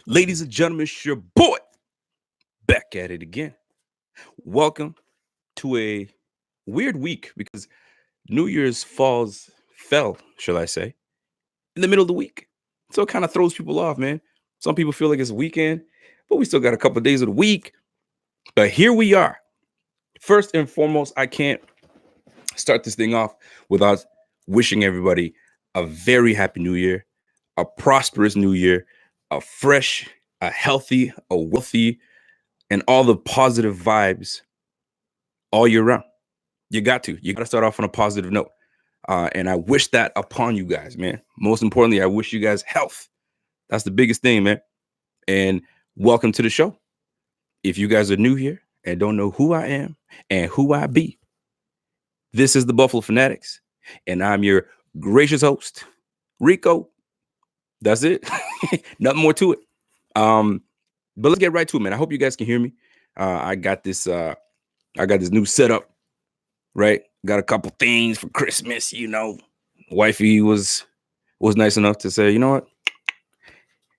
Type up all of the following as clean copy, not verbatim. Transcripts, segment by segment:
Ladies and gentlemen, it's your boy back at it again. Welcome to a weird week because New Year's fell, shall I say, in the middle of the week. So it kind of throws people off, man. Some people feel like it's a weekend, but we still got a couple of days of the week. But here we are. First and foremost, I can't start this thing off without wishing everybody a very happy new year, a prosperous new year, a fresh, a healthy, a wealthy, and all the positive vibes all year round. You got to start off on a positive note. And I wish that upon you guys, man. Most importantly, I wish you guys health. That's the biggest thing, man. And welcome to the show. If you guys are new here and don't know who I am and who I be, this is the Buffalo Fanatics. And I'm your gracious host, Rico. That's it. Nothing more to it. But let's get right to it, man. I hope you guys can hear me. I got this new setup, right? Got a couple things for Christmas, Wifey was nice enough to say, you know what?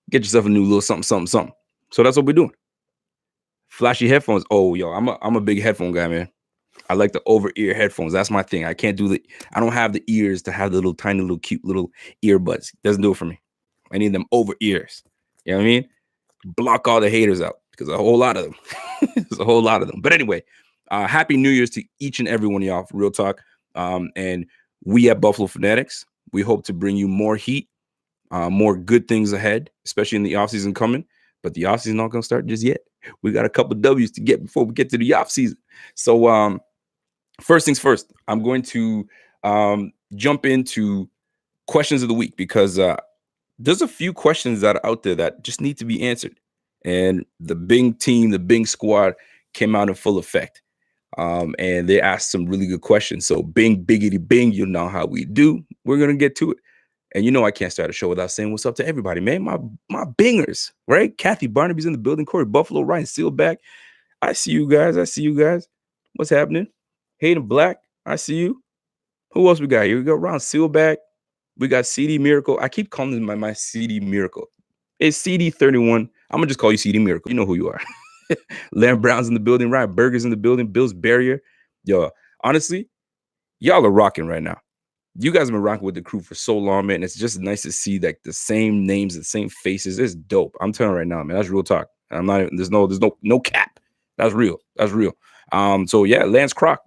Get yourself a new little something. So that's what we're doing. Flashy headphones. Oh, yo, I'm a big headphone guy, man. I like the over-ear headphones. That's my thing. I don't have the ears to have the little tiny little cute little earbuds. Doesn't do it for me. I need them over ears. You know what I mean? Block all the haters out because a whole lot of them. There's a whole lot of them. But anyway, happy New Year's to each and every one of y'all, for real talk. And we at Buffalo Fanatics, we hope to bring you more heat, more good things ahead, especially in the offseason coming. But the offseason not going to start just yet. We got a couple W's to get before we get to the offseason. So first things first, I'm going to jump into questions of the week because there's a few questions that are out there that just need to be answered. And the Bing team, the Bing squad came out in full effect. And they asked some really good questions. So Bing, biggity, Bing, you know how we do. We're going to get to it. And I can't start a show without saying what's up to everybody, man. My bingers, right? Kathy Barnaby's in the building. Corey Buffalo, Ryan Sealback. I see you guys. What's happening? Hayden Black, I see you. Who else we got here? We got Ron Sealback. We got CD Miracle. I keep calling him my CD Miracle. It's CD31. I'm going to just call you CD Miracle. You know who you are. Lamb Brown's in the building. Ryan Berger's in the building. Bill's Barrier. Yo, honestly, y'all are rocking right now. You guys have been rocking with the crew for so long, man. It's just nice to see like the same names, the same faces. It's dope. I'm telling you right now, man. That's real talk. I'm not. There's no cap. That's real. So yeah, Lance Cork.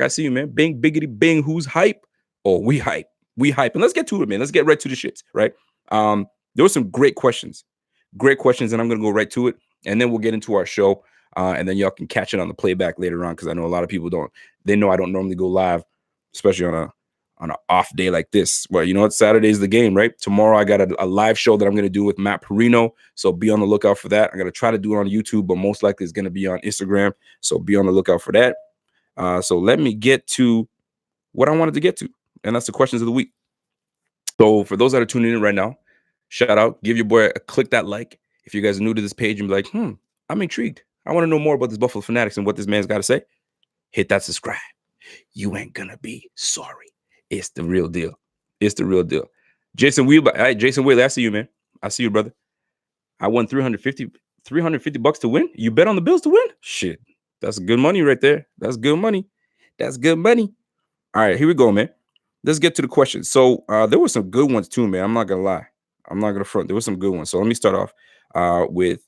I see you, man. Bing, biggity, Bing. Who's hype? Oh, we hype. And let's get to it, man. Let's get right to the shits, right? There were some great questions, and I'm gonna go right to it, and then we'll get into our show, and then y'all can catch it on the playback later on because I know a lot of people don't. They know I don't normally go live, especially on an off day like this. Well, you know what? Saturday's the game, right? Tomorrow I got a live show that I'm gonna do with Matt Perino, so be on the lookout for that. I'm gonna try to do it on YouTube, but most likely it's gonna be on Instagram, so be on the lookout for that. So let me get to what I wanted to get to, and that's the questions of the week. So for those that are tuning in right now, shout out, give your boy a click that like. If you guys are new to this page and be like, I'm intrigued. I want to know more about this Buffalo Fanatics and what this man's got to say. Hit that subscribe. You ain't gonna be sorry. It's the real deal. Jason Wheeler, I see you, man. I see you, brother. I won $350 to win. You bet on the Bills to win? Shit. That's good money right there. That's good money. All right, here we go, man. Let's get to the questions. So there were some good ones too, man. I'm not gonna lie. I'm not gonna front. There were some good ones. So let me start off with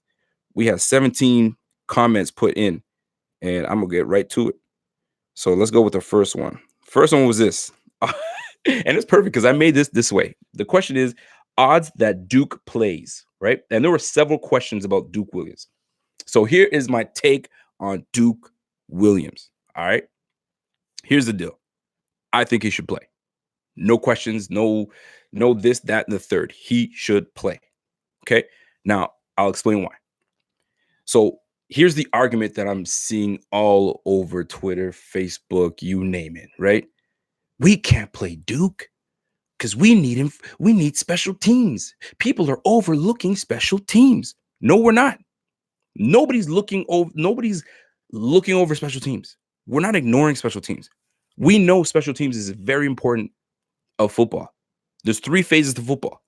we had 17 comments put in, and I'm gonna get right to it. So let's go with the first one. First one was this, and it's perfect because I made this way. The question is odds that Duke plays, right? And there were several questions about Duke Williams. So here is my take on Duke Williams. All right, here's the deal. I think he should play. No questions, no this, that, and the third. He should play. Okay. Now I'll explain why. So here's the argument that I'm seeing all over Twitter, Facebook, you name it, right? We can't play Duke because we need him. We need special teams. People are overlooking special teams. No, we're not. Nobody's looking over special teams. We're not ignoring special teams. We know special teams is very important of football. There's 3 phases to football.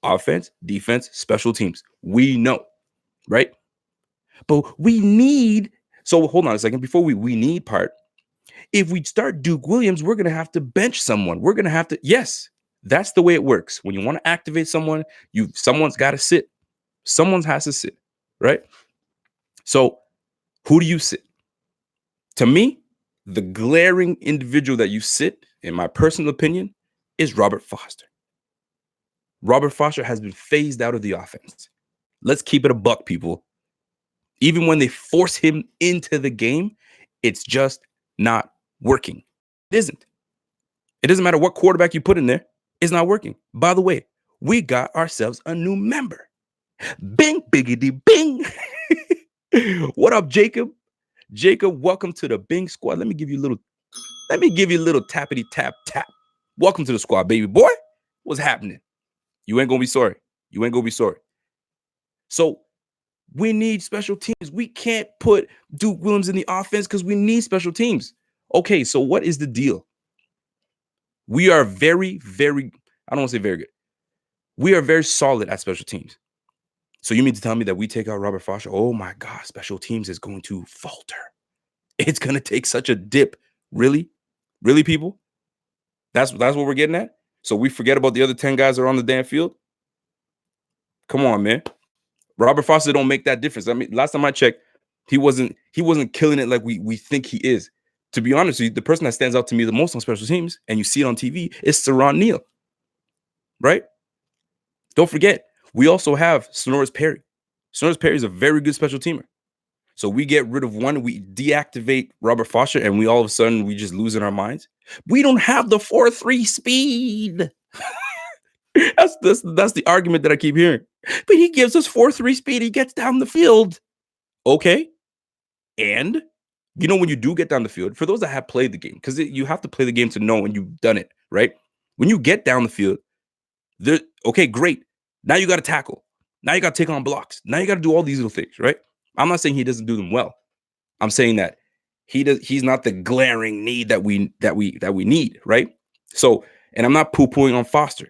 Offense, defense, special teams. We know, right? But we need, so hold on a second. Before we need part, if we start Duke Williams, we're going to have to bench someone. We're going to have to, yes, that's the way it works. When you want to activate someone, someone's got to sit. Someone has to sit, right? So who do you sit? To me, the glaring individual that you sit, in my personal opinion, is Robert Foster. Robert Foster has been phased out of the offense. Let's keep it a buck, people. Even when they force him into the game, it's just not working. It isn't. It doesn't matter what quarterback you put in there. It's not working. By the way, we got ourselves a new member. Bing, biggity, bing. What up, Jacob? Jacob, welcome to the Bing squad. Let me give you a little tappity tap tap. Welcome to the squad, baby boy. What's happening? You ain't gonna be sorry. You ain't gonna be sorry. So we need special teams. We can't put Duke Williams in the offense because we need special teams. Okay, so what is the deal? We are very, very, I don't want to say very good. We are very solid at special teams. So you mean to tell me that we take out Robert Foster? Oh my God, special teams is going to falter. It's going to take such a dip. Really? Really, people? That's what we're getting at? So we forget about the other 10 guys that are on the damn field? Come on, man. Robert Foster don't make that difference. I mean, last time I checked, he wasn't killing it like we think he is. To be honest with you, the person that stands out to me the most on special teams, and you see it on TV, is Saron Neal. Right? Don't forget, we also have Sonoris Perry. Sonoris Perry is a very good special teamer. So we get rid of one, we deactivate Robert Foster, and we all of a sudden we just lose in our minds. We don't have the 4.3 speed. That's the argument that I keep hearing. But he gives us 4.3 speed. He gets down the field. Okay. And you know, when you do get down the field, for those that have played the game, because you have to play the game to know when you've done it, right? When you get down the field, okay, great. Now you got to tackle. Now you got to take on blocks. Now you got to do all these little things, right? I'm not saying he doesn't do them well. I'm saying that he's not the glaring need that we need, right? So, and I'm not poo-pooing on Foster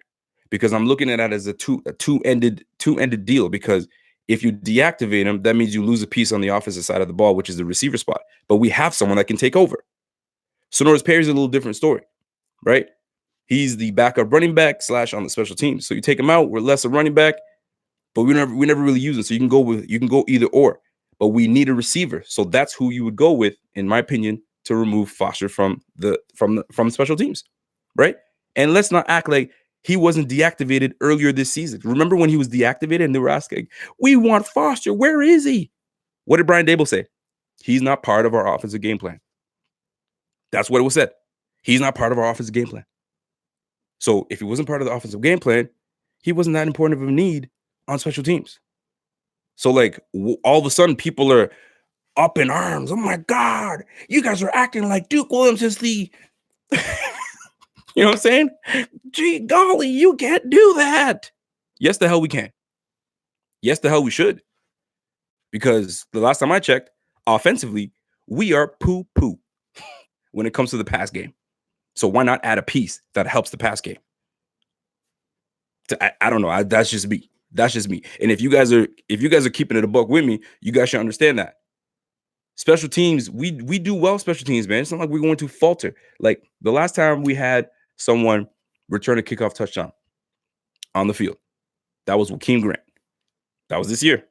because I'm looking at that as a two-ended deal, because if you deactivate him, that means you lose a piece on the offensive side of the ball, which is the receiver spot. But we have someone that can take over. Sonoris Perry is a little different story, right? He's the backup running back / on the special teams. So you take him out, we're less a running back, but we never really use him. So you can go either or. But we need a receiver. So that's who you would go with, in my opinion, to remove Foster from special teams, right? And let's not act like he wasn't deactivated earlier this season. Remember when he was deactivated and they were asking, we want Foster. Where is he? What did Brian Dable say? He's not part of our offensive game plan. That's what it was said. He's not part of our offensive game plan. So if he wasn't part of the offensive game plan, he wasn't that important of a need on special teams. So like all of a sudden people are up in arms. Oh my God, you guys are acting like Duke Williams is the, you know what I'm saying? Gee, golly, you can't do that. Yes, the hell we can. Yes, the hell we should. Because the last time I checked, offensively, we are poo-poo when it comes to the pass game. So why not add a piece that helps the pass game? I don't know. That's just me. That's just me. And if you guys are keeping it a buck with me, you guys should understand that. Special teams, we do well special teams, man. It's not like we're going to falter. Like the last time we had someone return a kickoff touchdown on the field, that was Joaquin Grant. That was this year.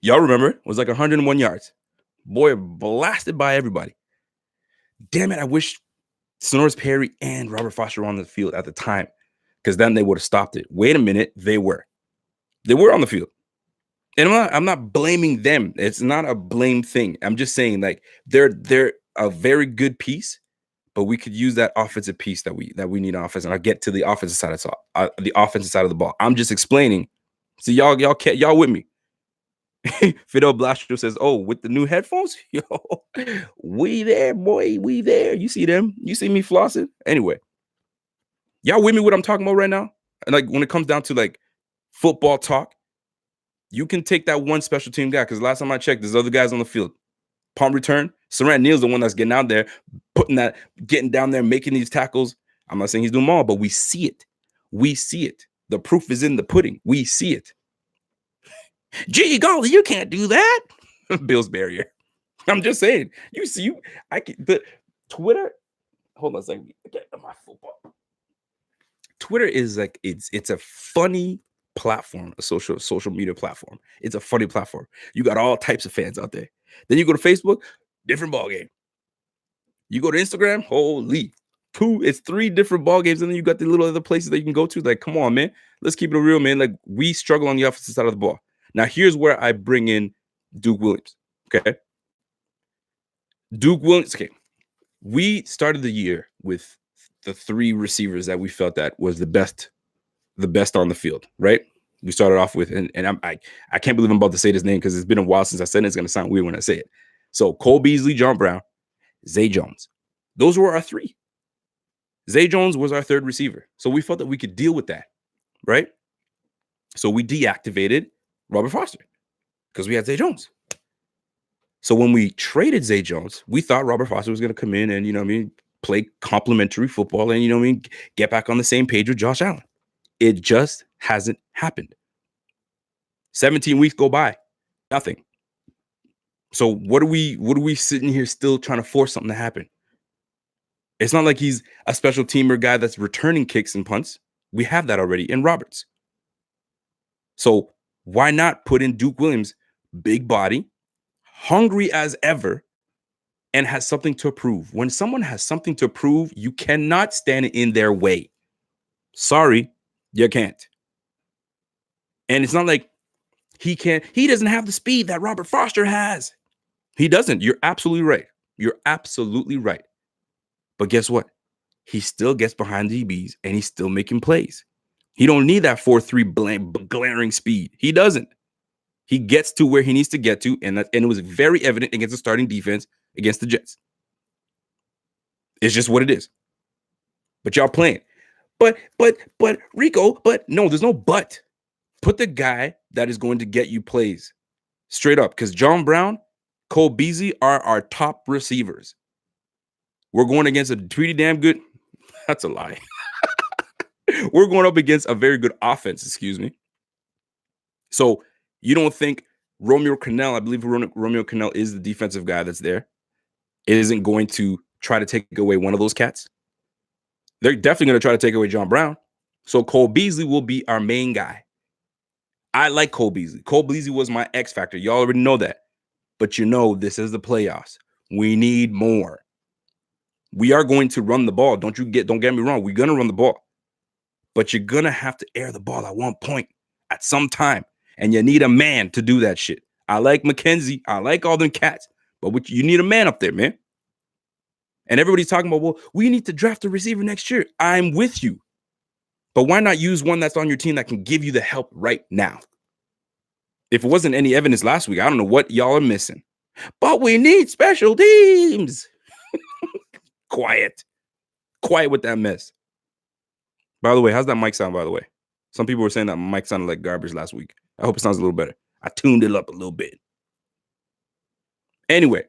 Y'all remember, it was like 101 yards. Boy, blasted by everybody. Damn it, I wish Sonoris Perry and Robert Foster were on the field at the time, because then they would have stopped it. Wait a minute, they were on the field. And I'm not blaming them. It's not a blame thing. I'm just saying, like, they're a very good piece, but we could use that offensive piece that we need on offense. And I'll get to the offensive side of the ball. I'm just explaining. So y'all with me. Fidel Blastro says, "Oh, with the new headphones, yo, we there, boy, we there. You see them? You see me flossing? Anyway, y'all with me? What I'm talking about right now? And like when it comes down to like football talk, you can take that one special team guy, because last time I checked, there's other guys on the field. Punt return, Saran Neal's the one that's getting out there, getting down there, making these tackles. I'm not saying he's doing them all, but we see it. We see it. The proof is in the pudding. We see it. Gee golly, you can't do that. Bills barrier. I'm just saying. You see, I can the Twitter. Hold on a second. Get my football. Twitter is like it's a funny platform, a social media platform. It's a funny platform. You got all types of fans out there. Then you go to Facebook, different ball game. You go to Instagram, holy it's 3 different ball games, and then you got the little other places that you can go to. Like, come on, man, let's keep it real, man. Like, we struggle on the offensive side of the ball. Now, here's where I bring in Duke Williams. Okay, Duke Williams. Okay, we started the year with the 3 receivers that we felt that was the best on the field, right? We started off with, and I can't believe I'm about to say this name because it's been a while since I said it. It's going to sound weird when I say it. So Cole Beasley, John Brown, Zay Jones. Those were our 3. Zay Jones was our 3rd receiver. So we felt that we could deal with that, right? So we deactivated Robert Foster because we had Zay Jones. So when we traded Zay Jones, we thought Robert Foster was going to come in and, play complimentary football and, get back on the same page with Josh Allen. It just hasn't happened. 17 weeks go by, nothing. So what are we sitting here still trying to force something to happen? It's not like he's a special teamer guy that's returning kicks and punts. We have that already in Roberts. So why not put in Duke Williams, big body, hungry as ever, and has something to prove? When someone has something to prove, you cannot stand in their way. Sorry, you can't. And it's not like he doesn't have the speed that Robert Foster has. He doesn't. You're absolutely right. You're absolutely right. But guess what? He still gets behind DBs and he's still making plays. He don't need that 4.3 glaring speed. He doesn't. He gets to where he needs to get to, and it was very evident against the starting defense against the Jets. It's just what it is. But y'all playing. But Rico, but no, there's no but. Put the guy that is going to get you plays straight up, because John Brown, Cole Beasley are our top receivers. We're going against a pretty damn good. That's a lie. We're going up against a very good offense, excuse me. So you don't think Romeo Crennel, I believe Romeo Crennel is the defensive guy that's there, it isn't going to try to take away one of those cats? They're definitely going to try to take away John Brown. So Cole Beasley will be our main guy. I like Cole Beasley. Cole Beasley was my X factor. Y'all already know that. But this is the playoffs. We need more. We are going to run the ball. Don't get me wrong. We're going to run the ball. But you're going to have to air the ball at one point, at some time. And you need a man to do that shit. I like McKenzie. I like all them cats. But you need a man up there, man. And everybody's talking about, well, we need to draft a receiver next year. I'm with you. But why not use one that's on your team that can give you the help right now? If it wasn't any evidence last week, I don't know what y'all are missing. But we need special teams. Quiet with that mess. By the way, how's that mic sound, by the way? Some people were saying that mic sounded like garbage last week. I hope it sounds a little better. I tuned it up a little bit. Anyway,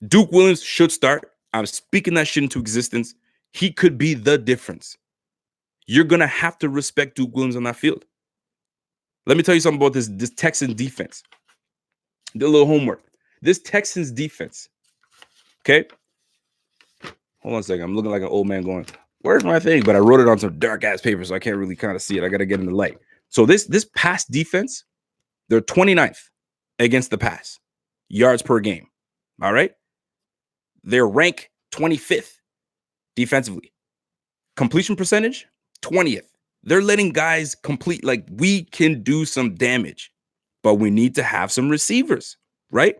Duke Williams should start. I'm speaking that shit into existence. He could be the difference. You're going to have to respect Duke Williams on that field. Let me tell you something about this Texans defense. Did a little homework. This Texans defense, okay? Hold on a second. I'm looking like an old man going, where's my thing? But I wrote it on some dark-ass paper, so I can't really kind of see it. I got to get in the light. So this pass defense, they're 29th against the pass. Yards per game. All right? They're ranked 25th defensively. Completion percentage, 20th. They're letting guys complete. Like, we can do some damage, but we need to have some receivers, right?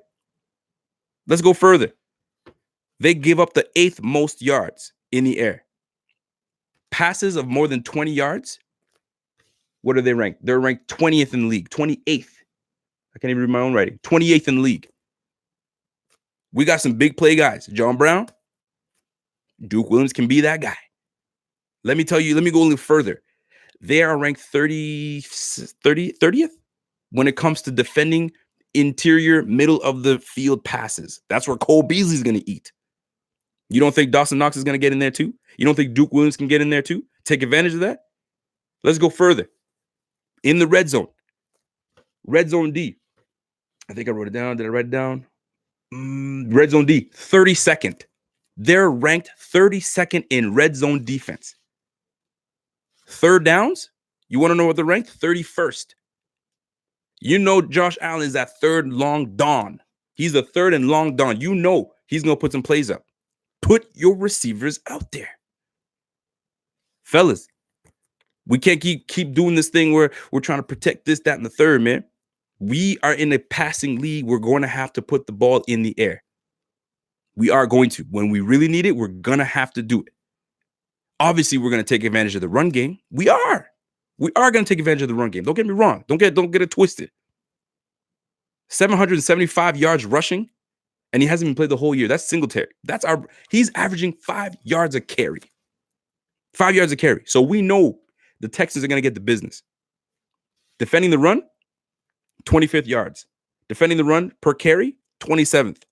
Let's go further. They give up the 8th most yards in the air. Passes of more than 20 yards, what are they ranked? They're ranked 20th in the league, 28th. I can't even read my own writing. 28th in the league. We got some big play guys. John Brown, Duke Williams can be that guy. Let me go a little further. They are ranked 30th when it comes to defending interior, middle of the field passes. That's where Cole Beasley is going to eat. You don't think Dawson Knox is going to get in there too? You don't think Duke Williams can get in there too? Take advantage of that? Let's go further. In the red zone. Red zone D. I think I wrote it down. Did I write it down? Red zone D, 32nd. They're ranked 32nd in red zone defense. Third downs, you want to know what they're ranked? 31st. You know Josh Allen is that third long dawn. He's the third and long dawn. You know he's going to put some plays up. Put your receivers out there. Fellas, we can't keep doing this thing where we're trying to protect this, that, and the third, man. We are in a passing league. We're going to have to put the ball in the air. We are going to. When we really need it, we're going to have to do it. Obviously, we're going to take advantage of the run game. We are. We are going to take advantage of the run game. Don't get me wrong. Don't get it twisted. 775 yards rushing, and he hasn't even played the whole year. That's Singletary. He's averaging 5 yards a carry. 5 yards a carry. So we know the Texans are going to get the business. Defending the run, 25th yards. Defending the run per carry, 27th.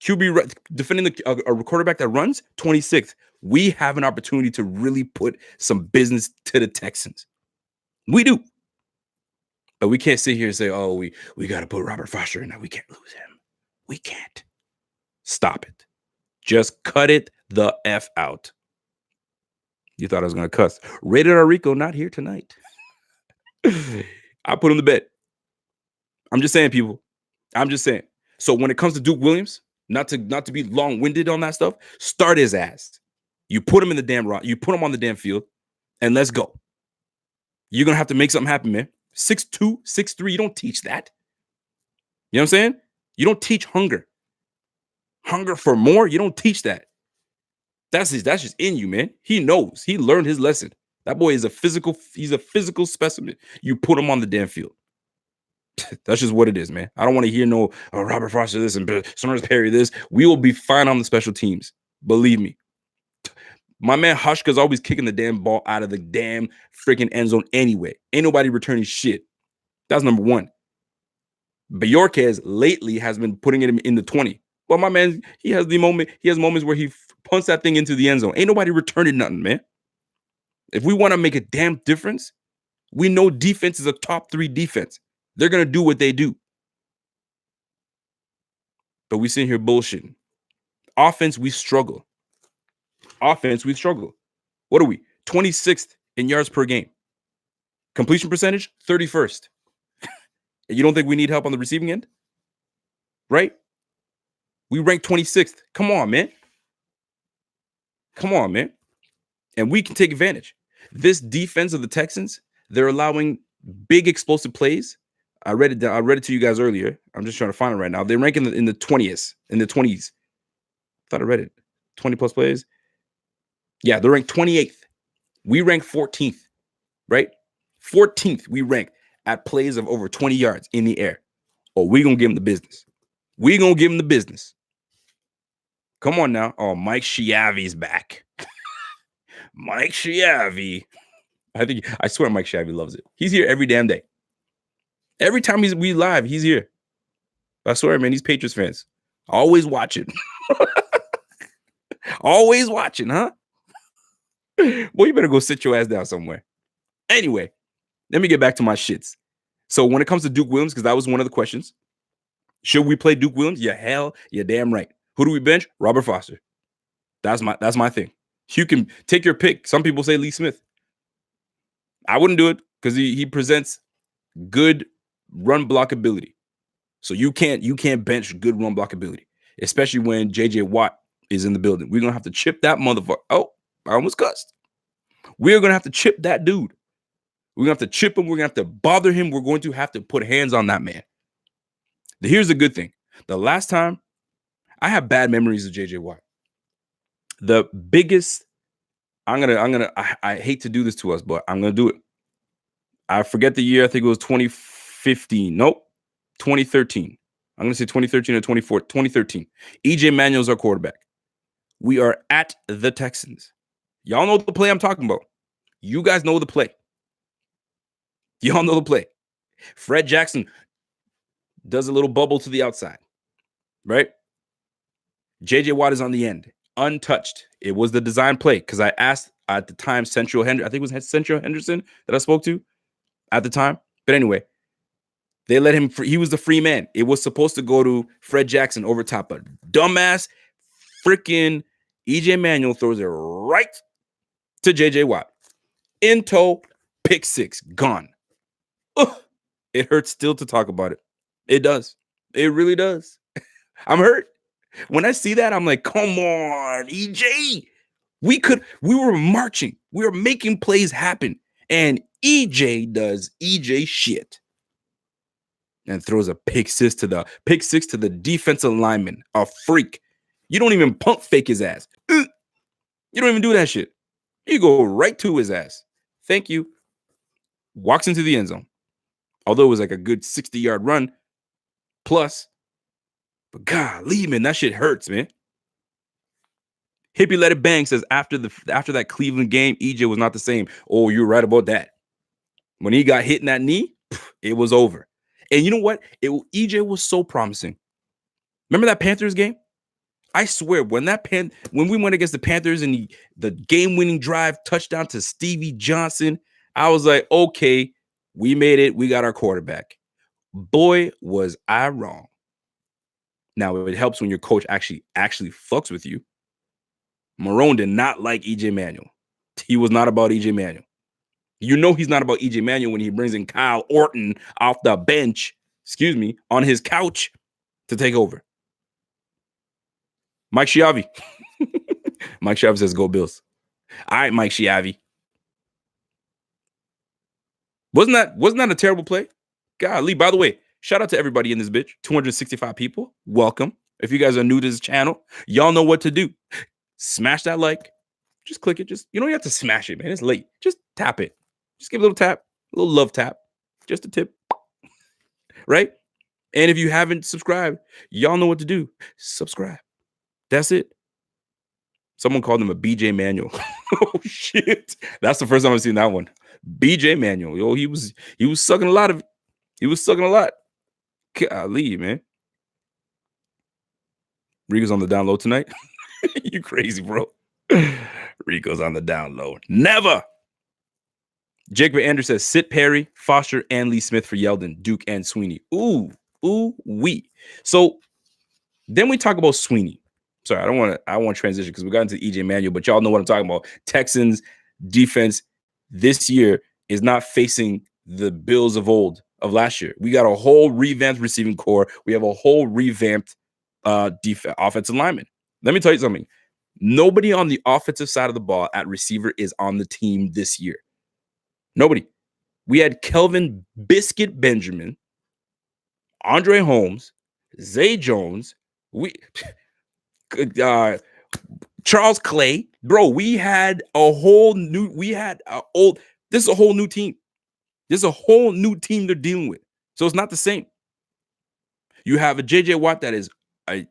QB defending a quarterback that runs, 26th. We have an opportunity to really put some business to the Texans. We do. But we can't sit here and say, oh, we got to put Robert Foster in there. We can't lose him. We can't. Stop it. Just cut it the F out. You thought I was going to cuss. Rated R Rico, not here tonight. I put him to bed. I'm just saying, people. I'm just saying. So when it comes to Duke Williams, not to be long-winded on that stuff, start his ass. You put him in the damn rock. You put him on the damn field, and let's go. You're going to have to make something happen, man. 6'2", 6'3", you don't teach that. You know what I'm saying? You don't teach hunger. Hunger for more, you don't teach that. That's just in you, man. He knows. He learned his lesson. That boy is he's a physical specimen. You put him on the damn field. That's just what it is, man. I don't want to hear no Robert Foster this and Sonoris Perry this. We will be fine on the special teams. Believe me. My man Hushka's always kicking the damn ball out of the damn freaking end zone anyway. Ain't nobody returning shit. That's number one. Bajorquez lately has been putting it in the 20. Well, my man, he has moments where he punts that thing into the end zone. Ain't nobody returning nothing, man. If we want to make a damn difference, we know defense is a top 3 defense. They're going to do what they do. But we sit here bullshitting. Offense, we struggle. What are we? 26th in yards per game. Completion percentage, 31st. You don't think we need help on the receiving end? Right? We rank 26th. Come on, man. And we can take advantage. This defense of the Texans, they're allowing big explosive plays. I read it down. I read it to you guys earlier. I'm just trying to find it right now. They rank in the 20s. I thought I read it. 20 plus plays. Yeah, they're ranked 28th. We rank 14th, right? 14th, we rank at plays of over 20 yards in the air. Oh, we're going to give them the business. Come on now. Oh, Mike Schiavi's back. Mike Schiavi. I swear Mike Schiavi loves it. He's here every damn day. Every time we live, he's here. I swear, man, he's Patriots fans. Always watching. Always watching, huh? Well, you better go sit your ass down somewhere. Anyway, let me get back to my shits. So when it comes to Duke Williams, because that was one of the questions, should we play Duke Williams? Yeah, you're damn right. Who do we bench? Robert Foster. That's my thing. You can take your pick. Some people say Lee Smith. I wouldn't do it because he presents good run blockability. So you can't bench good run blockability, especially when JJ Watt is in the building. We're gonna have to chip that motherfucker. Oh, I almost cussed. We're gonna have to chip that dude. We're gonna have to chip him. We're gonna have to bother him. We're going to have to put hands on that man. Here's the good thing. The last time I have bad memories of JJ Watt. The biggest, I hate to do this to us, but I'm gonna do it. I forget the year. I think it was 2015. Nope, 2013. I'm gonna say 2013 or 2013. EJ Manuel's our quarterback. We are at the Texans. Y'all know the play I'm talking about. You guys know the play. Y'all know the play. Fred Jackson does a little bubble to the outside, right? JJ Watt is on the end, untouched. It was the design play because I asked at the time, I think it was Central Henderson that I spoke to at the time. But anyway, they let him he was the free man. It was supposed to go to Fred Jackson over top, but dumbass freaking EJ Manuel throws it right to JJ Watt. In tow, pick six, gone. Ugh, it hurts still to talk about it. It does. It really does. I'm hurt. When I see that, I'm like, come on, EJ. We were marching. We were making plays happen. And EJ does EJ shit. And throws a pick six to the defensive lineman. A freak. You don't even pump fake his ass. You don't even do that shit. You go right to his ass. Thank you. Walks into the end zone. Although it was like a good 60-yard run plus. But golly, man, that shit hurts, man. Hippie Let It Bang says after that Cleveland game, EJ was not the same. Oh, you're right about that. When he got hit in that knee, it was over. And you know what? EJ was so promising. Remember that Panthers game? I swear, when we went against the Panthers and the game-winning drive touchdown to Stevie Johnson, I was like, okay, we made it. We got our quarterback. Boy, was I wrong. Now, it helps when your coach actually fucks with you. Marone did not like EJ Manuel. He was not about EJ Manuel. You know he's not about EJ Manuel when he brings in Kyle Orton off the bench, on his couch to take over. Mike Schiavi. Mike Schiavi says, go Bills. All right, Mike Schiavi. Wasn't that a terrible play? Golly, by the way, shout out to everybody in this bitch. 265 people. Welcome. If you guys are new to this channel, y'all know what to do. Smash that like. Just click it. You don't have to smash it, man. It's late. Just tap it. Just give a little tap. A little love tap. Just a tip. Right? And if you haven't subscribed, y'all know what to do. Subscribe. That's it. Someone called him a BJ Manuel. Oh, shit. That's the first time I've seen that one. BJ Manuel. Yo, he was sucking a lot of it. He was sucking a lot. Golly, man. Rico's on the down low tonight. You crazy, bro. Rico's on the down low. Never. Jacob Anders says, sit Perry, Foster, and Lee Smith for Yeldon, Duke, and Sweeney. Ooh, wee. So then we talk about Sweeney. Sorry, I want to transition because we got into EJ Manuel, but y'all know what I'm talking about. Texans defense this year is not facing the Bills of last year. We got a whole revamped receiving core. We have a whole revamped offensive lineman. Let me tell you something. Nobody on the offensive side of the ball at receiver is on the team this year. Nobody. We had Kelvin Biscuit Benjamin, Andre Holmes, Zay Jones, Charles Clay. Bro, this is a whole new team. This is a whole new team they're dealing with. So it's not the same. You have a JJ Watt that is a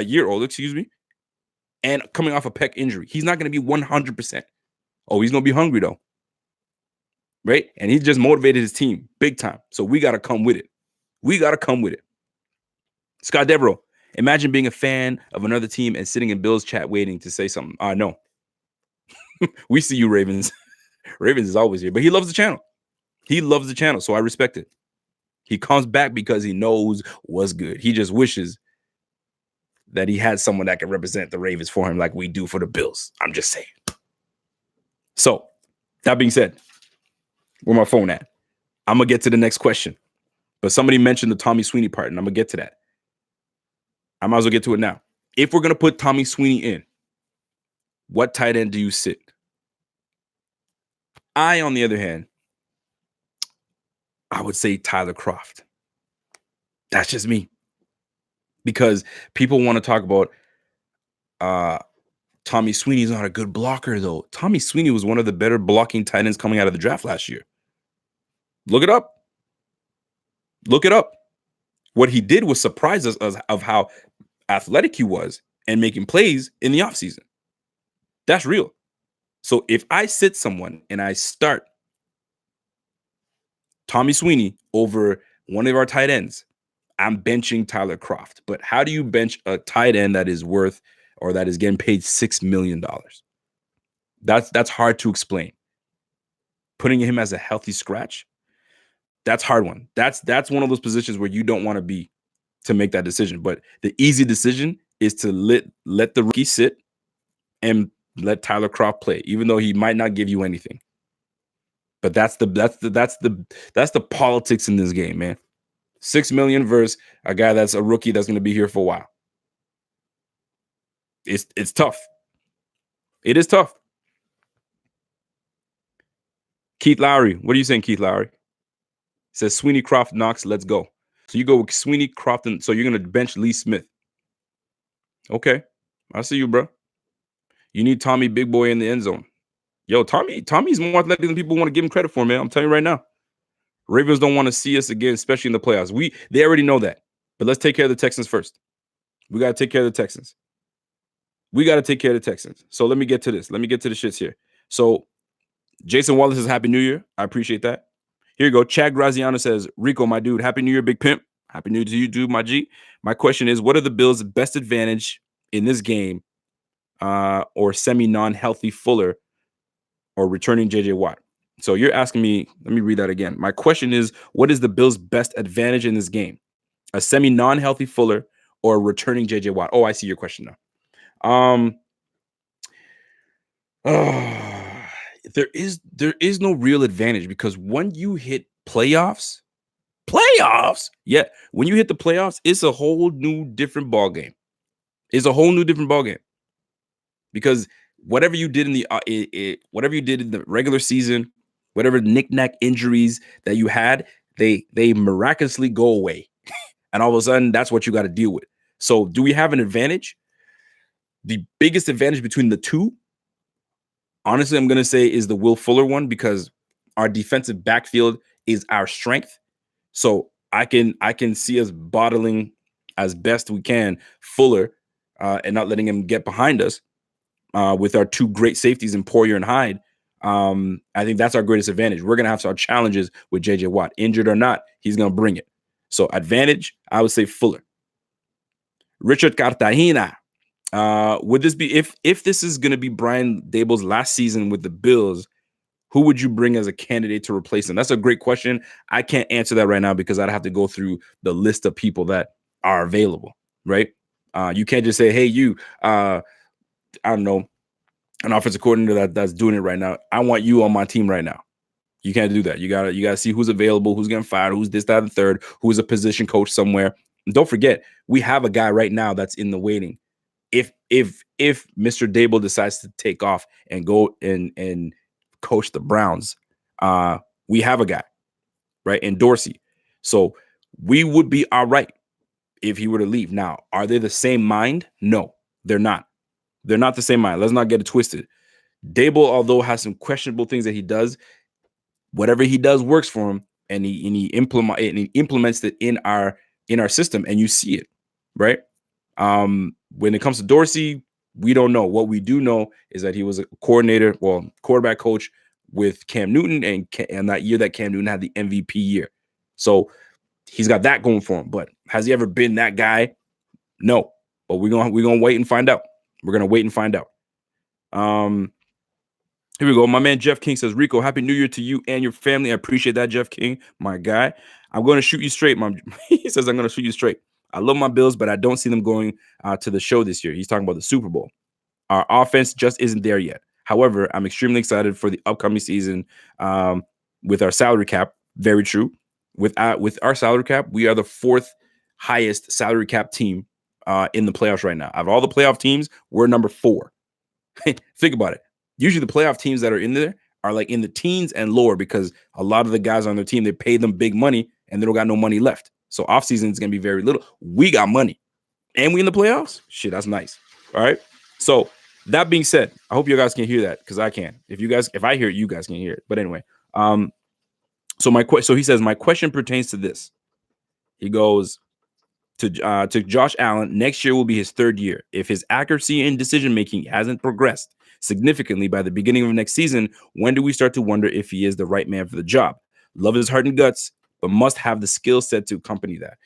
year older, and coming off a pec injury. He's not going to be 100%. Oh, he's going to be hungry though. Right? And he just motivated his team big time. So we got to come with it. Scott Devereaux, imagine being a fan of another team and sitting in Bill's chat waiting to say something. No. We see you, Ravens. Ravens is always here, but he loves the channel. So I respect it. He comes back because he knows what's good. He just wishes that he had someone that can represent the Ravens for him like we do for the Bills. I'm just saying. So, that being said, where my phone at? I'm going to get to the next question. But somebody mentioned the Tommy Sweeney part, and I'm going to get to that. I might as well get to it now. If we're going to put Tommy Sweeney in, what tight end do you sit? On the other hand, I would say Tyler Kroft. That's just me. Because people want to talk about Tommy Sweeney's not a good blocker, though. Tommy Sweeney was one of the better blocking tight ends coming out of the draft last year. Look it up. What he did was surprise us of how athletic he was and making plays in the offseason. That's real. So if I sit someone and I start Tommy Sweeney over one of our tight ends, I'm benching Tyler Kroft. But how do you bench a tight end that is worth or that is getting paid $6 million? That's hard to explain. Putting him as a healthy scratch, that's hard one. That's one of those positions where you don't want to be to make that decision. But the easy decision is to let the rookie sit and let Tyler Kroft play, even though he might not give you anything. But that's the politics in this game, man. $6 million versus a guy that's a rookie that's going to be here for a while. It's tough. It is tough. Keith Lowry, what are you saying, Keith Lowry? Says Sweeney, Kroft, Knox, let's go. So you go with Sweeney, Kroft, and so you're going to bench Lee Smith. Okay, I see you, bro. You need Tommy Big Boy in the end zone. Yo, Tommy's more athletic than people want to give him credit for, man. I'm telling you right now. Ravens don't want to see us again, especially in the playoffs. They already know that. But let's take care of the Texans first. We got to take care of the Texans. So let me get to this. Let me get to the shits here. So Jason Wallace says, Happy New Year. I appreciate that. Here you go. Chad Graziano says, Rico, my dude, Happy New Year, big pimp. Happy New Year to you, dude, my G. My question is, what are the Bills' best advantage in this game or semi-non-healthy Fuller or returning J.J. Watt? So you're asking me, let me read that again. My question is, what is the Bills' best advantage in this game? A semi-non-healthy Fuller or returning J.J. Watt? Oh, I see your question now. There is no real advantage because when you hit playoffs, yeah, when you hit the playoffs, it's a whole new different ball game. Because whatever you did in the regular season, whatever knick-knack injuries that you had, they miraculously go away. And all of a sudden, that's what you got to deal with. So do we have an advantage? The biggest advantage between the two, honestly, I'm going to say is the Will Fuller one because our defensive backfield is our strength. So I can see us bottling as best we can Fuller and not letting him get behind us with our two great safeties in Poyer and Hyde. I think that's our greatest advantage. We're going to have our challenges with J.J. Watt. Injured or not, he's going to bring it. So advantage, I would say Fuller. Richard Cartagena. Would this be if this is going to be Brian Daboll's last season with the Bills, who would you bring as a candidate to replace him? That's a great question. I can't answer that right now because I'd have to go through the list of people that are available, right? You can't just say, hey, you, I don't know, an offensive coordinator that's doing it right now. I want you on my team right now. You can't do that. You gotta see who's available, who's getting fired, who's this, that, and third, who's a position coach somewhere. And don't forget, we have a guy right now that's in the waiting. If Mr. Daboll decides to take off and go and coach the Browns, we have a guy, right, in Dorsey. So we would be all right if he were to leave. Now, are they the same mind? No, they're not. They're not the same mind. Let's not get it twisted. Daboll, although has some questionable things that he does, whatever he does works for him, and he implements it in our system, and you see it, right? When it comes to Dorsey, we don't know. What we do know is that he was a quarterback coach with Cam Newton, and that year that Cam Newton had the MVP year. So he's got that going for him. But has he ever been that guy? No. But we're gonna wait and find out. We're gonna wait and find out. Here we go. My man Jeff King says, Rico, Happy New Year to you and your family. I appreciate that, Jeff King, my guy. I'm going to shoot you straight. He says, I'm going to shoot you straight. I love my Bills, but I don't see them going to the show this year. He's talking about the Super Bowl. Our offense just isn't there yet. However, I'm extremely excited for the upcoming season with our salary cap. Very true. With our salary cap, we are the fourth highest salary cap team in the playoffs right now. Out of all the playoff teams, we're number 4. Think about it. Usually the playoff teams that are in there are like in the teens and lower because a lot of the guys on their team, they pay them big money and they don't got no money left. So offseason is going to be very little. We got money and we in the playoffs. Shit, that's nice. All right. So that being said, I hope you guys can hear that because I can. If I hear it, you guys can hear it. But anyway, so he says, my question pertains to this. He goes to Josh Allen. Next year will be his 3rd year. If his accuracy in decision-making hasn't progressed significantly by the beginning of next season, when do we start to wonder if he is the right man for the job? Love his heart and guts, but must have the skill set to accompany that.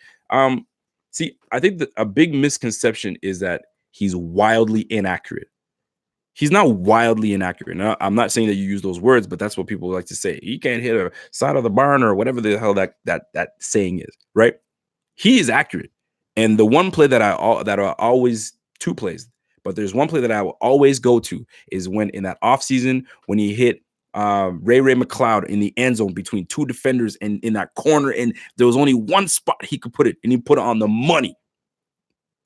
See, I think that a big misconception is that he's wildly inaccurate. He's not wildly inaccurate. Now, I'm not saying that you use those words, but that's what people like to say. He can't hit a side of the barn or whatever the hell that saying is, right? He is accurate. And the one play that I always two plays, but there's one play that I will always go to is when in that offseason when he hit Ray McLeod in the end zone between two defenders and in that corner, and there was only one spot he could put it, and he put it on the money.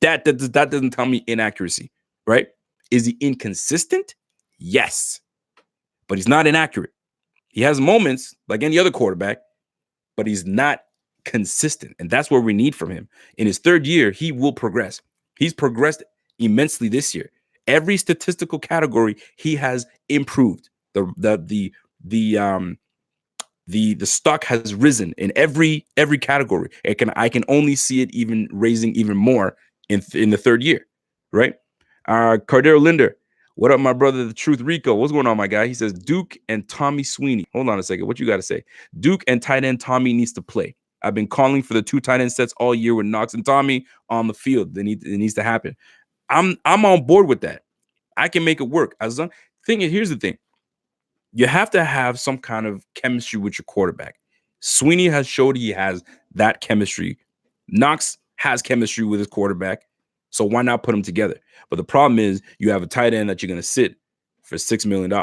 That doesn't tell me inaccuracy, right? Is he inconsistent? Yes, but he's not inaccurate. He has moments like any other quarterback, but he's not consistent, and that's what we need from him. In his third year, he will progress. He's progressed immensely this year. Every statistical category he has improved. The stock has risen in every category. I can only see it even raising even more in the third year, right? Cardero Linder, what up, my brother, the Truth Rico? What's going on, my guy? He says Duke and Tommy Sweeney. Hold on a second. What you got to say? Duke and tight end Tommy needs to play. I've been calling for the two tight end sets all year with Knox and Tommy on the field. It needs to happen. I'm on board with that. I can make it work. Here's the thing. You have to have some kind of chemistry with your quarterback. Sweeney has showed he has that chemistry. Knox has chemistry with his quarterback. So why not put them together? But the problem is you have a tight end that you're going to sit for $6 million,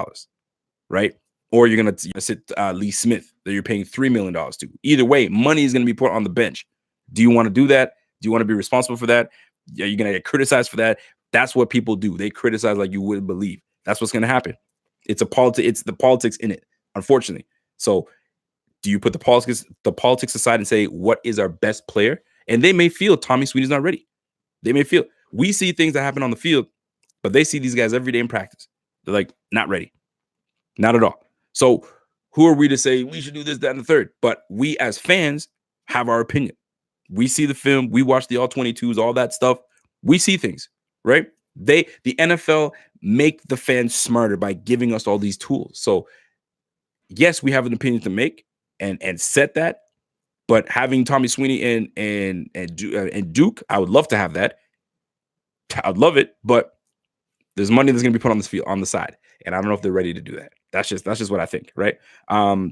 right? Or you're going to sit Lee Smith that you're paying $3 million to. Either way, money is going to be put on the bench. Do you want to do that? Do you want to be responsible for that? Yeah, you're going to get criticized for that. That's what people do. They criticize like you wouldn't believe. That's what's going to happen. It's the politics in it, unfortunately. So do you put the politics aside and say, what is our best player? And they may feel Tommy Sweeney's not ready. They may feel we see things that happen on the field, but they see these guys every day in practice. They're like, not ready. Not at all. So who are we to say we should do this, that, and the third? But we as fans have our opinion. We see the film. We watch the all-22s, all that stuff. We see things, right? The NFL make the fans smarter by giving us all these tools. So yes, we have an opinion to make and set that. But having Tommy Sweeney and Duke, I would love to have that. I'd love it, but there's money that's going to be put on this field on the side, and I don't know if they're ready to do that. That's just what I think, right?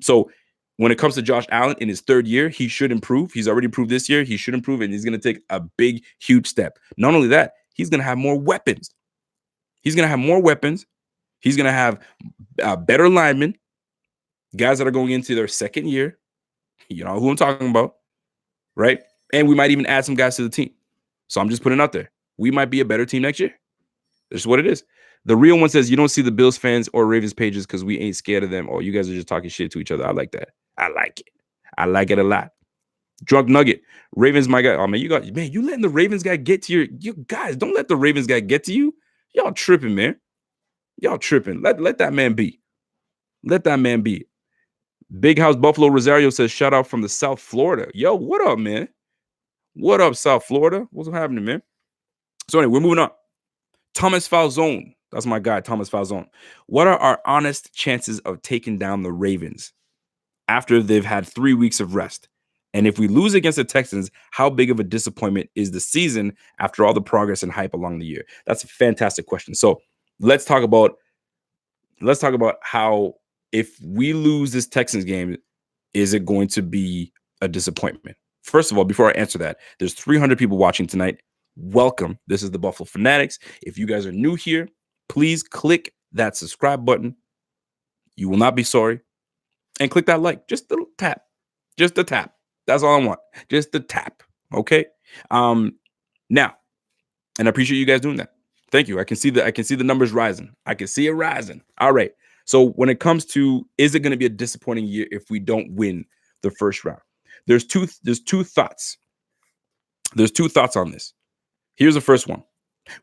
So when it comes to Josh Allen in his third year, he should improve. He's already improved this year. He should improve, and he's going to take a big, huge step. Not only that, he's going to have more weapons. He's going to have better linemen, guys that are going into their second year. You know who I'm talking about, right? And we might even add some guys to the team. So I'm just putting it out there. We might be a better team next year. That's what it is. The real one says you don't see the Bills fans or Ravens pages because we ain't scared of them. Oh, you guys are just talking shit to each other. I like that. I like it. I like it a lot. Drunk Nugget. Ravens, my guy. Oh, man, you letting the Ravens guy get to you guys. Don't let the Ravens guy get to you. Y'all tripping, man. Y'all tripping. Let that man be. Let that man be. Big House Buffalo Rosario says, shout out from the South Florida. Yo, what up, man? What up, South Florida? What's happening, man? So anyway, we're moving on. Thomas Falzone. That's my guy, Thomas Falzone. What are our honest chances of taking down the Ravens after they've had 3 weeks of rest? And if we lose against the Texans, how big of a disappointment is the season after all the progress and hype along the year? That's a fantastic question. So let's talk about how if we lose this Texans game, is it going to be a disappointment? First of all, before I answer that, there's 300 people watching tonight. Welcome. This is the Buffalo Fanatics. If you guys are new here, please click that subscribe button. You will not be sorry. And click that like. Just a little tap. Just a tap. That's all I want. Just a tap. Okay? Now, and I appreciate you guys doing that. Thank you. I can see the numbers rising. I can see it rising. All right. So when it comes to, is it going to be a disappointing year if we don't win the first round? There's two thoughts. There's two thoughts on this. Here's the first one.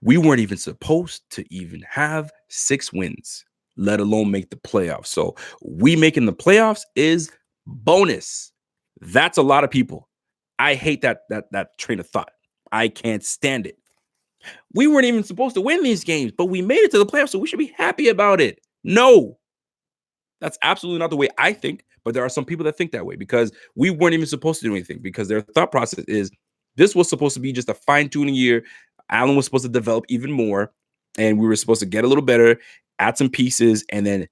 We weren't even supposed to even have 6 wins, let alone make the playoffs. So we making the playoffs is bonus. That's a lot of people. I hate that train of thought. I can't stand it. We weren't even supposed to win these games, but we made it to the playoffs, so we should be happy about it. No, that's absolutely not the way I think, but there are some people that think that way because we weren't even supposed to do anything because their thought process is this was supposed to be just a fine-tuning year. Allen was supposed to develop even more. And we were supposed to get a little better, add some pieces, and then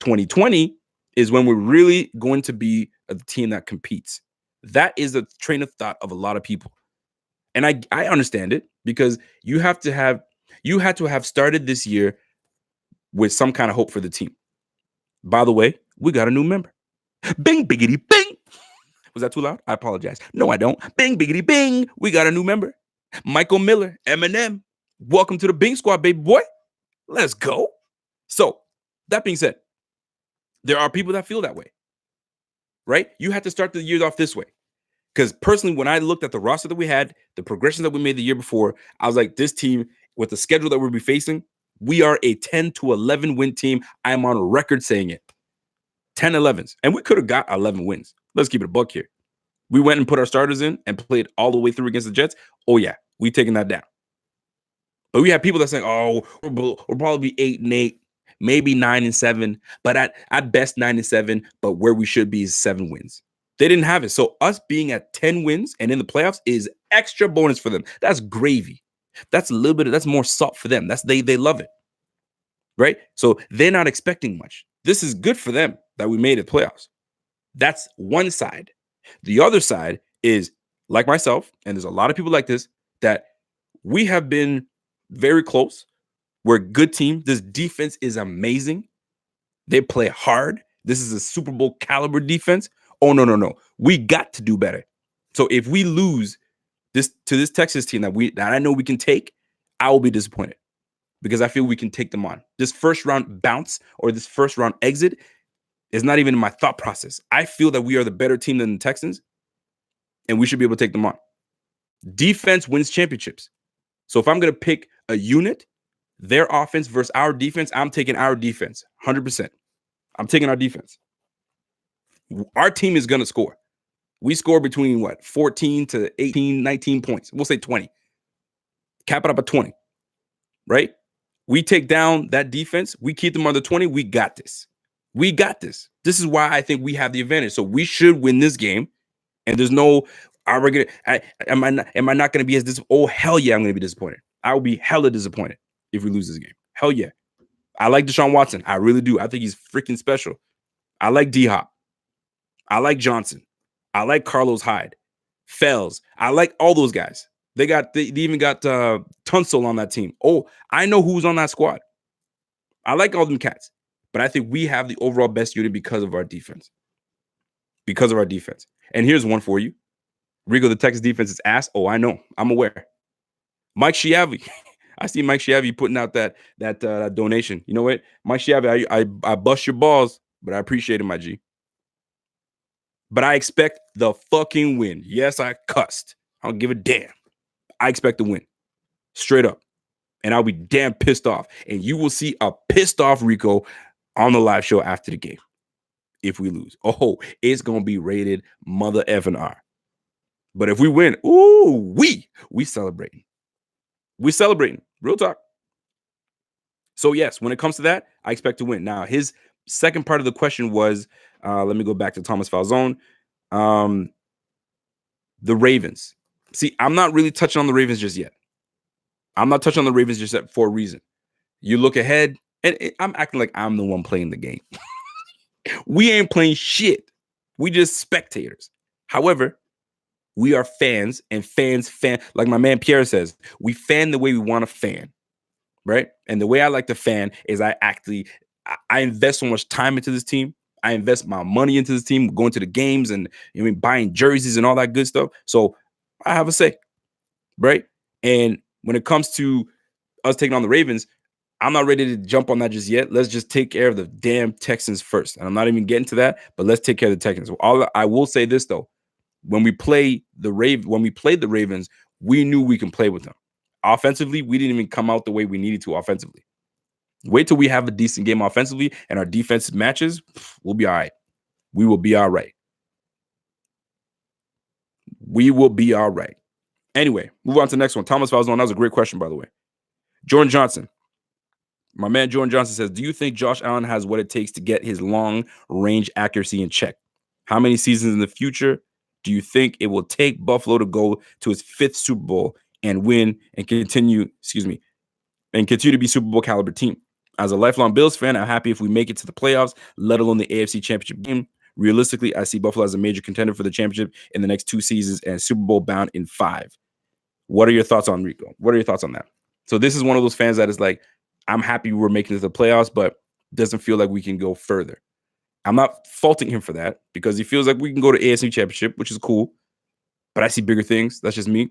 2020 is when we're really going to be a team that competes. That is the train of thought of a lot of people. And I understand it, because you had to have started this year with some kind of hope for the team. By the way, we got a new member. Bing, biggity, bing. Was that too loud? I apologize. No, I don't. Bing, biggity, bing. We got a new member. Michael Miller, Eminem. Welcome to the Bing Squad, baby boy. Let's go. So, that being said, there are people that feel that way, right? You had to start the year off this way. Because personally, when I looked at the roster that we had, the progression that we made the year before, I was like, this team, with the schedule that we'll be facing, we are a 10 to 11 win team. I'm on record saying it. 10 11s. And we could have got 11 wins. Let's keep it a buck here. We went and put our starters in and played all the way through against the Jets. Oh, yeah, we taking that down. But we have people that saying, oh, we'll probably be 8-8, maybe 9-7, but at best 9-7, but where we should be is 7 wins. They didn't have it. So us being at 10 wins and in the playoffs is extra bonus for them. That's gravy. That's a little bit that's more salt for them. They love it. Right? So they're not expecting much. This is good for them that we made it playoffs. That's one side. The other side is, like myself, and there's a lot of people like this, that we have been very close. We're a good team. This defense is amazing. They play hard. This is a Super Bowl caliber defense. Oh, no. We got to do better. So if we lose this Texas team that I know we can take, I will be disappointed, because I feel we can take them on. This first round bounce or this first round exit is not even in my thought process. I feel that we are the better team than the Texans, and we should be able to take them on. Defense wins championships. So if I'm going to pick a unit, their offense versus our defense, I'm taking our defense, 100%. I'm taking our defense. Our team is going to score. We score between 14 to 18, 19 points. We'll say 20. Cap it up at 20, right? We take down that defense. We keep them under 20. We got this. We got this. This is why I think we have the advantage. So we should win this game. And there's no, am I not going to be as disappointed? Oh, hell yeah, I'm going to be disappointed. I will be hella disappointed if we lose this game. Hell yeah. I like Deshaun Watson. I really do. I think he's freaking special. I like D-Hop. I like Johnson. I like Carlos Hyde. Fells. I like all those guys. They even got Tunsil on that team. Oh, I know who's on that squad. I like all them cats. But I think we have the overall best unit because of our defense. Because of our defense. And here's one for you. Rigo, the Texas defense is ass. Oh, I know. I'm aware. Mike Schiavi. I see Mike Schiavi putting out that donation. You know what? Mike Schiavi, I bust your balls, but I appreciate it, my G. But I expect the fucking win. Yes, I cussed. I don't give a damn. I expect to win. Straight up. And I'll be damn pissed off. And you will see a pissed off Rico on the live show after the game if we lose. Oh, it's going to be rated mother effing R. But if we win, ooh, we celebrating. We celebrating. Real talk. So, yes, when it comes to that, I expect to win. Now, his second part of the question was, let me go back to Thomas Falzone. The Ravens. See, I'm not really touching on the Ravens just yet. I'm not touching on the Ravens just yet for a reason. You look ahead, and I'm acting like I'm the one playing the game. We ain't playing shit. We just spectators. However, we are fans, and fans fan. Like my man Pierre says, we fan the way we want to fan, right? And the way I like to fan is I invest so much time into this team. I invest my money into this team, going to the games and buying jerseys and all that good stuff. So I have a say, right? And when it comes to us taking on the Ravens, I'm not ready to jump on that just yet. Let's just take care of the damn Texans first. And I'm not even getting to that, but let's take care of the Texans. I will say this though. When we played the Ravens, we knew we can play with them. Offensively, we didn't even come out the way we needed to offensively. Wait till we have a decent game offensively and our defense matches, we'll be all right. We will be all right. We will be all right. Anyway, move on to the next one. Thomas Falzone, that was a great question, by the way. Jordan Johnson. My man Jordan Johnson says, do you think Josh Allen has what it takes to get his long-range accuracy in check? How many seasons in the future do you think it will take Buffalo to go to his 5th Super Bowl and win and continue, and continue to be Super Bowl caliber team. As a lifelong Bills fan, I'm happy if we make it to the playoffs, let alone the AFC Championship game. Realistically, I see Buffalo as a major contender for the championship in the next 2 seasons and Super Bowl bound in 5. What are your thoughts on Rico? What are your thoughts on that? So this is one of those fans that is like, I'm happy we're making it to the playoffs, but doesn't feel like we can go further. I'm not faulting him for that because he feels like we can go to AFC Championship, which is cool. But I see bigger things. That's just me.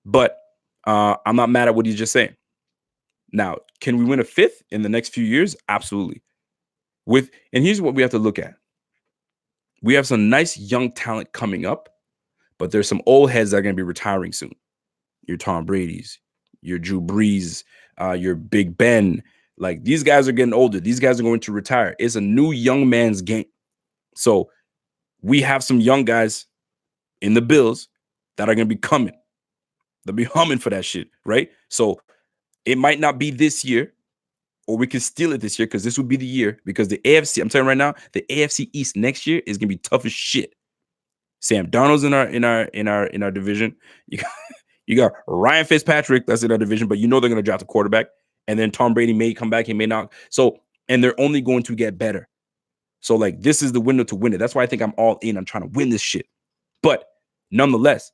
But I'm not mad at what he's just saying. Now, can we win a 5th in the next few years? Absolutely. And here's what we have to look at. We have some nice young talent coming up, but there's some old heads that are going to be retiring soon. Your Tom Brady's, your Drew Brees, your Big Ben. Like, these guys are getting older. These guys are going to retire. It's a new young man's game. So we have some young guys in the Bills that are going to be coming. They'll be humming for that shit, right? So it might not be this year, or we can steal it this year because this would be the year. Because the AFC, I'm telling you right now, the AFC East next year is gonna be tough as shit. Sam Darnold's in our division. You got Ryan Fitzpatrick that's in our division, but you know they're gonna draft a quarterback, and then Tom Brady may come back, he may not. So, and they're only going to get better. So, like, this is the window to win it. That's why I think I'm all in. I'm trying to win this shit. But nonetheless,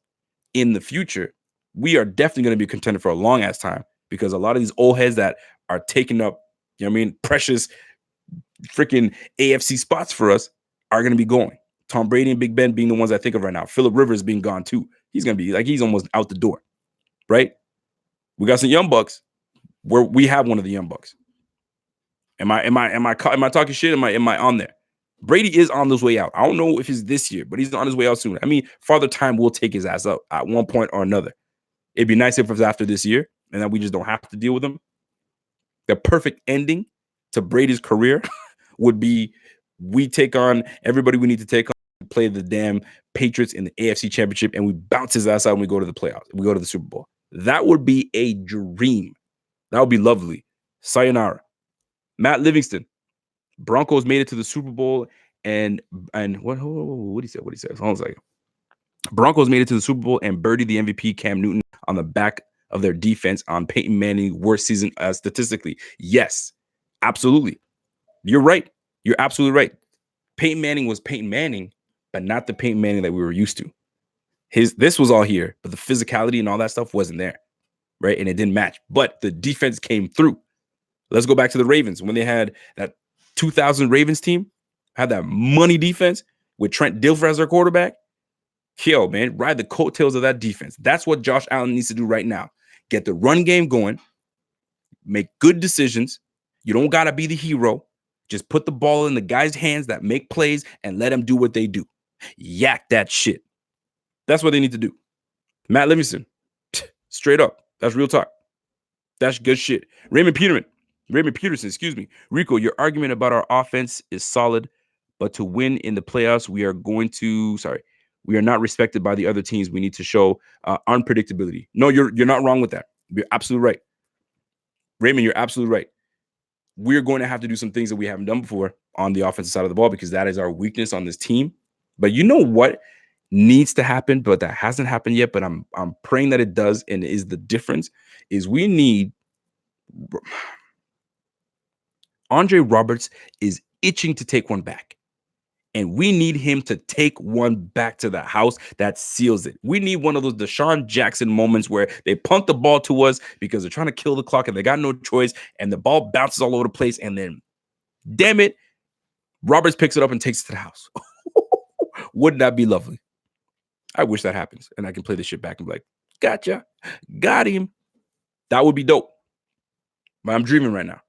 in the future, we are definitely going to be a contender for a long ass time because a lot of these old heads that are taking up, you know what I mean, precious freaking AFC spots for us are going to be going. Tom Brady and Big Ben being the ones I think of right now. Phillip Rivers being gone too. He's going to be like, he's almost out the door, right? We got some young bucks where we have one of the young bucks. Am I talking shit? Am I on there? Brady is on his way out. I don't know if it's this year, but he's on his way out soon. I mean, Father Time will take his ass up at one point or another. It'd be nice if it was after this year and that we just don't have to deal with him. The perfect ending to Brady's career would be we take on everybody we need to take on, play the damn Patriots in the AFC Championship, and we bounce his ass out and we go to the playoffs. We go to the Super Bowl. That would be a dream. That would be lovely. Sayonara. Matt Livingston. Broncos made it to the Super Bowl, and what he said? What he said? Hold on a second. Broncos made it to the Super Bowl and birdied the MVP Cam Newton on the back of their defense on Peyton Manning's worst season statistically. Yes, absolutely. You're right. You're absolutely right. Peyton Manning was Peyton Manning, but not the Peyton Manning that we were used to. This was all here, but the physicality and all that stuff wasn't there, right? And it didn't match. But the defense came through. Let's go back to the Ravens when they had that 2000 Ravens team, had that money defense with Trent Dilfer as their quarterback. Yo, man, ride the coattails of that defense. That's what Josh Allen needs to do right now. Get the run game going, make good decisions. You don't got to be the hero. Just put the ball in the guys' hands that make plays and let them do what they do. Yak that shit. That's what they need to do. Matt Livingston, straight up. That's real talk. That's good shit. Raymond Peterson, excuse me. Rico, your argument about our offense is solid, but to win in the playoffs, we are not respected by the other teams. We need to show unpredictability. No, you're not wrong with that. You're absolutely right. Raymond, you're absolutely right. We're going to have to do some things that we haven't done before on the offensive side of the ball because that is our weakness on this team. But you know what needs to happen, but that hasn't happened yet, but I'm praying that it does, and is the difference, is we need Andre Roberts is itching to take one back. And we need him to take one back to the house that seals it. We need one of those Deshaun Jackson moments where they punt the ball to us because they're trying to kill the clock and they got no choice, and the ball bounces all over the place, and then, damn it, Roberts picks it up and takes it to the house. Wouldn't that be lovely? I wish that happens, and I can play this shit back and be like, gotcha, got him. That would be dope. But I'm dreaming right now.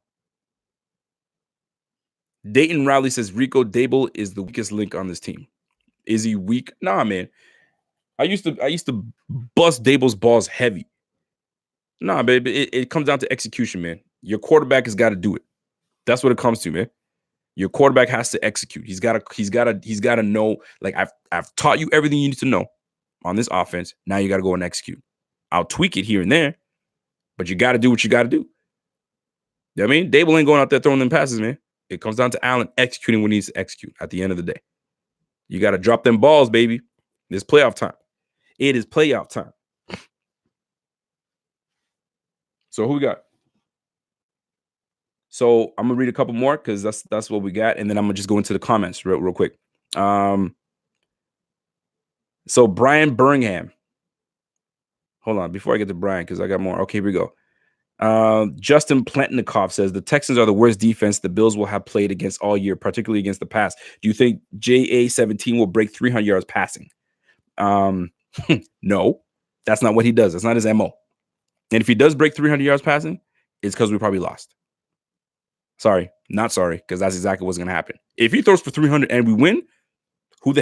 Dayton Rowley says Rico Dable is the weakest link on this team. Is he weak? Nah, man. I used to bust Dable's balls heavy. Nah, baby. It comes down to execution, man. Your quarterback has got to do it. That's what it comes to, man. Your quarterback has to execute. He's got to know. Like, I've taught you everything you need to know on this offense. Now you got to go and execute. I'll tweak it here and there, but you got to do what you got to do. You know what I mean? Dable ain't going out there throwing them passes, man. It comes down to Allen executing what he needs to execute at the end of the day. You got to drop them balls, baby. It's playoff time. It is playoff time. So who we got? So I'm gonna read a couple more because that's what we got, and then I'm gonna just go into the comments real quick. So Brian Birmingham. Hold on, before I get to Brian, because I got more. Okay, here we go. Justin Plantnikov says the Texans are the worst defense the Bills will have played against all year, particularly against the pass. Do you think JA-17 will break 300 yards passing? No, that's not what he does. That's not his MO. And if he does break 300 yards passing, it's because we probably lost. Sorry, not sorry, because that's exactly what's going to happen. If he throws for 300 and we win, who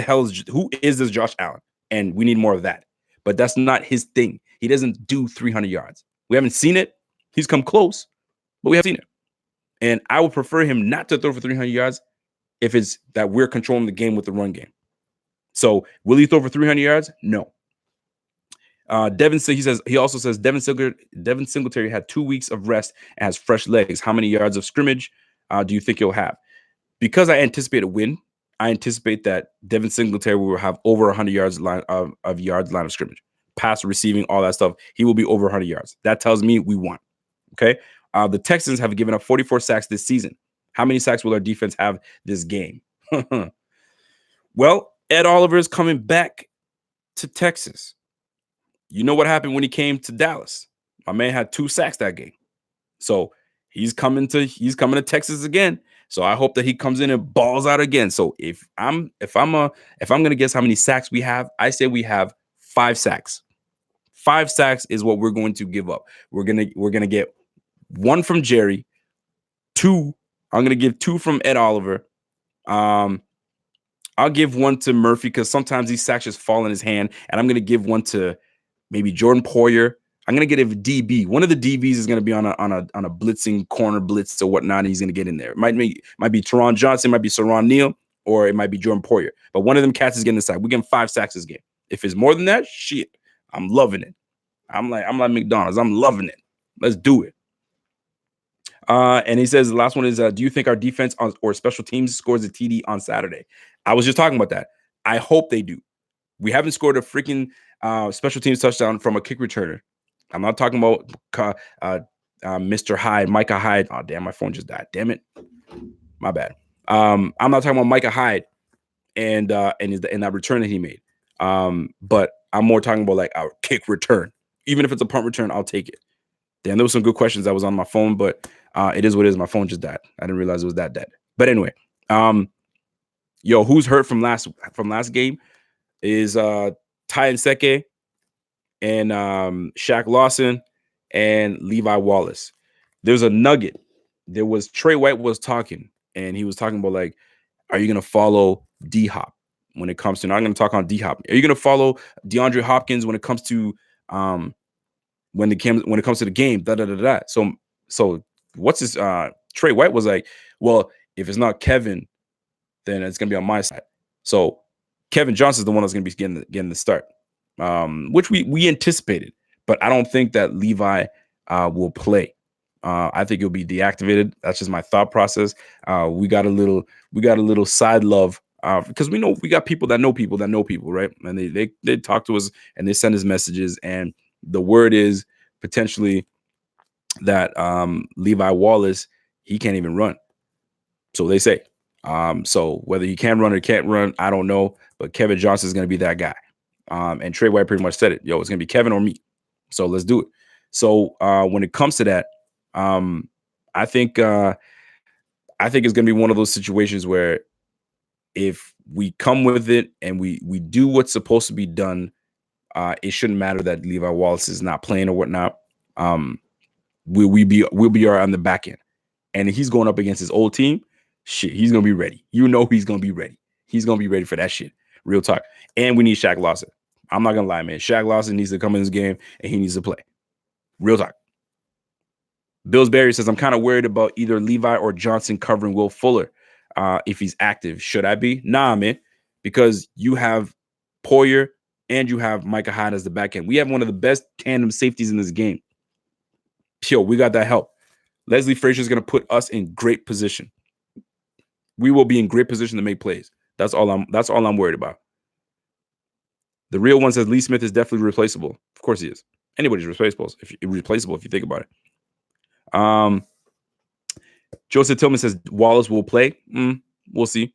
is this Josh Allen? And we need more of that. But that's not his thing. He doesn't do 300 yards. We haven't seen it. He's come close, but we haven't seen it. And I would prefer him not to throw for 300 yards if it's that we're controlling the game with the run game. So will he throw for 300 yards? No. He also says Devin Singletary had 2 weeks of rest and has fresh legs. How many yards of scrimmage do you think he'll have? Because I anticipate a win, I anticipate that Devin Singletary will have over 100 yards line of scrimmage, pass, receiving, all that stuff. He will be over 100 yards. That tells me we won. Okay. The Texans have given up 44 sacks this season. How many sacks will our defense have this game? Well, Ed Oliver is coming back to Texas. You know what happened when he came to Dallas? My man had 2 sacks that game. So he's coming to Texas again. So I hope that he comes in and balls out again. So if I'm gonna guess how many sacks we have, I say we have 5 sacks. 5 sacks is what we're going to give up. We're gonna get 1 from Jerry, 2. I'm gonna give 2 from Ed Oliver. I'll give 1 to Murphy because sometimes these sacks just fall in his hand, and I'm gonna give 1 to maybe Jordan Poyer. I'm gonna get a DB. One of the DBs is gonna be on a blitzing corner blitz or whatnot. And he's gonna get in there. It might be Teron Johnson, might be Saron Neal, or it might be Jordan Poyer. But one of them cats is getting the sack. We're getting 5 sacks this game. If it's more than that, shit, I'm loving it. I'm like McDonald's. I'm loving it. Let's do it. And he says the last one is, do you think our defense or special teams scores a TD on Saturday? I was just talking about that. I hope they do. We haven't scored a freaking special teams touchdown from a kick returner. I'm not talking about Mr. Hyde, Micah Hyde. Oh, damn, my phone just died. Damn it. My bad. I'm not talking about Micah Hyde and that return that he made. But I'm more talking about like our kick return. Even if it's a punt return, I'll take it. Damn, there was some good questions that was on my phone, but it is what it is. My phone just died. I didn't realize it was that dead. But anyway, who's hurt from last game is Ty Nseke and Shaq Lawson and Levi Wallace. There's a nugget. There was Trey White was talking, and he was talking about like, are you going to follow D-Hop when it comes to, and I'm going to talk on D-Hop. Are you going to follow DeAndre Hopkins when it comes to when it comes to the game? Da da da da. So what's this? Trey White was like, well, if it's not Kevin, then it's going to be on my side. So Kevin Johnson is the one that's going to be getting the start, which we anticipated, but I don't think that Levi will play. I think he'll be deactivated. That's just my thought process. We got a little side love because we know we got people that know people, right? And they talk to us and they send us messages, and the word is potentially that Levi Wallace, he can't even run. So they say. So whether he can run or can't run, I don't know. But Kevin Johnson is going to be that guy. And Trey White pretty much said it. It's going to be Kevin or me. So let's do it. So when it comes to that, I think it's going to be one of those situations where if we come with it and we do what's supposed to be done, it shouldn't matter that Levi Wallace is not playing or whatnot. We'll be on the back end, and if he's going up against his old team, shit, he's gonna be ready. He's gonna be ready. He's gonna be ready for that shit. Real talk. And we need Shaq Lawson. I'm not gonna lie, man. Shaq Lawson needs to come in this game and he needs to play. Real talk. Bills Barry says, I'm kind of worried about either Levi or Johnson covering Will Fuller if he's active. Should I be? Nah, man, because you have Poyer and you have Micah Hyde as the back end. We have one of the best tandem safeties in this game. We got that help. Leslie Frazier is going to put us in great position. We will be in great position to make plays. That's all I'm worried about. The real one says Lee Smith is definitely replaceable. Of course he is. Anybody's replaceable if you think about it. Joseph Tillman says Wallace will play. We'll see.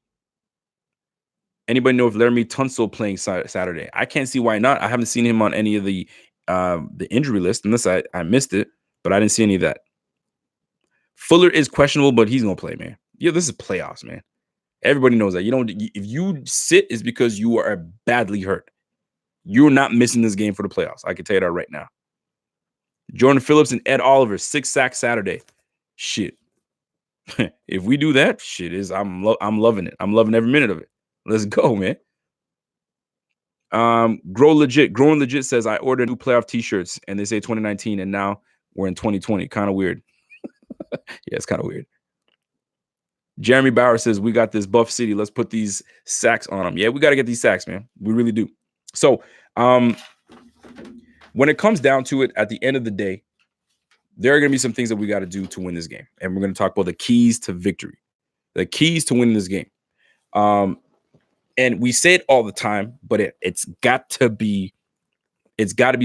Anybody know if Laramie Tunsil playing Saturday? I can't see why not. I haven't seen him on any of the injury list unless I missed it, but I didn't see any of that. Fuller is questionable, but he's gonna play, man. Yeah, this is playoffs, man. Everybody knows that. If you sit, it's because you are badly hurt. You're not missing this game for the playoffs. I can tell you that right now. Jordan Phillips and Ed Oliver, 6 sacks Saturday. Shit. If we do that, I'm loving it. I'm loving every minute of it. Let's go, man. Growing legit says I ordered new playoff t-shirts and they say 2019 and now we're in 2020. Kind of weird. Yeah, it's kind of weird. Jeremy Bauer says we got this Buff City. Let's put these sacks on them. Yeah, we got to get these sacks, man. We really do. So when it comes down to it, at the end of the day, there are going to be some things that we got to do to win this game. And we're going to talk about the keys to victory, the keys to winning this game. And we say it all the time, but it's got to be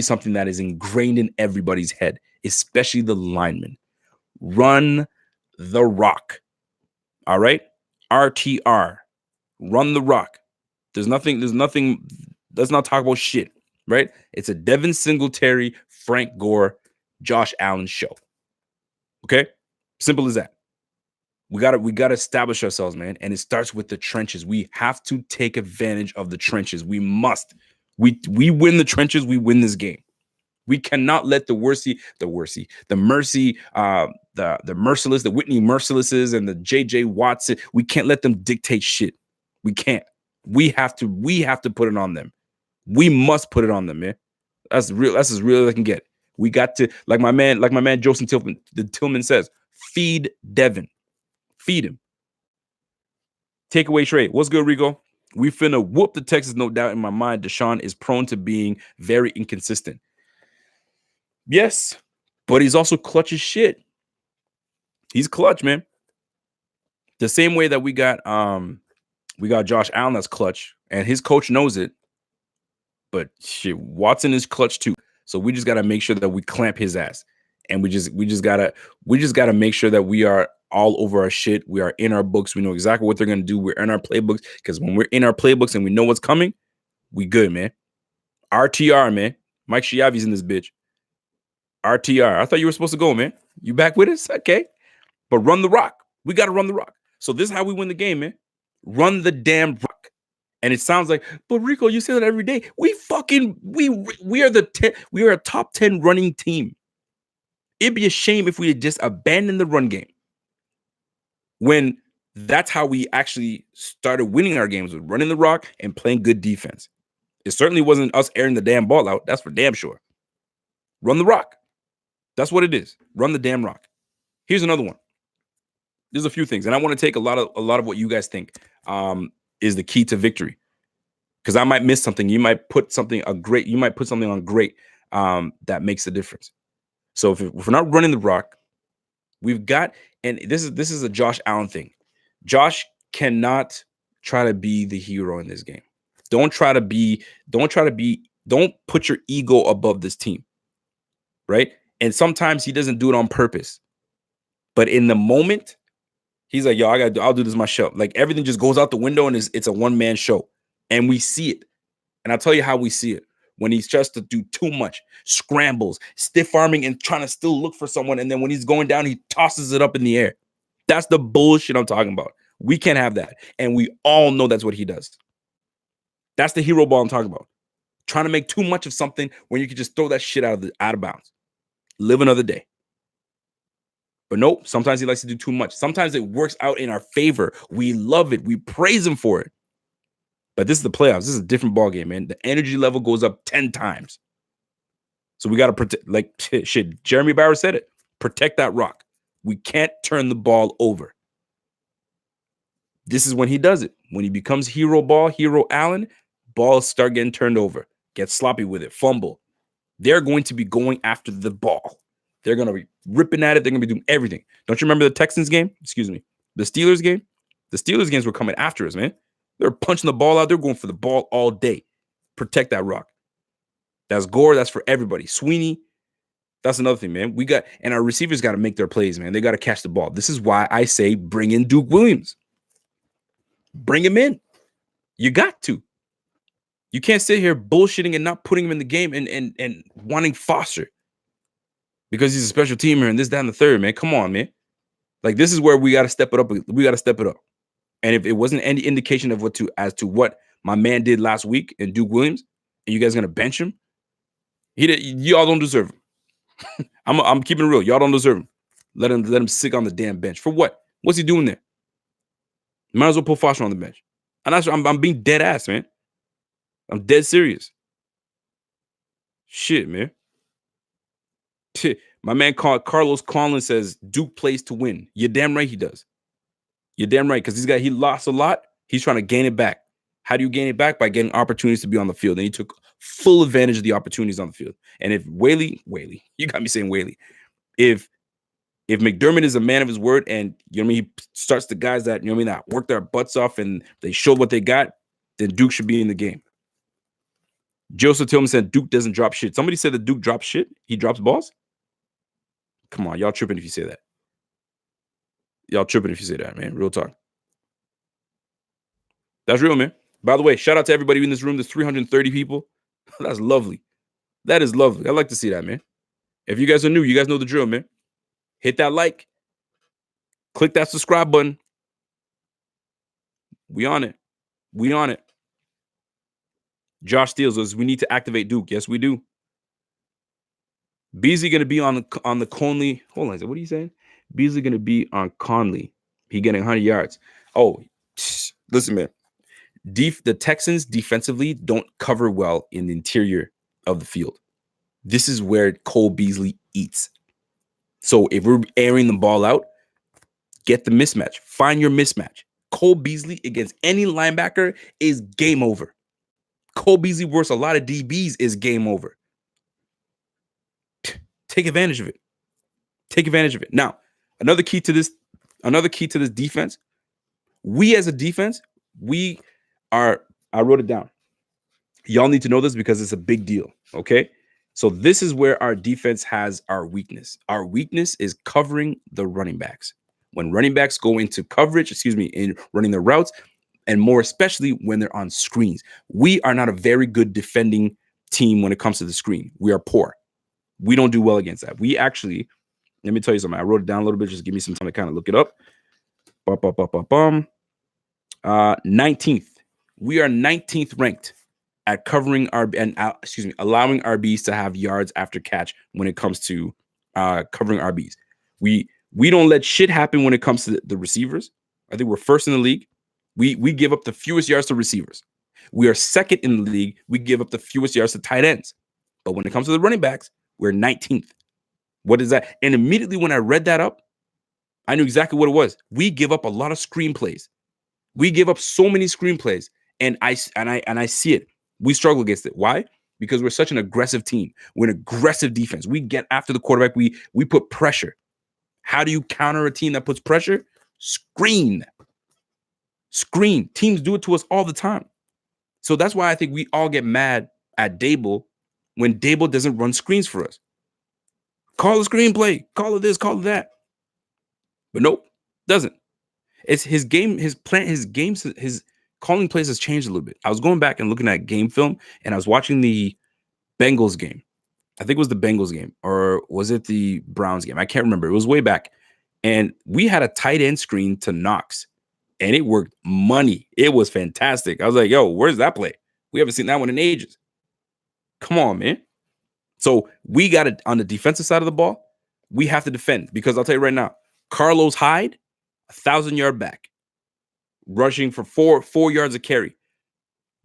something that is ingrained in everybody's head, especially the linemen. Run the rock. All right? RTR. Run the rock. There's nothing, let's not talk about shit, right? It's a Devin Singletary, Frank Gore, Josh Allen show. Okay? Simple as that. We gotta establish ourselves, man. And it starts with the trenches. We have to take advantage of the trenches. We must. We win the trenches, we win this game. We cannot let the Mercy, the Merciless, the Whitney Mercilesses, and the JJ Watson. We can't let them dictate shit. We can't. We have to put it on them. We must put it on them, man. That's real. That's as real as I can get. We got to, like my man Joseph Tillman says, feed Devin. Feed him. Take away trade. What's good, Rico? We finna whoop the Texans, no doubt in my mind. Deshaun is prone to being very inconsistent. Yes, but he's also clutch as shit. He's clutch, man. The same way that we got Josh Allen that's clutch, and his coach knows it. But shit, Watson is clutch too. So we just gotta make sure that we clamp his ass, and we just gotta make sure that we are all over our shit. We are in our books. We know exactly what they're gonna do. We're in our playbooks, because when we're in our playbooks and we know what's coming, we good, man. RTR, man. Mike Schiavi's in this bitch. RTR. I thought you were supposed to go, man. You back with us? Okay. But run the rock. We got to run the rock. So this is how we win the game, man. Run the damn rock. And it sounds like, but Rico, you say that every day. We are a top 10 running team. It'd be a shame if we had just abandoned the run game, when that's how we actually started winning our games, with running the rock and playing good defense. It certainly wasn't us airing the damn ball out. That's for damn sure. Run the rock. That's what it is. Run the damn rock. Here's another one. There's a few things, and I want to take a lot of what you guys think is the key to victory, because I might miss something. You might put something on great that makes a difference. So if we're not running the rock, we've got, and this is a Josh Allen thing. Josh cannot try to be the hero in this game. Don't put your ego above this team, right? And sometimes he doesn't do it on purpose, but in the moment, he's like, yo, I'll do this myself. Like, everything just goes out the window, and it's a one-man show, and we see it. And I'll tell you how we see it. When he starts to do too much, scrambles, stiff arming, and trying to still look for someone, and then when he's going down, he tosses it up in the air. That's the bullshit I'm talking about. We can't have that, and we all know that's what he does. That's the hero ball I'm talking about. Trying to make too much of something when you can just throw that shit out of bounds. Live another day. But nope, sometimes he likes to do too much. Sometimes it works out in our favor. We love it. We praise him for it. But this is the playoffs. This is a different ballgame, man. The energy level goes up 10 times. So we got to protect, like shit. Jeremy Bauer said it. Protect that rock. We can't turn the ball over. This is when he does it. When he becomes hero Allen, balls start getting turned over. Get sloppy with it. Fumble. They're going to be going after the ball. They're going to be ripping at it. They're going to be doing everything. Don't you remember the Texans game? Excuse me. The Steelers game? The Steelers games were coming after us, man. They're punching the ball out. They're going for the ball all day. Protect that rock. That's Gore. That's for everybody. Sweeney, That's another thing, man. And our receivers got to make their plays, man. They got to catch the ball. This is why I say bring in Duke Williams. Bring him in. You got to. You can't sit here bullshitting and not putting him in the game and wanting Foster because he's a special teamer and this, that, and the third, man. Come on, man. Like, this is where we got to step it up. We got to step it up. And if it wasn't any indication of what my man did last week in Duke Williams, and you guys are gonna bench him, y'all don't deserve him. I'm keeping it real. Y'all don't deserve him. Let him sit on the damn bench. For what? What's he doing there? Might as well put Foster on the bench. And I'm being dead ass, man. I'm dead serious. Shit, man. My man Carlos Conlon says Duke plays to win. You're damn right he does. You're damn right, because he lost a lot. He's trying to gain it back. How do you gain it back? By getting opportunities to be on the field. And he took full advantage of the opportunities on the field. And if Whaley, you got me saying Whaley. If McDermott is a man of his word, and you know what I mean, he starts the guys that, you know what I mean, that work their butts off and they showed what they got, then Duke should be in the game. Joseph Tillman said Duke doesn't drop shit. Somebody said that Duke drops shit. He drops balls. Come on, y'all tripping if you say that. Y'all tripping if you say that, man. Real talk. That's real, man. By the way, shout out to everybody in this room. There's 330 people. That's lovely. That is lovely. I like to see that, man. If you guys are new, you guys know the drill, man. Hit that like. Click that subscribe button. We on it. We on it. Josh Steele says we need to activate Duke. Yes, we do. Beasley going to be on the Conley. Hold on. What are you saying? Beasley going to be on Conley. He getting 100 yards. Oh, listen, man. The Texans defensively don't cover well in the interior of the field. This is where Cole Beasley eats. So if we're airing the ball out, get the mismatch. Find your mismatch. Cole Beasley against any linebacker is game over. Cole Beasley versus a lot of DBs is game over. Take advantage of it. Take advantage of it. Now, another key to this defense, we as a defense, I wrote it down. Y'all need to know this because it's a big deal, okay? So this is where our defense has our weakness. Our weakness is covering the running backs. When running backs go into coverage, in running their routes, and more especially when they're on screens. We are not a very good defending team when it comes to the screen. We are poor. We don't do well against that. We actually, let me tell you something. I wrote it down a little bit. Just give me some time to kind of look it up. 19th. We are 19th ranked at covering allowing RBs to have yards after catch when it comes to covering RBs. We don't let shit happen when it comes to the receivers. I think we're first in the league. We give up the fewest yards to receivers. We are second in the league. We give up the fewest yards to tight ends. But when it comes to the running backs, we're 19th. What is that? And immediately when I read that up, I knew exactly what it was. We give up a lot of screenplays. We give up so many screenplays, and I see it. We struggle against it. Why? Because we're such an aggressive team. We're an aggressive defense. We get after the quarterback. We put pressure. How do you counter a team that puts pressure? Screen. Teams do it to us all the time. So that's why I think we all get mad at Dable when Dable doesn't run screens for us. Call a screenplay. Call it this. Call it that. But nope, doesn't. It's his game. His calling plays has changed a little bit. I was going back and looking at game film, and I was watching the Bengals game. I think it was the Bengals game, or was it the Browns game? I can't remember. It was way back. And we had a tight end screen to Knox, and it worked money. It was fantastic. I was like, yo, where's that play? We haven't seen that one in ages. Come on, man. So we got it on the defensive side of the ball. We have to defend, because I'll tell you right now, Carlos Hyde, 1,000-yard back, rushing for four yards a carry.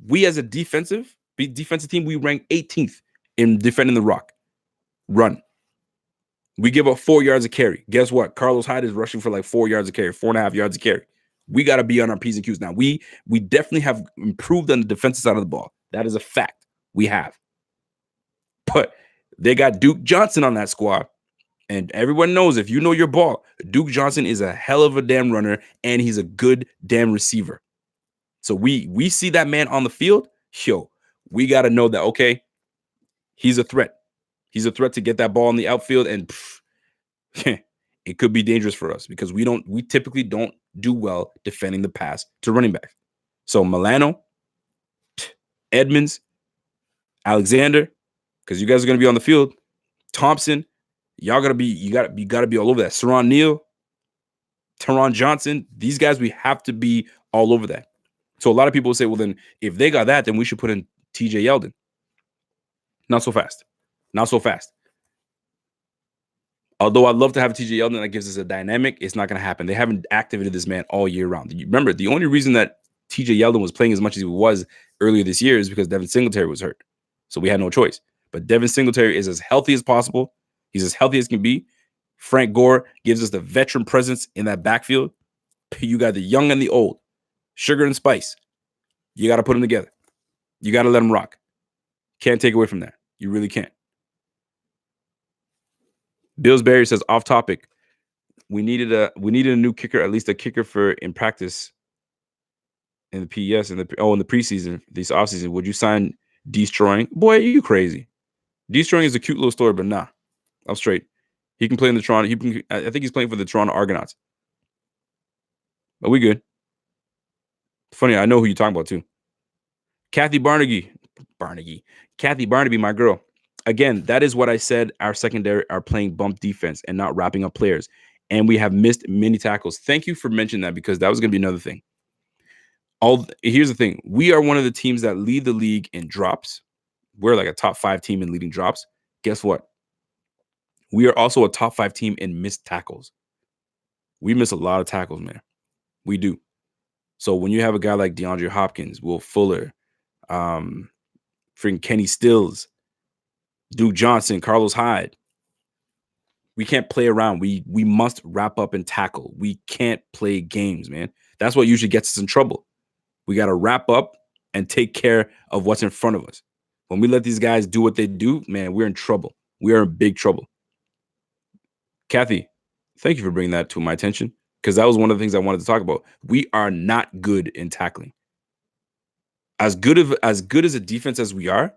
We as a defensive team, we rank 18th in defending the rock. Run. We give up 4 yards a carry. Guess what? Carlos Hyde is rushing for like 4 yards a carry, 4.5 yards a carry. We got to be on our P's and Q's now. We definitely have improved on the defensive side of the ball. That is a fact. We have. But they got Duke Johnson on that squad. And everyone knows, if you know your ball, Duke Johnson is a hell of a damn runner, and he's a good damn receiver. So we see that man on the field, we got to know that, okay, he's a threat. He's a threat to get that ball in the outfield, and it could be dangerous for us because we typically don't do well defending the pass to running back. So Milano, Edmonds, Alexander, because you guys are going to be on the field. Thompson, you gotta be all over that. Saron Neal, Teron Johnson, these guys, we have to be all over that. So a lot of people will say, well, then if they got that, then we should put in TJ Yeldon. Not so fast. Not so fast. Although I'd love to have TJ Yeldon that gives us a dynamic, it's not going to happen. They haven't activated this man all year round. Remember, the only reason that TJ Yeldon was playing as much as he was earlier this year is because Devin Singletary was hurt. So we had no choice. But Devin Singletary is as healthy as possible. He's as healthy as can be. Frank Gore gives us the veteran presence in that backfield. You got the young and the old. Sugar and spice. You got to put them together. You got to let them rock. Can't take away from that. You really can't. Bills Barry says, off topic. We needed a new kicker, at least a kicker for in practice in the PES in the preseason, this offseason. Would you sign Destroying? Boy, are you crazy? Destroying is a cute little story, but nah. I'm straight. He can play in the Toronto. I think he's playing for the Toronto Argonauts. But we good. Funny, I know who you're talking about too. Kathy Barnaby, my girl. Again, that is what I said. Our secondary are playing bump defense and not wrapping up players. And we have missed many tackles. Thank you for mentioning that because that was going to be another thing. Here's the thing. We are one of the teams that lead the league in drops. We're like a top 5 team in leading drops. Guess what? We are also a top 5 team in missed tackles. We miss a lot of tackles, man. We do. So when you have a guy like DeAndre Hopkins, Will Fuller, freaking Kenny Stills, Duke Johnson, Carlos Hyde, we can't play around. We must wrap up and tackle. We can't play games, man. That's what usually gets us in trouble. We got to wrap up and take care of what's in front of us. When we let these guys do what they do, man, we're in trouble. We are in big trouble. Kathy, thank you for bringing that to my attention because that was one of the things I wanted to talk about. We are not good in tackling. As good as a defense as we are,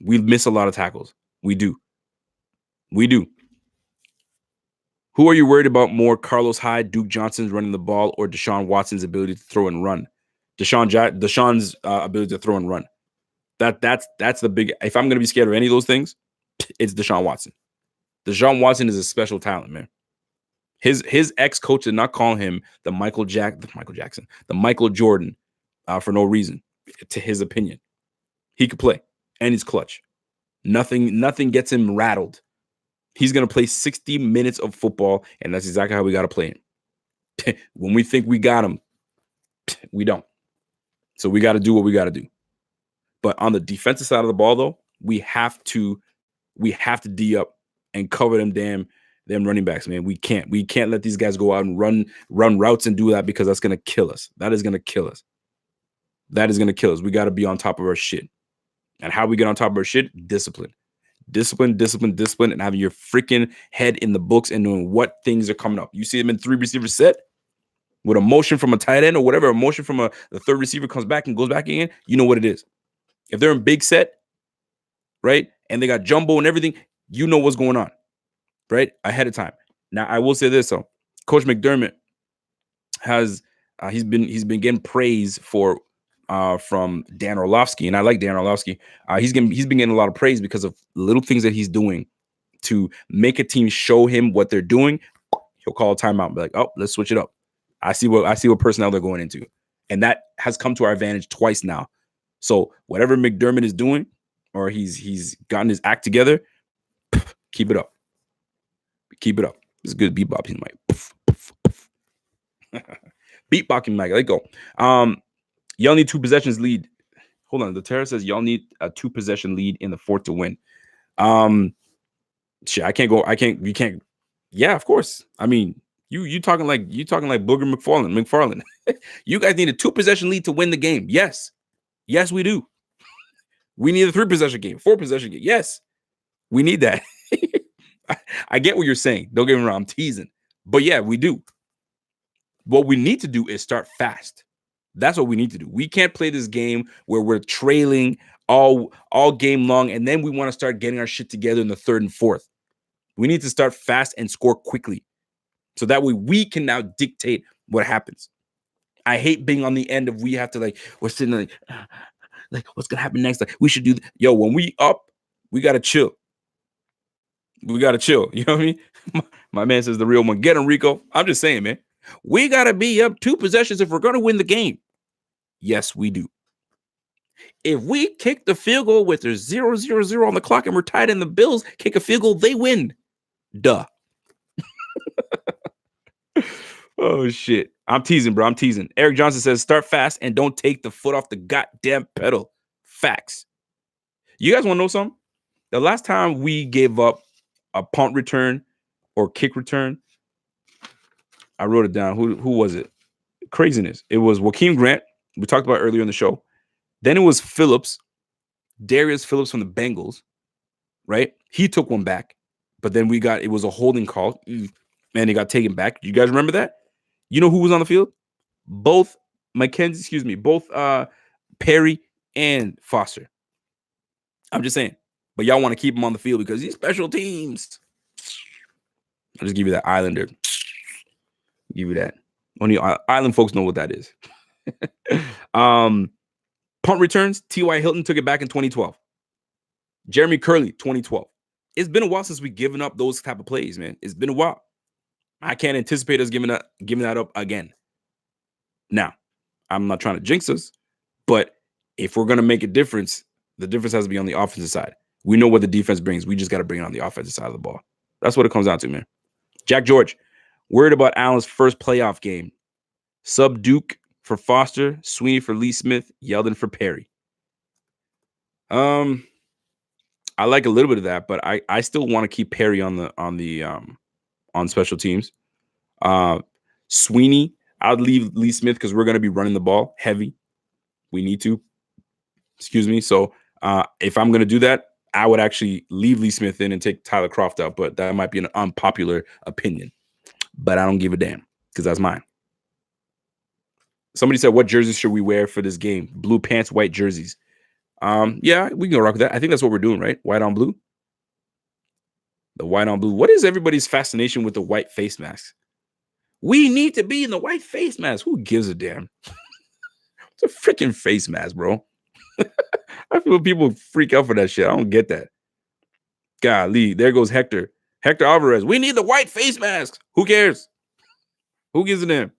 we miss a lot of tackles. We do. Who are you worried about more, Carlos Hyde, Duke Johnson's running the ball, or Deshaun Watson's ability to throw and run? Deshaun's ability to throw and run. That's the big. If I'm going to be scared of any of those things, it's Deshaun Watson. Deshaun Watson is a special talent, man. His ex-coach did not call him the Michael Jordan for no reason, to his opinion. He could play, and he's clutch. Nothing gets him rattled. He's going to play 60 minutes of football, and that's exactly how we got to play him. When we think we got him, we don't. So we got to do what we got to do. But on the defensive side of the ball, though, we have to D up and cover them running backs, man. We can't let these guys go out and run routes and do that because that's going to kill us. That is going to kill us. We got to be on top of our shit. And how we get on top of our shit? Discipline, and having your freaking head in the books and knowing what things are coming up. You see them in 3 receiver set with a motion from a tight end or whatever, a motion from the third receiver comes back and goes back again. You know what it is. If they're in big set, right, and they got jumbo and everything, you know what's going on, right, ahead of time. Now, I will say this, though. Coach McDermott has he's been getting praise for from Dan Orlovsky, and I like Dan Orlovsky. He's been getting a lot of praise because of little things that he's doing to make a team show him what they're doing. He'll call a timeout and be like, "Oh, let's switch it up. I see what personnel they're going into," and that has come to our advantage twice now. So whatever McDermott is doing, or he's gotten his act together, keep it up. It's a good beatboxing mic. Beatboxing mic. Let go. Y'all need 2 possessions lead. Hold on. The Terra says y'all need a 2 possession lead in the 4th to win. Shit, you can't. Yeah, of course. I mean, you talking like Booger McFarland. You guys need a 2 possession lead to win the game. Yes, we do. We need a 3 possession game, 4 possession game. Yes, we need that. I get what you're saying. Don't get me wrong. I'm teasing, but yeah, we do. What we need to do is start fast. That's what we need to do. We can't play this game where we're trailing all game long, and then we want to start getting our shit together in the third and fourth. We need to start fast and score quickly, so that way we can now dictate what happens. I hate being on the end of we have to we're sitting like what's gonna happen next? Like we should do yo when we up, we gotta chill. We gotta chill. You know what I mean? My man says the real one. Get him, Rico. I'm just saying, man. We gotta be up 2 possessions if we're gonna win the game. Yes, we do. If we kick the field goal with there's 0-0-0 on the clock and we're tied and the Bills kick a field goal, they win. Duh. Oh, shit. I'm teasing, bro. I'm teasing. Eric Johnson says, start fast and don't take the foot off the goddamn pedal. Facts. You guys want to know something? The last time we gave up a punt return or kick return, I wrote it down. Who was it? Craziness. It was Joaquin Grant. We talked about earlier in the show. Then it was Phillips, Darius Phillips from the Bengals, right? He took one back, but then it was a holding call, and it got taken back. You guys remember that? You know who was on the field? Both Perry and Foster. I'm just saying. But y'all want to keep him on the field because he's special teams. I'll just give you that Islander. Give you that. Only Island folks know what that is. Punt returns, T.Y. Hilton took it back in 2012. Jeremy Curley, 2012. It's been a while since we've given up those type of plays, man. It's been a while. I can't anticipate us giving that up again. Now, I'm not trying to jinx us, but if we're going to make a difference, the difference has to be on the offensive side. We know what the defense brings. We just got to bring it on the offensive side of the ball. That's what it comes down to, man. Jack George, worried about Allen's first playoff game. Sub Duke for Foster, Sweeney for Lee Smith, Yeldon for Perry. I like a little bit of that, but I still want to keep Perry on special teams. Sweeney, I'd leave Lee Smith because we're going to be running the ball heavy. We need to. Excuse me. So if I'm going to do that, I would actually leave Lee Smith in and take Tyler Kroft out, but that might be an unpopular opinion. But I don't give a damn because that's mine. Somebody said, what jerseys should we wear for this game? Blue pants, white jerseys. Yeah, we can go rock with that. I think that's what we're doing, right? White on blue. The white on blue. What is everybody's fascination with the white face masks? We need to be in the white face mask. Who gives a damn? It's a freaking face mask, bro. I feel people freak out for that shit. I don't get that. Golly, there goes Hector. Hector Alvarez. We need the white face masks. Who cares? Who gives a damn?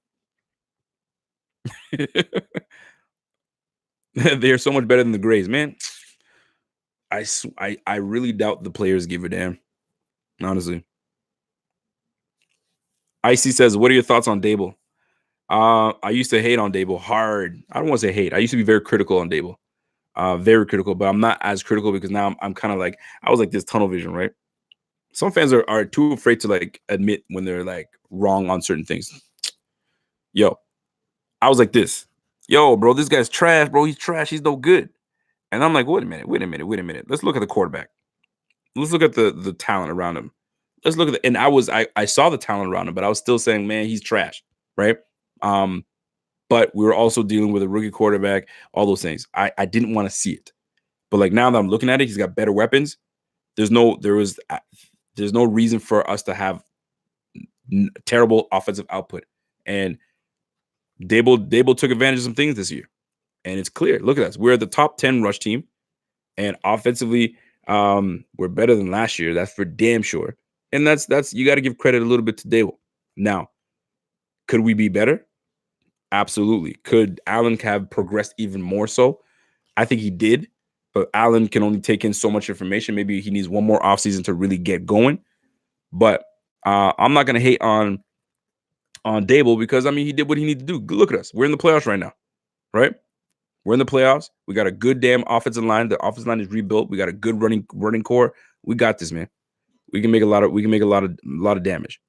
They're so much better than the Grays, man. I really doubt the players give a damn. Honestly. Icy says, what are your thoughts on Dable? I used to hate on Dable hard. I don't want to say hate. I used to be very critical on Dable. Very critical, but I'm not as critical because now I'm kind of like, I was like this tunnel vision, right? Some fans are too afraid to like admit when they're like wrong on certain things. Yo, I was like this. Yo, bro, this guy's trash, bro. He's trash. He's no good. And I'm like, wait a minute. Let's look at the quarterback. Let's look at the talent around him. Let's look at and I saw the talent around him, but I was still saying, man, he's trash, right? But we were also dealing with a rookie quarterback, all those things. I didn't want to see it. But like now that I'm looking at it, he's got better weapons. There's no reason for us to have terrible offensive output. And Dable took advantage of some things this year. And it's clear. Look at us. We're the top 10 rush team. And offensively, we're better than last year. That's for damn sure. And that's you got to give credit a little bit to Dable. Now, could we be better? Absolutely. Could Allen have progressed even more so? I think he did. But Allen can only take in so much information. Maybe he needs one more offseason to really get going. But I'm not going to hate on Dable because, I mean, he did what he needed to do. Look at us. We're in the playoffs right now, right? We're in the playoffs. We got a good damn offensive line. The offensive line is rebuilt. We got a good running core. We got this, man. We can make a lot of damage.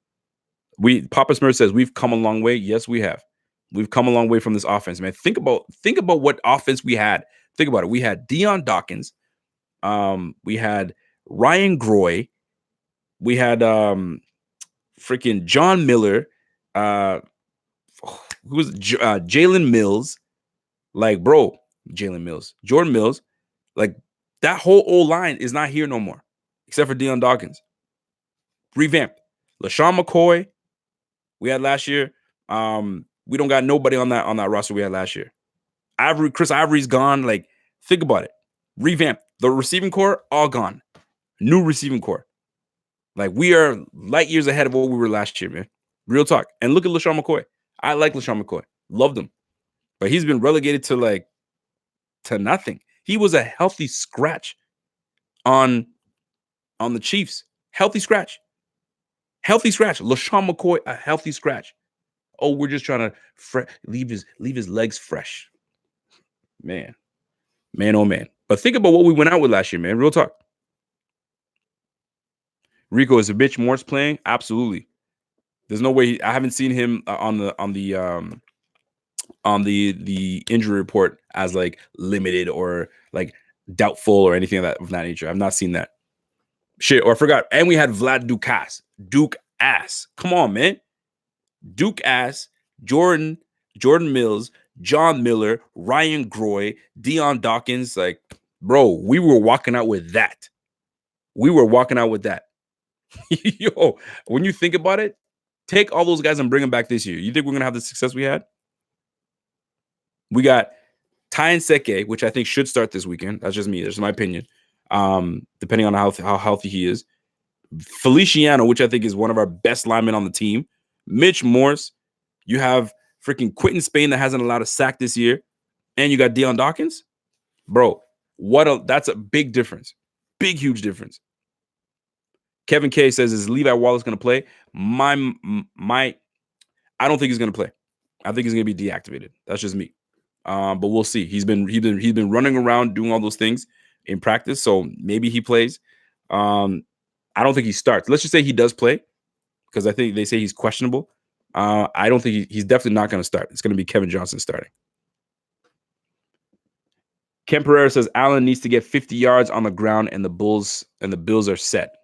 Papa Smurf says we've come a long way. Yes, we have. We've come a long way from this offense, man. Think about what offense we had. Think about it. We had Deion Dawkins. We had Ryan Groy. We had freaking John Miller. Who was Jalen Mills, Like, bro, Jalen Mills, Jordan Mills, like that whole old line is not here no more, except for Deion Dawkins. Revamped. LaShawn McCoy, we had last year. We don't got nobody on that roster we had last year. Chris Ivory's gone. Like, think about it. Revamp. The receiving core, all gone. New receiving core. Like, we are light years ahead of what we were last year, man. Real talk. And look at LaShawn McCoy. I like LaShawn McCoy. Loved him. But he's been relegated to nothing. He was a healthy scratch on the Chiefs. Healthy scratch. Healthy scratch. LaShawn McCoy, a healthy scratch. Oh, we're just trying to leave his legs fresh. Man, oh man. But think about what we went out with last year, man. Real talk. Rico, is a bitch Morse playing? Absolutely. There's no way. I haven't seen him on the injury report as like limited or like doubtful or anything of that nature. I've not seen that. Shit, or I forgot. And we had Vlad Dukas. Duke ass. Come on, man. Duke ass. Jordan Mills, John Miller, Ryan Groy, Deion Dawkins. Like, bro, we were walking out with that. Yo, when you think about it, take all those guys and bring them back this year. You think we're going to have the success we had? We got Ty Seke, which I think should start this weekend. That's just me. That's my opinion. Depending on how healthy he is. Feliciano, which I think is one of our best linemen on the team. Mitch Morse. You have freaking Quentin Spain that hasn't allowed a sack this year. And you got Deion Dawkins. Bro, that's a big difference. Big, huge difference. Kevin K says, is Levi Wallace going to play? I don't think he's going to play. I think he's going to be deactivated. That's just me. But we'll see. He's been running around doing all those things in practice, so maybe he plays. I don't think he starts. Let's just say he does play, because I think they say he's questionable. I don't think he's definitely not going to start. It's going to be Kevin Johnson starting. Ken Pereira says Allen needs to get 50 yards on the ground, and the Bills are set.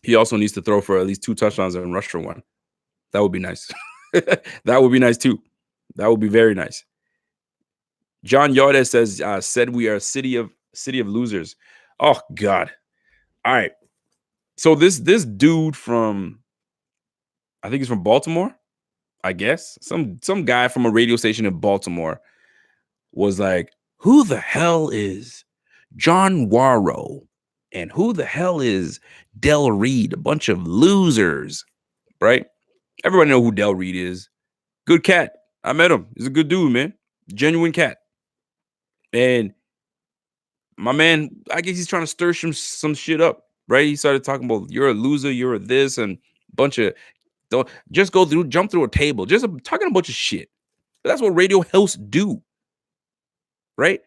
He also needs to throw for at least 2 touchdowns and rush for 1. That would be nice. That would be nice too. That would be very nice. John Yardes says, said we are a city of losers. Oh God. All right. So this dude from, I think he's from Baltimore, I guess. Some guy from a radio station in Baltimore was like, who the hell is John Warrow? And who the hell is Del Reed? A bunch of losers, right? Everybody know who Del Reed is. Good cat. I met him. He's a good dude, man. Genuine cat. And my man, I guess he's trying to stir some shit up, right? He started talking about, you're a loser, you're a this, and a bunch of, don't just jump through a table. Just talking a bunch of shit. That's what radio hosts do, right?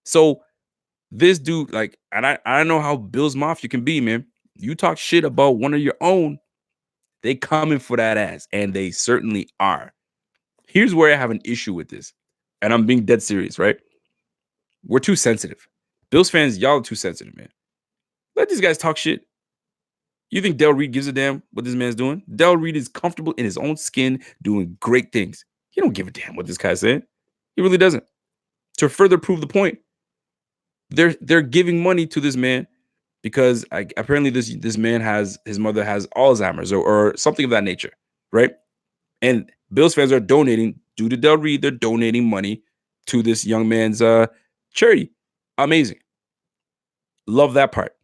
So this dude, like, and I know how Bills Mafia can be, man. You talk shit about one of your own, they coming for that ass, and they certainly are. Here's where I have an issue with this, and I'm being dead serious, right? We're too sensitive. Bills fans, y'all are too sensitive, man. Let these guys talk shit. You think Del Reed gives a damn what this man's doing? Del Reed is comfortable in his own skin, doing great things. He don't give a damn what this guy's saying. He really doesn't. To further prove the point, they're giving money to this man because apparently this man his mother has Alzheimer's or something of that nature, right? And Bills fans are donating, due to Del Reed, they're donating money to this young man's charity. Amazing. Love that part.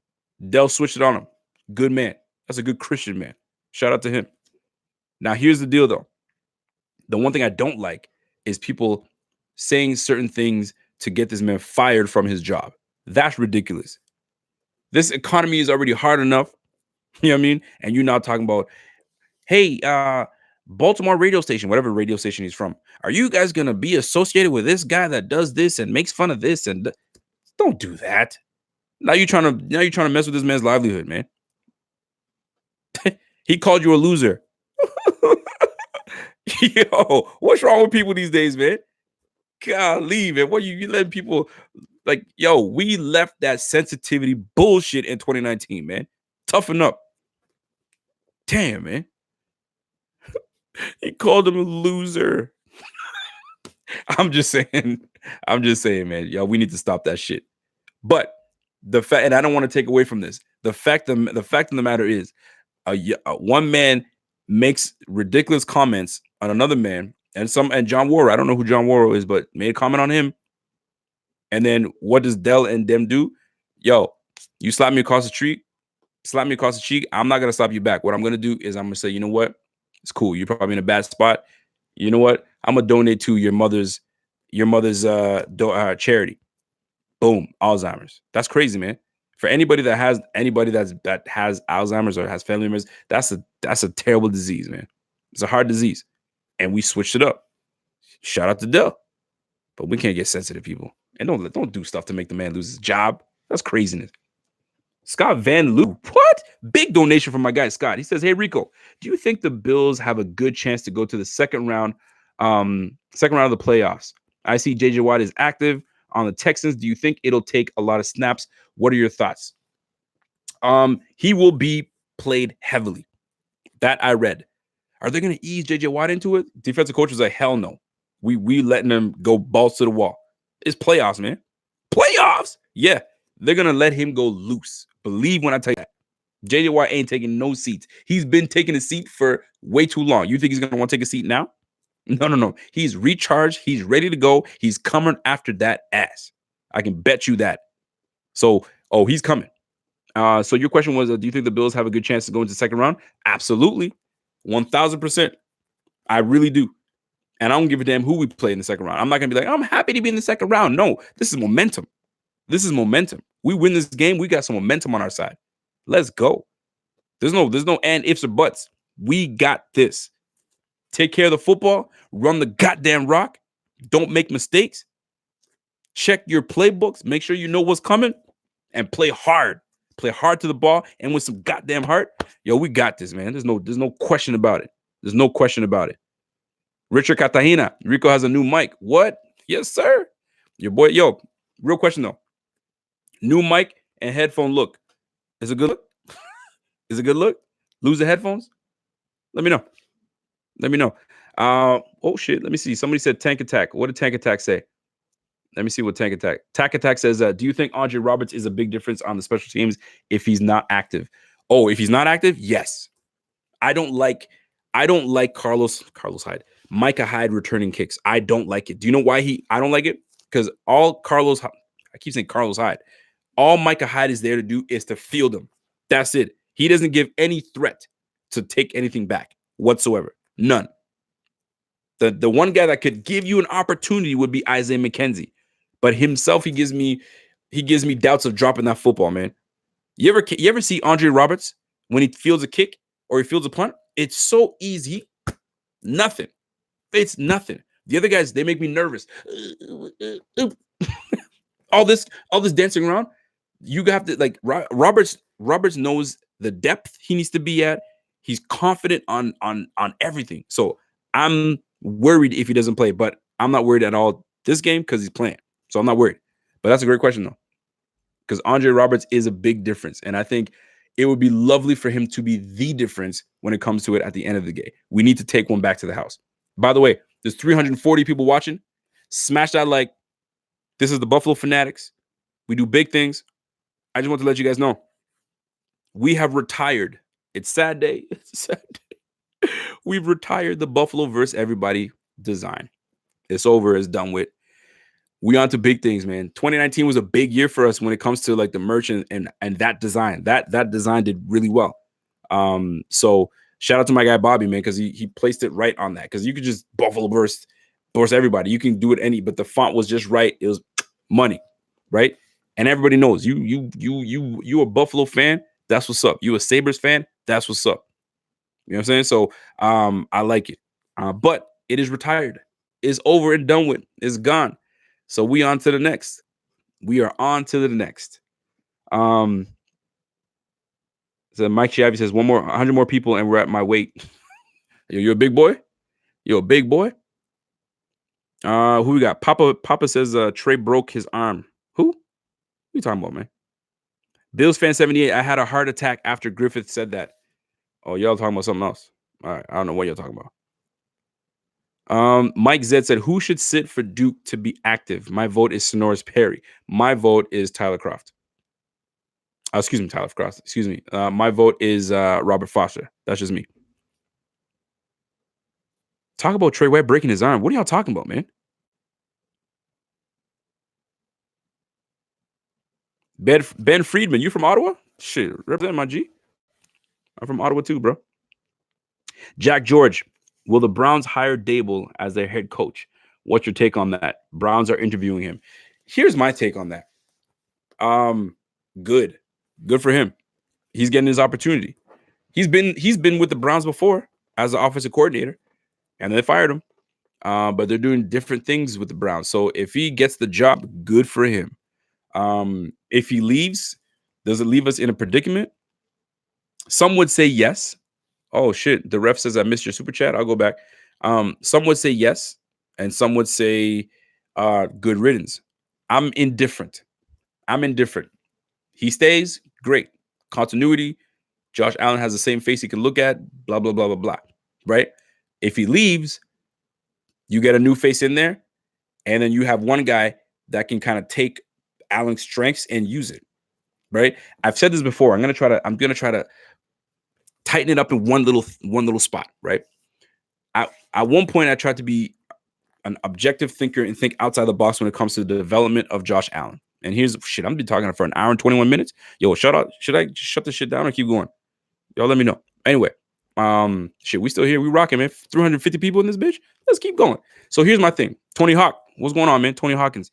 Del switched it on him. Good man. That's a good Christian man. Shout out to him. Now, here's the deal, though. The one thing I don't like is people saying certain things to get this man fired from his job. That's ridiculous. This economy is already hard enough. You know what I mean? And you're now talking about, hey, Baltimore radio station, whatever radio station he's from, are you guys going to be associated with this guy that does this and makes fun of this? And don't do that. Now you're trying to mess with this man's livelihood, man. He called you a loser. Yo, what's wrong with people these days, man? Golly, man. What you letting people like, yo, we left that sensitivity bullshit in 2019, man. Toughen up. Damn, man. He called him a loser. I'm just saying, man. Yo, we need to stop that shit. But the fact, and I don't want to take away from this. The fact of the matter is, one man makes ridiculous comments on another man, and John Worrell. I don't know who John Worrell is, but made a comment on him. And then what does Dell and them do? Yo, you slap me across the cheek. I'm not gonna slap you back. What I'm gonna do is I'm gonna say, you know what? It's cool. You're probably in a bad spot. You know what? I'm gonna donate to your mother's charity. Boom, Alzheimer's. That's crazy, man. For anybody that has Alzheimer's or has family members, that's a terrible disease, man. It's a hard disease, and we switched it up. Shout out to Dell, but we can't get sensitive people, and don't do stuff to make the man lose his job. That's craziness. Scott Van Loo, what? Big donation from my guy Scott. He says, "Hey Rico, do you think the Bills have a good chance to go to the second round of the playoffs? I see JJ Watt is active on the Texans. Do you think it'll take a lot of snaps? What are your thoughts?" He will be played heavily. That I read. Are they going to ease JJ Watt into it? Defensive coach was like, hell no. We letting him go balls to the wall. It's playoffs, man. Playoffs. Yeah, they're going to let him go loose. Believe when I tell you that. JJ Watt ain't taking no seats. He's been taking a seat for way too long. You think he's going to want to take a seat now? No. He's recharged. He's ready to go. He's coming after that ass. I can bet you that. So, he's coming. So your question was, do you think the Bills have a good chance to go into the second round? Absolutely. 1,000%. I really do. And I don't give a damn who we play in the second round. I'm not going to be like, I'm happy to be in the second round. No, this is momentum. We win this game. We got some momentum on our side. Let's go. There's no and ifs or buts. We got this. Take care of the football. Run the goddamn rock. Don't make mistakes. Check your playbooks. Make sure you know what's coming. And play hard. Play hard to the ball and with some goddamn heart. Yo, we got this, man. There's no question about it. There's no question about it. Richard Catahina. Rico has a new mic. What? Yes, sir. Your boy. Yo, real question though. New mic and headphone look. Is it good look? Is it good look? Lose the headphones? Let me know. Oh shit. Let me see. Somebody said Tank Attack. What did Tank Attack say? Let me see what Tank Attack. Tank Attack says, do you think Andre Roberts is a big difference on the special teams if he's not active? Oh, if he's not active, yes. I don't like Carlos Hyde, Micah Hyde returning kicks. I don't like it. Do you know why I don't like it? Because I keep saying Carlos Hyde. All Micah Hyde is there to do is to field him. That's it. He doesn't give any threat to take anything back whatsoever. None. The one guy that could give you an opportunity would be Isaiah McKenzie. But himself, he gives me doubts of dropping that football, man. You ever see Andre Roberts when he fields a kick or he fields a punt? It's so easy. Nothing. It's nothing. The other guys, they make me nervous. all this dancing around. You have to like Roberts knows the depth he needs to be at. He's confident on everything. So I'm worried if he doesn't play, but I'm not worried at all this game because he's playing. So I'm not worried. But that's a great question, though, because Andre Roberts is a big difference. And I think it would be lovely for him to be the difference when it comes to it at the end of the game. We need to take one back to the house. By the way, there's 340 people watching. Smash that like. This is the Buffalo Fanatics. We do big things. I just want to let you guys know. We have retired. It's sad day. It's a sad day. We've retired the Buffalo versus everybody design. It's over. It's done with. We on to big things, man. 2019 was a big year for us when it comes to like the merch and that design. That design did really well. So shout out to my guy Bobby, man, because he placed it right on that. Because you could just Buffalo versus everybody. You can do it but the font was just right. It was money, right? And everybody knows you a Buffalo fan. That's what's up. You a Sabres fan. That's what's up. You know what I'm saying? So I like it. But it is retired. It's over and done with. It's gone. So we on to the next. We are on to the next. So Mike Chiavi says 100 more people and we're at my weight. You're a big boy? You're a big boy? Who we got? Papa says Trey broke his arm. Who? What are you talking about, man? Bills fan 78. I had a heart attack after Griffith said that. Oh, y'all talking about something else. All right. I don't know what you're talking about. Mike Zed said, who should sit for Duke to be active? My vote is Sonoris Perry. My vote is Tyler Croft. Excuse me, Tyler Croft. Excuse me. My vote is Robert Foster. That's just me. Talk about Trey White breaking his arm. What are y'all talking about, man? Ben Friedman, you from Ottawa? Shit, represent my G. I'm from Ottawa too, bro. Jack George, will the Browns hire Dable as their head coach? What's your take on that? Browns are interviewing him. Here's my take on that. Good for him. He's getting his opportunity. He's been with the Browns before as an offensive coordinator, and they fired him. But they're doing different things with the Browns. So if he gets the job, good for him. If he leaves, does it leave us in a predicament? Some would say yes. Oh shit, the ref says I missed your super chat. I'll go back. Some would say yes, and some would say good riddance. I'm indifferent. He stays, great. Continuity. Josh Allen has the same face he can look at, blah, blah, blah, blah, blah. Right? If he leaves, you get a new face in there, and then you have one guy that can kind of take Allen's strengths and use it. Right? I've said this before. I'm gonna try to tighten it up in one little spot, right? At one point, I tried to be an objective thinker and think outside the box when it comes to the development of Josh Allen. And here's shit, I'm gonna be talking for an hour and 21 minutes. Yo, shut up. Should I shut this shit down or keep going? Y'all let me know. Anyway, shit, we still here. We rocking, man. 350 people in this bitch. Let's keep going. So here's my thing. Tony Hawk, what's going on, man? Tony Hawkins.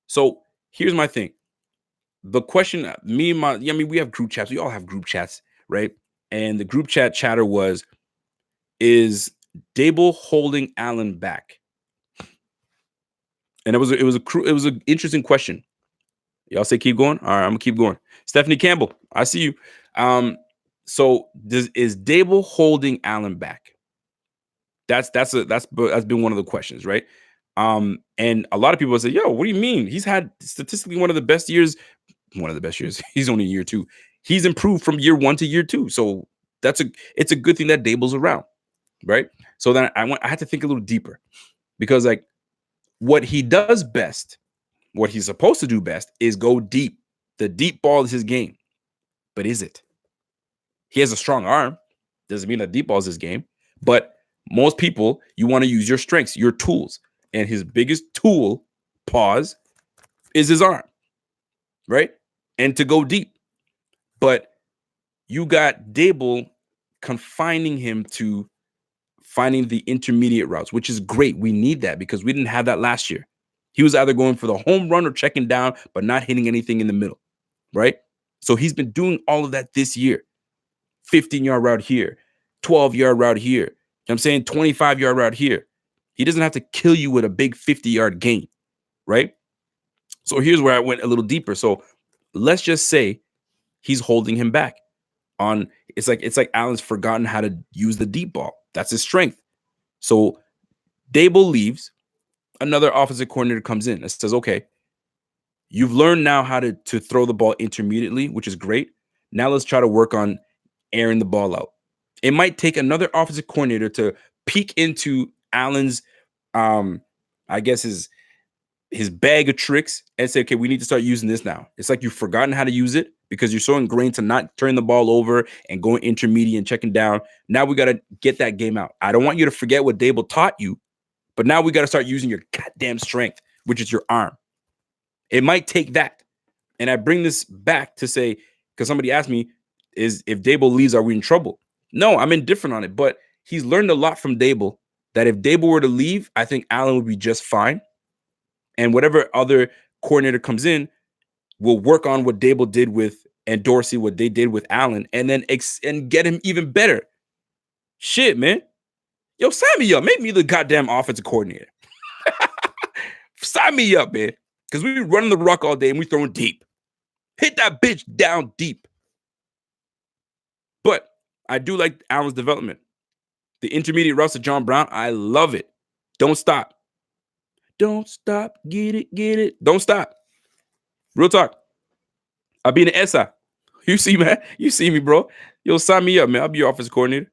So here's my thing. The question, we have group chats. We all have group chats, right? And the group chat chatter was, is Dable holding Allen back? And it was an interesting question. Y'all say keep going. All right, I'm gonna keep going. Stephanie Campbell, I see you. So is Dable holding Allen back? That's been one of the questions, right? And a lot of people say, yo, what do you mean? He's had statistically one of the best years. He's only year 2. He's improved from year 1 to year 2. So it's a good thing that Dable's around, right? So then I had to think a little deeper, because like what he does best, what he's supposed to do best, is go deep. The deep ball is his game. But is it? He has a strong arm. Doesn't mean that deep ball is his game. But most people, you want to use your strengths, your tools. And his biggest tool, is his arm, right? And to go deep. But you got Dable confining him to finding the intermediate routes, which is great. We need that because we didn't have that last year. He was either going for the home run or checking down, but not hitting anything in the middle, right? So he's been doing all of that this year. 15-yard route here, 12-yard route here. You know what I'm saying? 25-yard route here. He doesn't have to kill you with a big 50-yard gain, right? So here's where I went a little deeper. So let's just say he's holding him back on, it's like Allen's forgotten how to use the deep ball. That's his strength. So Dable leaves, another offensive coordinator comes in and says, okay, you've learned now how to throw the ball intermediately, which is great. Now let's try to work on airing the ball out. It might take another offensive coordinator to peek into Allen's, I guess his bag of tricks and say, okay, we need to start using this now. It's like you've forgotten how to use it because you're so ingrained to not turn the ball over and going intermediate and checking down. Now we got to get that game out. I don't want you to forget what Dable taught you, but now we got to start using your goddamn strength, which is your arm. It might take that. And I bring this back to say, because somebody asked me, if Dable leaves, are we in trouble? No, I'm indifferent on it, but he's learned a lot from Dable that if Dable were to leave, I think Allen would be just fine. And whatever other coordinator comes in will work on what Dable did with, and Dorsey, what they did with Allen, and then and get him even better. Shit, man. Yo, sign me up. Make me the goddamn offensive coordinator. Sign me up, man. Because we be running the rock all day and we throwing deep. Hit that bitch down deep. But I do like Allen's development. The intermediate routes to John Brown, I love it. Don't stop. Don't stop. Get it. Don't stop. Real talk. I'll be in the SI. You see, man. You see me, bro. Yo, sign me up, man. I'll be your offensive coordinator.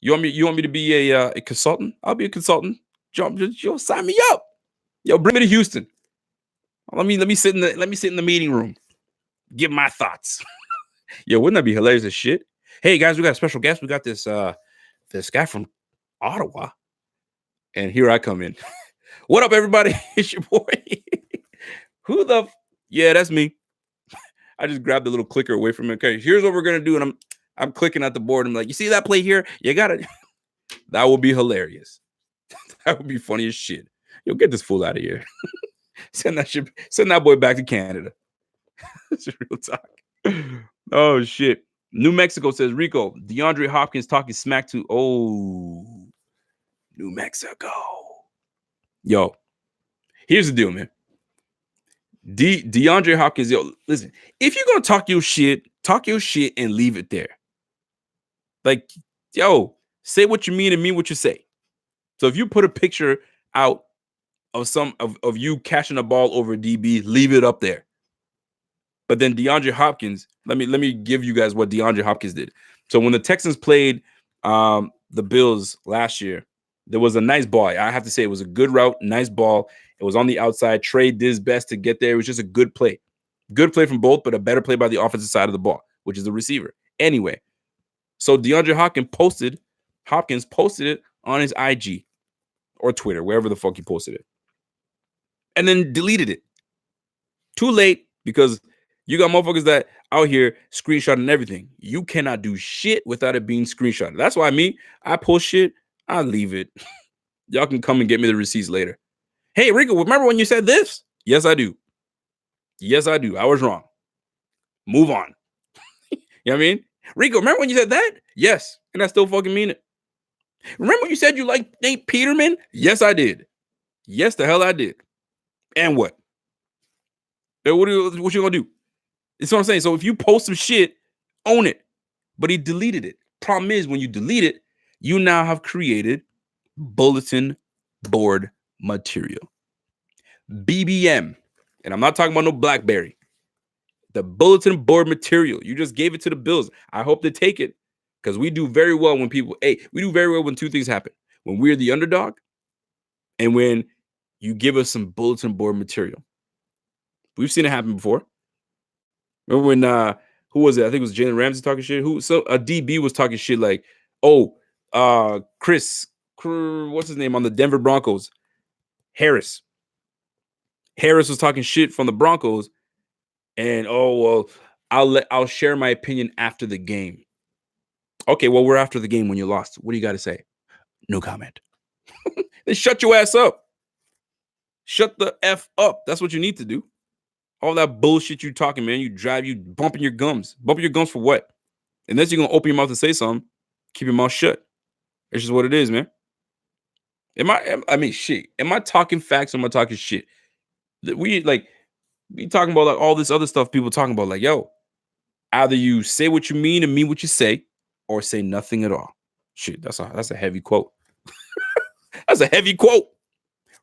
You want me to be a consultant? I'll be a consultant. Yo, sign me up. Yo, bring me to Houston. Let me sit in the meeting room. Give my thoughts. Yo, wouldn't that be hilarious as shit? Hey guys, we got a special guest. We got this guy from Ottawa. And here I come in. What up, everybody? It's your boy. Who the yeah, that's me. I just grabbed the little clicker away from it. Okay, here's what we're gonna do. And I'm clicking at the board. I'm like, you see that play here? You gotta that would be hilarious. That would be funny as shit. Yo, get this fool out of here. Send that boy back to Canada. It's real talk. Oh shit. New Mexico says Rico, DeAndre Hopkins talking smack to New Mexico. Yo, here's the deal, man. DeAndre Hopkins, yo, listen, if you're gonna talk your shit and leave it there. Like, yo, say what you mean and mean what you say. So if you put a picture out of you catching a ball over DB, leave it up there. But then DeAndre Hopkins, let me give you guys what DeAndre Hopkins did. So when the Texans played the Bills last year, there was a nice ball. I have to say it was a good route, nice ball. It was on the outside. Trey did his best to get there. It was just a good play. Good play from both, but a better play by the offensive side of the ball, which is the receiver. Anyway, so DeAndre Hopkins posted it on his IG or Twitter, wherever the fuck he posted it, and then deleted it. Too late, because you got motherfuckers that out here screenshotting everything. You cannot do shit without it being screenshotted. That's why I post shit, I leave it. Y'all can come and get me the receipts later. Hey, Rico, remember when you said this? Yes, I do. Yes, I do. I was wrong. Move on. You know what I mean? Rico, remember when you said that? Yes. And I still fucking mean it. Remember when you said you liked Nate Peterman? Yes, I did. Yes, the hell I did. And what? What you gonna do? That's what I'm saying. So if you post some shit, own it. But he deleted it. Problem is, when you delete it, you now have created bulletin board material. BBM. And I'm not talking about no BlackBerry. The bulletin board material. You just gave it to the Bills. I hope they take it, because we do very well when we do very well when two things happen. When we're the underdog, and when you give us some bulletin board material. We've seen it happen before. Remember when who was it? I think it was Jalen Ramsey talking shit. A DB was talking shit like, Chris, what's his name on the Denver Broncos? Harris was talking shit from the Broncos, and I'll share my opinion after the game. Okay, well, we're after the game when you lost. What do you got to say? No comment. Then shut your ass up. Shut the F up. That's what you need to do. All that bullshit you talking, man. You bumping your gums. Bumping your gums for what? Unless you're going to open your mouth to say something, keep your mouth shut. It's just what it is, man. Am I talking facts or am I talking shit? We talking about like all this other stuff people talking about. Like, yo, either you say what you mean and mean what you say, or say nothing at all. Shit, that's a heavy quote. That's a heavy quote.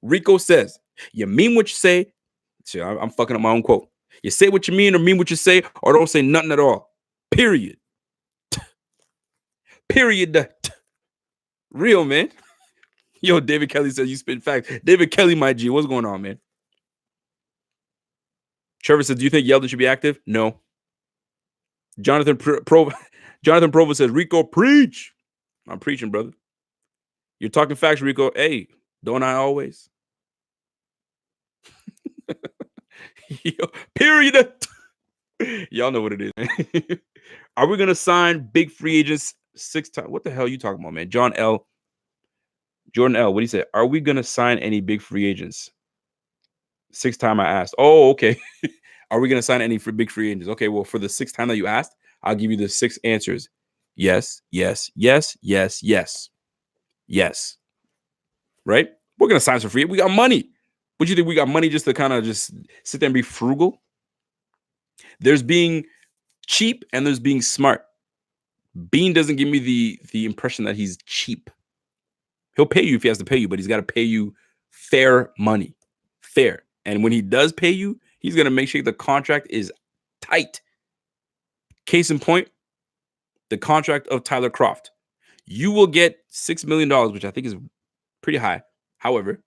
Rico says, you mean what you say. Shit, I'm fucking up my own quote. You say what you mean or mean what you say, or don't say nothing at all. Period. Period. Real, man. Yo, David Kelly says you spit facts. David Kelly, my G, what's going on, man? Trevor says, do you think Yeldon should be active? No. Jonathan Provo says, Rico, preach. I'm preaching, brother. You're talking facts, Rico. Hey, don't I always? Yo, period. Y'all know what it is, man. Are we going to sign big free agents 6 times? What the hell are you talking about, man? Jordan L. What do you say? Are we going to sign any big free agents? 6th time I asked. Oh, okay. Are we going to sign any big free agents? Okay, well, for the 6th time that you asked, I'll give you the 6 answers. Yes, yes, yes, yes, yes, yes. Right? We're going to sign some free. We got money. What do you think? We got money just to kind of just sit there and be frugal? There's being cheap and there's being smart. Bean doesn't give me the impression that he's cheap. He'll pay you if he has to pay you, but he's got to pay you fair money. Fair. And when he does pay you, he's going to make sure the contract is tight. Case in point, the contract of Tyler Kroft. You will get $6 million, which I think is pretty high. However,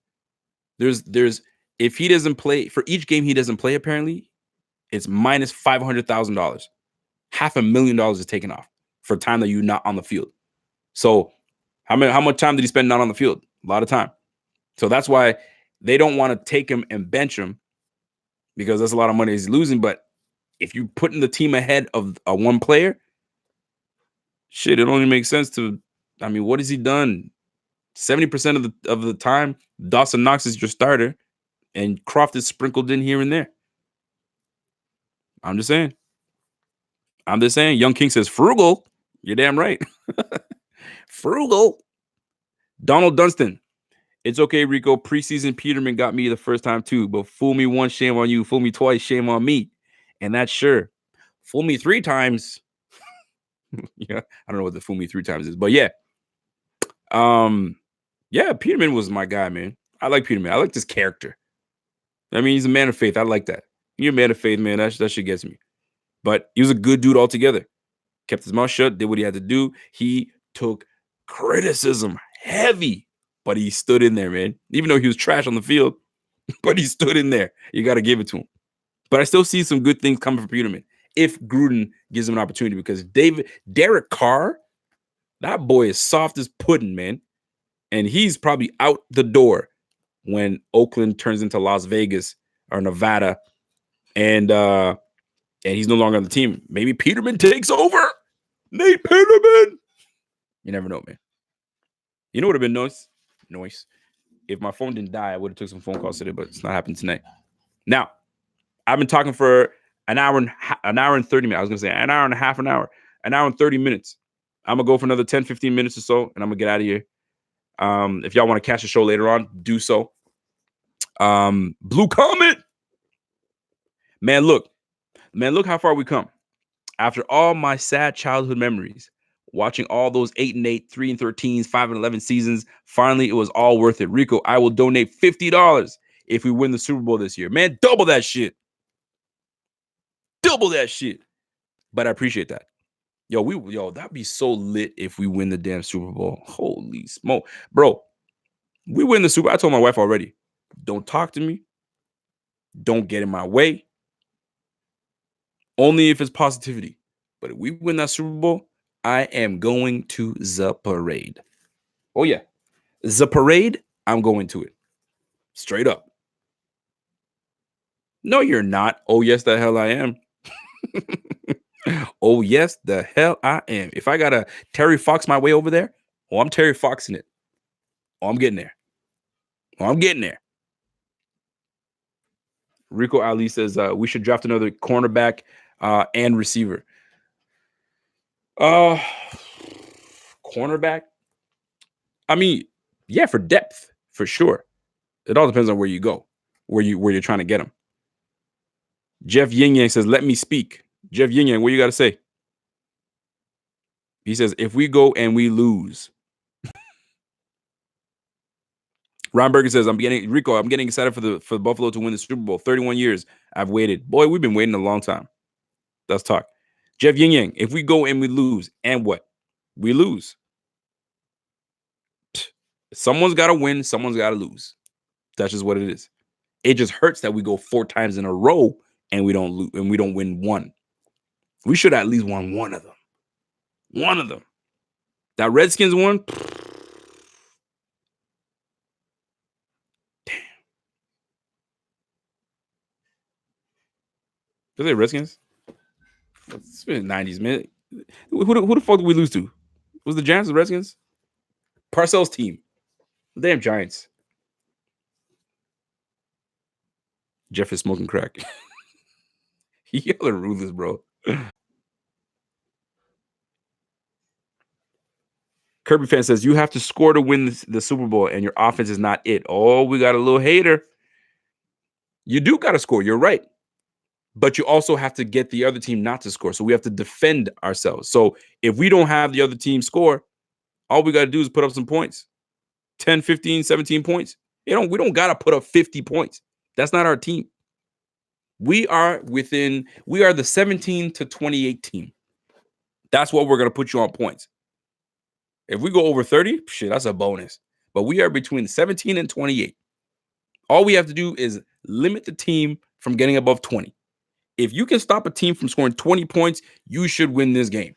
there's if he doesn't play for each game he doesn't play, apparently it's minus $500,000. $500,000 is taken off for time that you're not on the field. So how much time did he spend not on the field? A lot of time. So that's why they don't want to take him and bench him, because that's a lot of money he's losing. But if you're putting the team ahead of a one player, shit, it only makes sense to. I mean, what has he done? 70% of the time, Dawson Knox is your starter, and Croft is sprinkled in here and there. I'm just saying. Young King says frugal. You're damn right. Frugal. Donald Dunstan. It's okay, Rico. Preseason Peterman got me the first time too, but fool me once, shame on you. Fool me twice, shame on me. And that's sure. Fool me 3 times. Yeah, I don't know what the fool me 3 times is, but yeah. Yeah, Peterman was my guy, man. I like Peterman. I like this character. I mean, he's a man of faith. I like that. You're a man of faith, man. That shit gets me. But he was a good dude altogether. Kept his mouth shut, did what he had to do. He took criticism heavy, but he stood in there, man. Even though he was trash on the field, but he stood in there. You got to give it to him. But I still see some good things coming from Peterman if Gruden gives him an opportunity, because Derek Carr, that boy is soft as pudding, man. And he's probably out the door when Oakland turns into Las Vegas or Nevada, and he's no longer on the team. Maybe Peterman takes over. Nate Peterman. You never know, man. You know what would have been nice? If my phone didn't die, I would have took some phone calls today, but it's not happening tonight. Now, I've been talking for an hour and 30 minutes. I was going to say an hour and a half, an hour and 30 minutes. I'm going to go for another 10, 15 minutes or so, and I'm going to get out of here. If y'all want to catch the show later on, do so. Blue Comet. Man, look how far we come. After all my sad childhood memories, watching all those 8-8, 3-13, 5-11 seasons, finally it was all worth it. Rico, I will donate $50 if we win the Super Bowl this year. Man, double that shit. Double that shit. But I appreciate that. Yo, that'd be so lit if we win the damn Super Bowl. Holy smoke. Bro, we win the Super Bowl. I told my wife already, don't talk to me. Don't get in my way. Only if it's positivity. But if we win that Super Bowl, I am going to the parade. Oh, yeah. The parade, I'm going to it. Straight up. No, you're not. Oh, yes, the hell I am. Oh, yes, the hell I am. If I got to Terry Fox my way over there, I'm Terry Foxing it. I'm getting there. I'm getting there. Rico Ali says we should draft another cornerback and receiver. Cornerback? I mean, yeah, for depth, for sure. It all depends on where you go, where you're trying to get them. Jeff Yin Yang says, let me speak. Jeff Yin Yang, what you got to say? He says, if we go and we lose. Ron Berger says, I'm getting excited for the Buffalo to win the Super Bowl. 31 years I've waited. Boy, we've been waiting a long time. Let's talk. Jeff Yin Yang, if we go and we lose, and what? We lose. Someone's got to win. Someone's got to lose. That's just what it is. It just hurts that we go 4 times in a row and we don't lose, and we don't win one. We should at least won one of them. One of them. That Redskins one. Damn. Did they Redskins? It's been 90s, man. Who the fuck did we lose to? Was the Giants the Redskins? Parcells' team. The damn Giants. Jeff is smoking crack. Y'all are ruthless, bro. Kirby fan says, you have to score to win the Super Bowl, and your offense is not it. Oh, we got a little hater. You do got to score. You're right. But you also have to get the other team not to score. So we have to defend ourselves. So if we don't have the other team score, all we got to do is put up some points. 10, 15, 17 points. We don't got to put up 50 points. That's not our team. We are the 17 to 28 team. That's what we're going to put you on points. If we go over 30, shit, that's a bonus. But we are between 17 and 28. All we have to do is limit the team from getting above 20. If you can stop a team from scoring 20 points, you should win this game.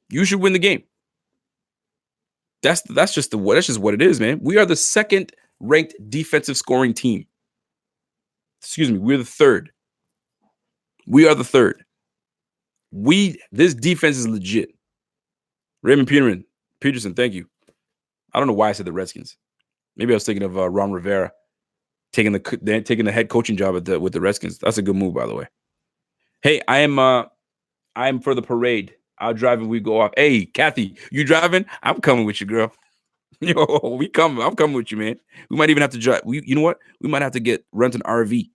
You should win the game. That's just what it is, man. We are the second ranked defensive scoring team. Excuse me, we're the third. We are the third. This defense is legit. Raymond Peterson, thank you. I don't know why I said the Redskins. Maybe I was thinking of Ron Rivera taking the head coaching job with the Redskins. That's a good move, by the way. Hey, I am for the parade. I'll drive and we go off. Hey, Kathy, you driving? I'm coming with you, girl. Yo, we coming. I'm coming with you, man. We might even have to drive. You know what? We might have to rent an RV.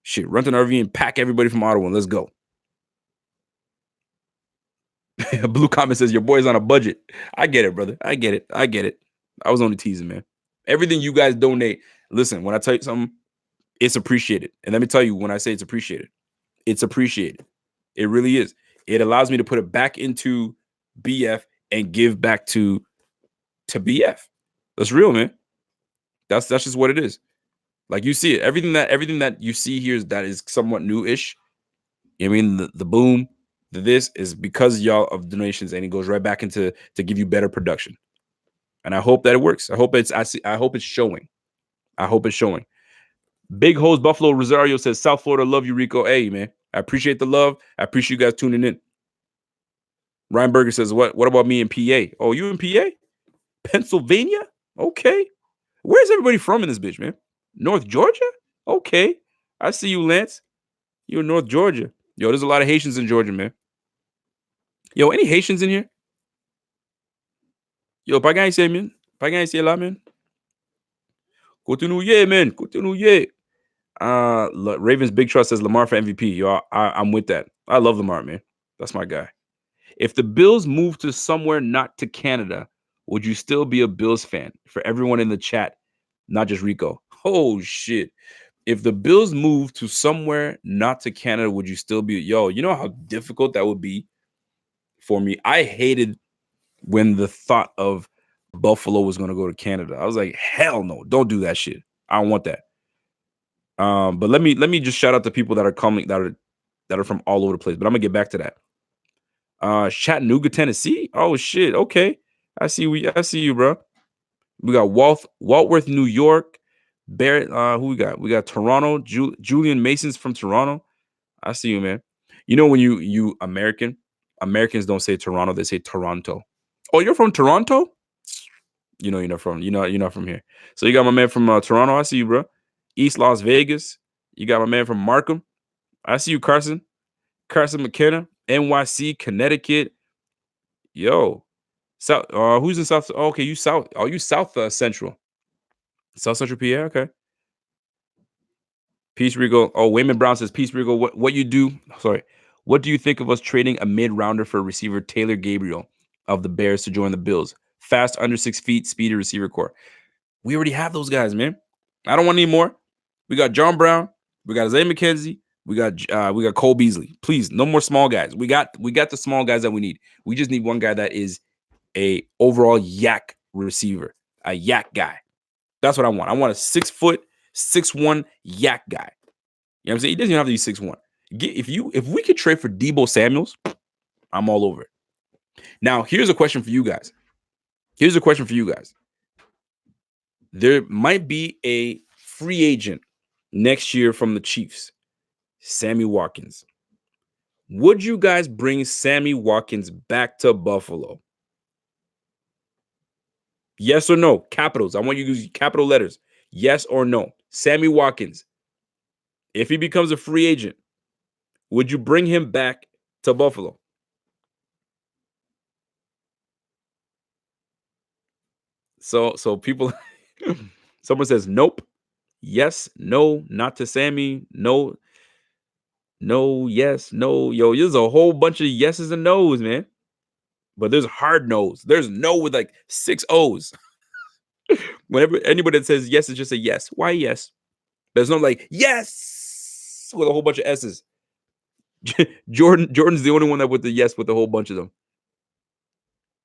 Shit, rent an RV and pack everybody from Ottawa and let's go. Blue comment says your boy's on a budget. I get it, brother. I get it. I was only teasing, man. Everything you guys donate. Listen, when I tell you something, it's appreciated. And let me tell you, when I say it's appreciated, it's appreciated. It really is. It allows me to put it back into BF and give back to BF. That's real, man. That's just what it is. Like you see it. Everything that you see here is somewhat new-ish. I mean, the boom, this is because y'all of donations, and it goes right back into to give you better production. And I hope that it works. I hope it's showing. I hope it's showing. Big Hose Buffalo Rosario says, South Florida, love you, Rico. Hey, man. I appreciate the love. I appreciate you guys tuning in. Ryan Berger says, what about me in PA? Oh, you in PA? Pennsylvania? Okay. Where's everybody from in this bitch, man? North Georgia? Okay. I see you, Lance. You're in North Georgia. Yo, there's a lot of Haitians in Georgia, man. Yo, any Haitians in here? Yo, pas gagné ici, man. Pas gagné ici, là, man. Continue, man. Continue. Ravens Big Trust says Lamar for MVP. Yo, I'm with that. I love Lamar, man. That's my guy. If the Bills move to somewhere not to Canada, would you still be a Bills fan? For everyone in the chat, not just Rico. Oh, shit. If the Bills move to somewhere not to Canada, would you still be? Yo, you know how difficult that would be for me? I hated when the thought of Buffalo was going to go to Canada. I was like, hell no, don't do that shit. I don't want that. But let me just shout out the people that are coming that are from all over the place. But I'm gonna get back to that. Chattanooga, Tennessee. Oh shit. Okay, I see you, bro. We got Walworth, New York. Barrett. Who we got? We got Toronto. Julian Mason's from Toronto. I see you, man. You know when you Americans don't say Toronto, they say Toronto. Oh, you're from Toronto? You know you're not from here. So you got my man from Toronto. I see you, bro. East Las Vegas. You got my man from Markham. I see you, Carson McKenna. NYC, Connecticut. Yo, South. Who's in South? Oh, okay, you South. Oh, you South Central. South Central PA. Okay. Peace Rigo. Oh, Wayman Brown says, Peace Rigo. What you do? Sorry. What do you think of us trading a mid-rounder for receiver Taylor Gabriel of the Bears to join the Bills? Fast, under 6 feet, speedy receiver core. We already have those guys, man. I don't want any more. We got John Brown. We got Isaiah McKenzie. We got Cole Beasley. Please, no more small guys. We got the small guys that we need. We just need one guy that is a overall yak receiver, a yak guy. That's what I want. I want a 6 foot, 6'1" yak guy. You know what I'm saying? He doesn't even have to be 6'1". If we could trade for Deebo Samuels, I'm all over it. Now, here's a question for you guys. There might be a free agent next year from the Chiefs, Sammy Watkins. Would you guys bring Sammy Watkins back to Buffalo? Yes or no? Capitals. I want you to use capital letters. Yes or no? Sammy Watkins, if he becomes a free agent, would you bring him back to Buffalo? So people, someone says nope, yes, no, not to Sammy, no, yes, no. Yo, there's a whole bunch of yeses and nos, man. But there's hard no's. There's no with like 6 O's. Whenever anybody that says yes is just a yes. Why yes? There's no like yes with a whole bunch of S's. Jordan's the only one that with the yes with a whole bunch of them.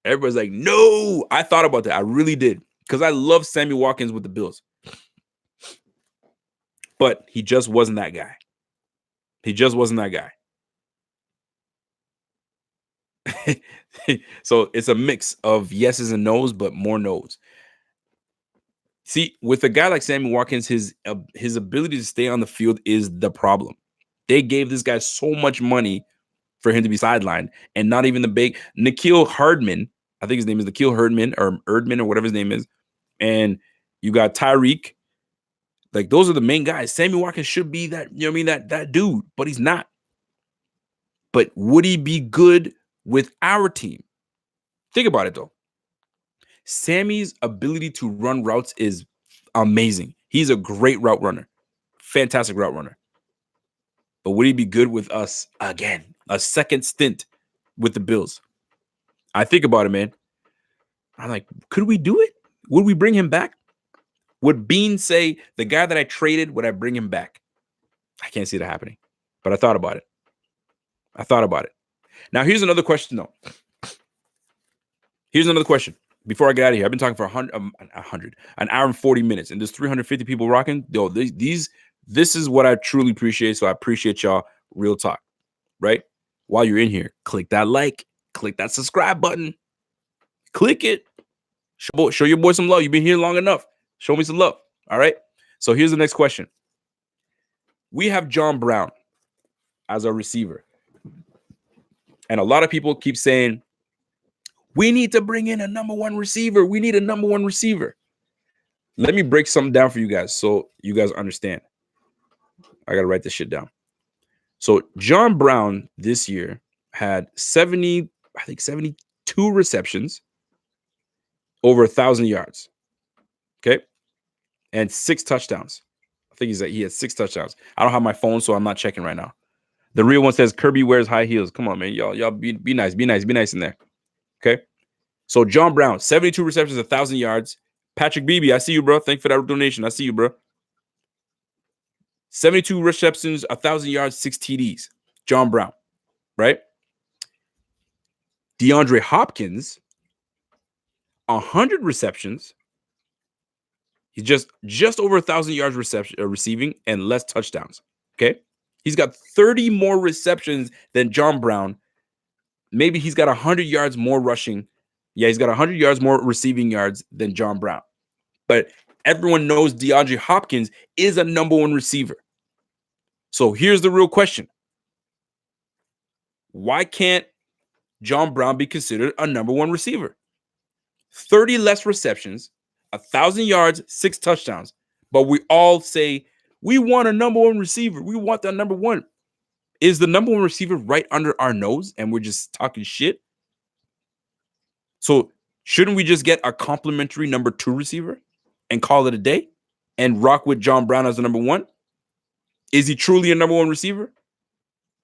Everybody's like, no. I thought about that. I really did. Because I love Sammy Watkins with the Bills. But he just wasn't that guy. He just wasn't that guy. So it's a mix of yeses and nos, but more nos. See, with a guy like Sammy Watkins, his ability to stay on the field is the problem. They gave this guy so much money for him to be sidelined, and not even the big N'Keal Hardman. I think his name is N'Keal Hardman or Erdman or whatever his name is. And you got Tyreek. Like, those are the main guys. Sammy Watkins should be that, you know what I mean, that dude, but he's not. But would he be good with our team? Think about it, though. Sammy's ability to run routes is amazing. He's a great route runner. Fantastic route runner. But would he be good with us again? A second stint with the Bills? I think about it, man. I'm like, could we do it? Would we bring him back? Would Bean say, the guy that I traded, would I bring him back? I can't see that happening. But I thought about it. Now, here's another question, though. Here's another question. Before I get out of here, I've been talking for an hour and 40 minutes, and there's 350 people rocking. Yo, this is what I truly appreciate. So I appreciate y'all. Real talk, right? While you're in here, click that like, click that subscribe button, click it. Show your boy some love. You've been here long enough. Show me some love. All right. So here's the next question. We have John Brown as our receiver, and a lot of people keep saying, we need to bring in a number one receiver. We need a number one receiver. Let me break something down for you guys so you guys understand. I got to write this shit down. So John Brown this year had 72 receptions, over 1,000 yards. Okay. And 6 touchdowns. I think he had 6 touchdowns. I don't have my phone, so I'm not checking right now. The real one says Kirby wears high heels. Come on, man. Y'all be nice. Be nice in there. Okay. So John Brown, 72 receptions, 1,000 yards. Patrick Beebe, I see you, bro. Thank you for that donation. I see you, bro. 72 receptions, 1,000 yards, 6 TDs. John Brown, right? DeAndre Hopkins, 100 receptions. He's just over 1,000 yards receiving and less touchdowns. Okay. He's got 30 more receptions than John Brown. Maybe he's got 100 yards more rushing. Yeah, he's got 100 yards more receiving yards than John Brown. But everyone knows DeAndre Hopkins is a number one receiver. So here's the real question. Why can't John Brown be considered a number one receiver? 30 less receptions, 1,000 yards, 6 touchdowns. But we all say, we want a number one receiver. We want that number one. Is the number one receiver right under our nose and we're just talking shit? So shouldn't we just get a complimentary number 2 receiver and call it a day and rock with John Brown as the number one? Is he truly a number one receiver?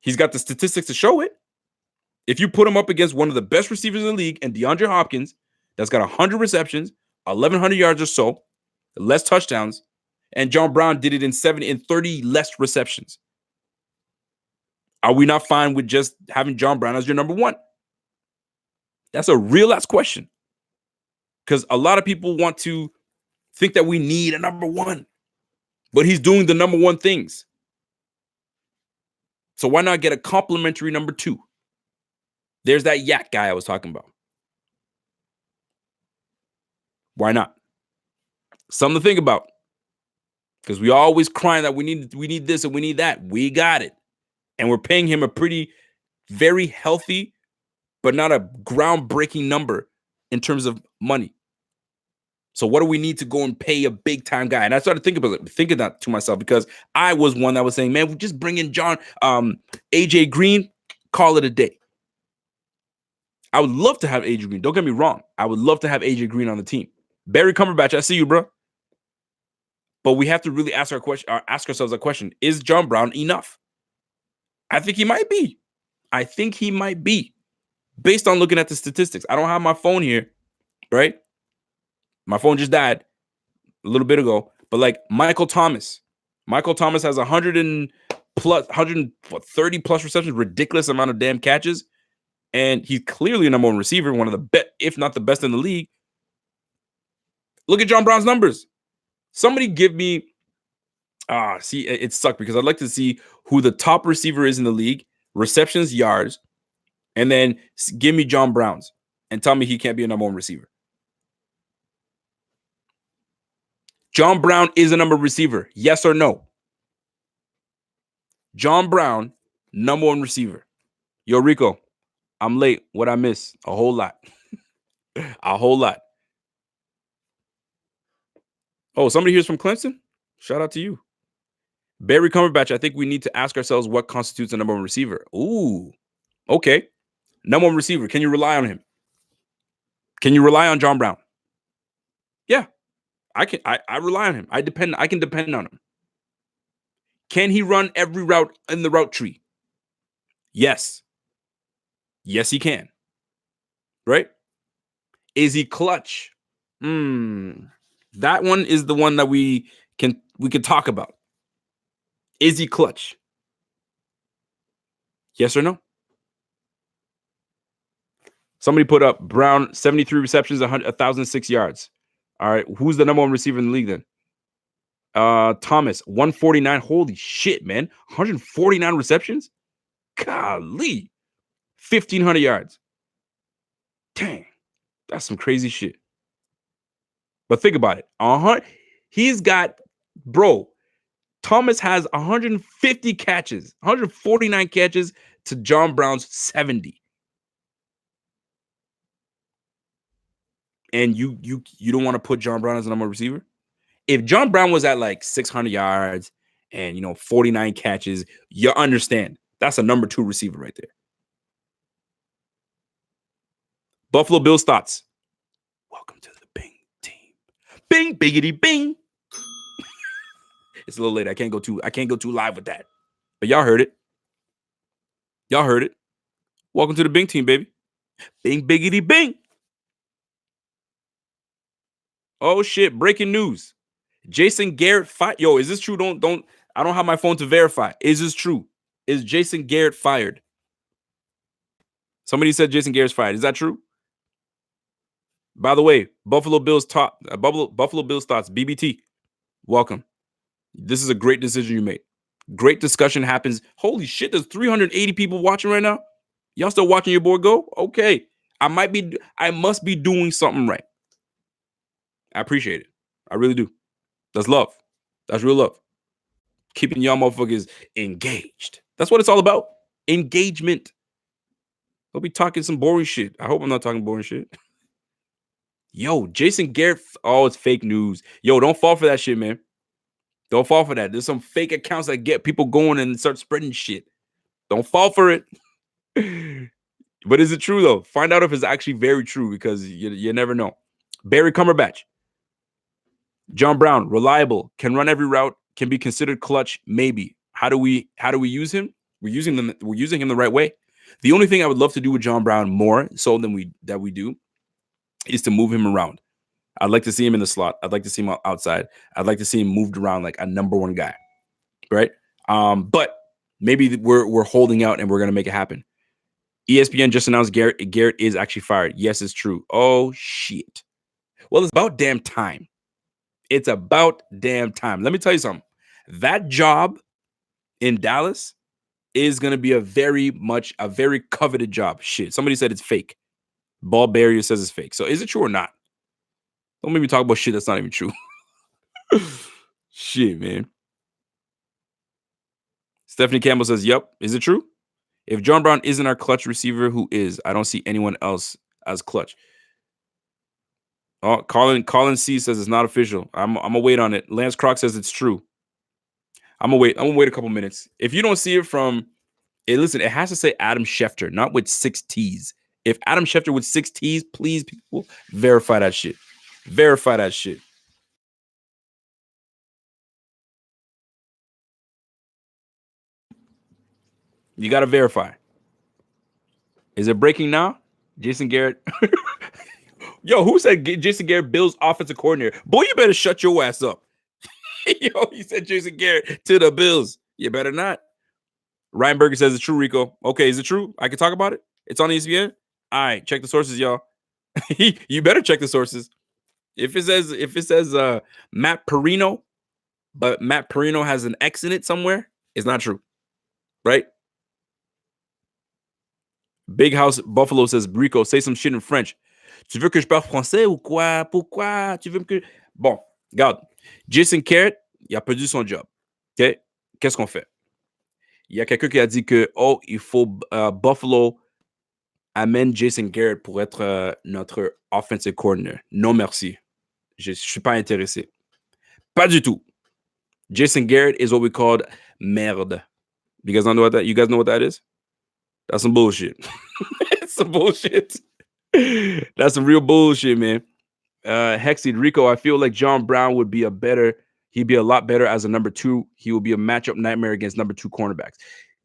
He's got the statistics to show it. If you put him up against one of the best receivers in the league and DeAndre Hopkins, that's got 100 receptions, 1,100 yards or so, less touchdowns, and John Brown did it in 30 less receptions. Are we not fine with just having John Brown as your number one? That's a real ass question. Because a lot of people want to think that we need a number one, but he's doing the number one things. So why not get a complimentary number 2? There's that yak guy I was talking about. Why not? Something to think about. Because we always crying that we need this and we need that. We got it. And we're paying him a very healthy, but not a groundbreaking number in terms of money. So what do we need to go and pay a big time guy? And I started thinking that to myself, because I was one that was saying, man, we just bring in AJ Green, call it a day. I would love to have AJ Green. Don't get me wrong. I would love to have AJ Green on the team. Barry Cumberbatch, I see you, bro. But we have to really ask ourselves a question. Is John Brown enough? I think he might be. Based on looking at the statistics. I don't have my phone here, right? My phone just died a little bit ago. But like Michael Thomas has 130 plus receptions, ridiculous amount of damn catches. and he's clearly a number one receiver, one of the best, if not the best in the league. Look at John Brown's numbers. Somebody give me, see, it sucked because I'd like to see who the top receiver is in the league, receptions, yards, and then give me John Brown's and tell me he can't be a number one receiver. John Brown is a number one receiver. Yes or no? John Brown, number one receiver. Yo, Rico, I'm late. What I miss? A whole lot. A whole lot. Oh, somebody here's from Clemson? Shout out to you. Barry Cumberbatch, I think we need to ask ourselves what constitutes a number one receiver. Ooh, okay. Number one receiver. Can you rely on him? Can you rely on John Brown? Yeah, I can. I rely on him. I can depend on him. Can he run every route in the route tree? Yes. Yes, he can. Right? Is he clutch? That one is the one that we can talk about. Is he clutch? Yes or no? Somebody put up Brown, 73 receptions, 1,006 yards. All right. Who's the number one receiver in the league then? Thomas, 149. Holy shit, man. 149 receptions? Golly. 1,500 yards. Dang. That's some crazy shit. But think about it. He's got, bro, Thomas has 150 catches, 149 catches to John Brown's 70. And you don't want to put John Brown as a number one receiver? If John Brown was at like 600 yards and 49 catches, you understand. That's a number two receiver right there. Buffalo Bills thoughts. Welcome to the Bing team. Bing, biggity, bing. It's a little late. I can't go too live with that. But y'all heard it. Y'all heard it. Welcome to the Bing team, baby. Bing, biggity, bing. Oh shit! Breaking news. Jason Garrett fired. Yo, is this true? Don't. I don't have my phone to verify. Is this true? Is Jason Garrett fired? Somebody said Jason Garrett's fired. Is that true? By the way, Buffalo Bills thoughts. BBT. Welcome. This is a great decision you made. Great discussion happens. Holy shit! There's 380 people watching right now. Y'all still watching your boy go? Okay. I must be doing something right. I appreciate it. I really do. That's love. That's real love. Keeping y'all motherfuckers engaged. That's what it's all about. Engagement. Don't be talking some boring shit. I hope I'm not talking boring shit. Yo, Jason Garrett. Oh, it's fake news. Yo, don't fall for that shit, man. Don't fall for that. There's some fake accounts that get people going and start spreading shit. Don't fall for it. But is it true, though? Find out if it's actually very true because you never know. Barry Cumberbatch. John Brown, reliable, can run every route, can be considered clutch, maybe. How do we use him? We're using him the right way. The only thing I would love to do with John Brown more so than we do is to move him around. I'd like to see him in the slot. I'd like to see him outside. I'd like to see him moved around like a number one guy. Right? But maybe we're holding out and we're gonna make it happen. ESPN just announced Garrett is actually fired. Yes, it's true. Oh shit. Well, it's about damn time. It's about damn time. Let me tell you something. That job in Dallas is going to be a very coveted job. Shit. Somebody said it's fake. Ball Barrier says it's fake. So is it true or not? Don't make me talk about shit that's not even true. Shit, man. Stephanie Campbell says, yep. Is it true? If John Brown isn't our clutch receiver, who is? I don't see anyone else as clutch. Oh, Colin C says it's not official. I'm gonna wait on it. Lance Croc says it's true. I'm gonna wait a couple minutes. If you don't see it from it, listen, it has to say Adam Schefter, not with 6 T's. If Adam Schefter with 6 T's, please, people, verify that shit. Verify that shit. You gotta verify. Is it breaking now? Jason Garrett. Yo, who said Jason Garrett, Bills offensive coordinator? Boy, you better shut your ass up. Yo, you said Jason Garrett to the Bills. You better not. Ryan Berger says it's true, Rico. Okay, is it true? I can talk about it? It's on ESPN. All right, check the sources, y'all. You better check the sources. If it says Matt Perino, but Matt Perino has an X in it somewhere, it's not true, right? Big House Buffalo says, Rico, say some shit in French. Tu veux que je parle français ou quoi? Pourquoi? Tu veux que... Bon, regarde. Jason Garrett, il a perdu son job. OK? Qu'est-ce qu'on fait? Il y a quelqu'un qui a dit que, oh, il faut Buffalo amène Jason Garrett pour être notre offensive coordinator. Non, merci. Je ne suis pas intéressé. Pas du tout. Jason Garrett is what we called merde. You guys know what that is? That's some bullshit. It's some bullshit. That's some real bullshit, man. Hexy Rico, I feel like John Brown would be he'd be a lot better as a number 2. He would be a matchup nightmare against number 2 cornerbacks.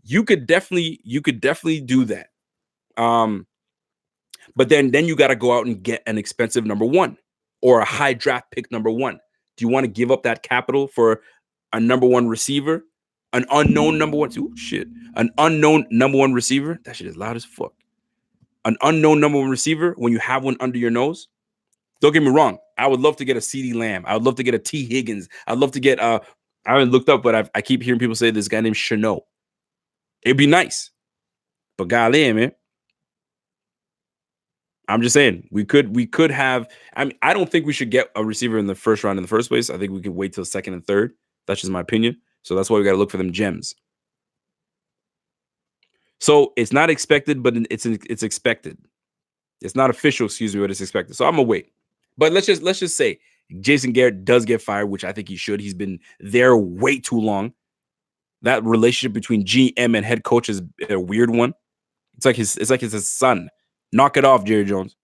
You could definitely do that. But then you got to go out and get an expensive number 1 or a high draft pick number 1. Do you want to give up that capital for a number 1 receiver? An unknown number 1? Ooh, shit. An unknown number 1 receiver? That shit is loud as fuck. An unknown number 1 receiver when you have one under your nose? Don't get me wrong. I would love to get a CeeDee Lamb. I would love to get a T. Higgins. I'd love to get I haven't looked up, but I keep hearing people say this guy named Chanot. It'd be nice. But golly, man. I'm just saying we could have. I mean, I don't think we should get a receiver in the first round in the first place. I think we could wait till second and third. That's just my opinion. So that's why we got to look for them gems. So it's not expected, but it's expected. It's not official, excuse me, but it's expected. So I'm gonna wait. But let's just say Jason Garrett does get fired, which I think he should. He's been there way too long. That relationship between GM and head coach is a weird one. It's like his son. Knock it off, Jerry Jones.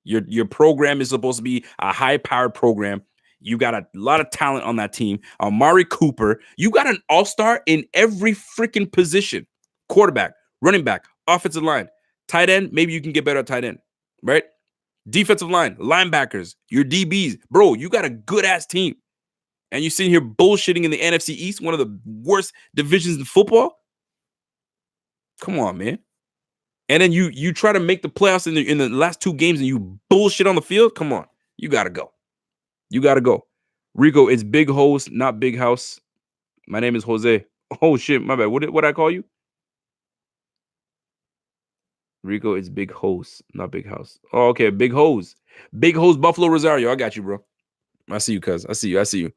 Your program is supposed to be a high-powered program. You got a lot of talent on that team. Amari Cooper. You got an all-star in every freaking position. Quarterback, running back, offensive line, tight end. Maybe you can get better at tight end, right? Defensive line, linebackers, your DBs. Bro, you got a good-ass team. And you're sitting here bullshitting in the NFC East, one of the worst divisions in football? Come on, man. And then you try to make the playoffs in the last 2 games and you bullshit on the field? Come on. You got to go. You got to go. Rico, it's Big Hose, not Big House. My name is Jose. Oh, shit. My bad. What did I call you? Rico, it's Big Hose, not Big House. Oh, okay. Big Hose. Big Hose Buffalo Rosario. I got you, bro. I see you, cuz. I see you.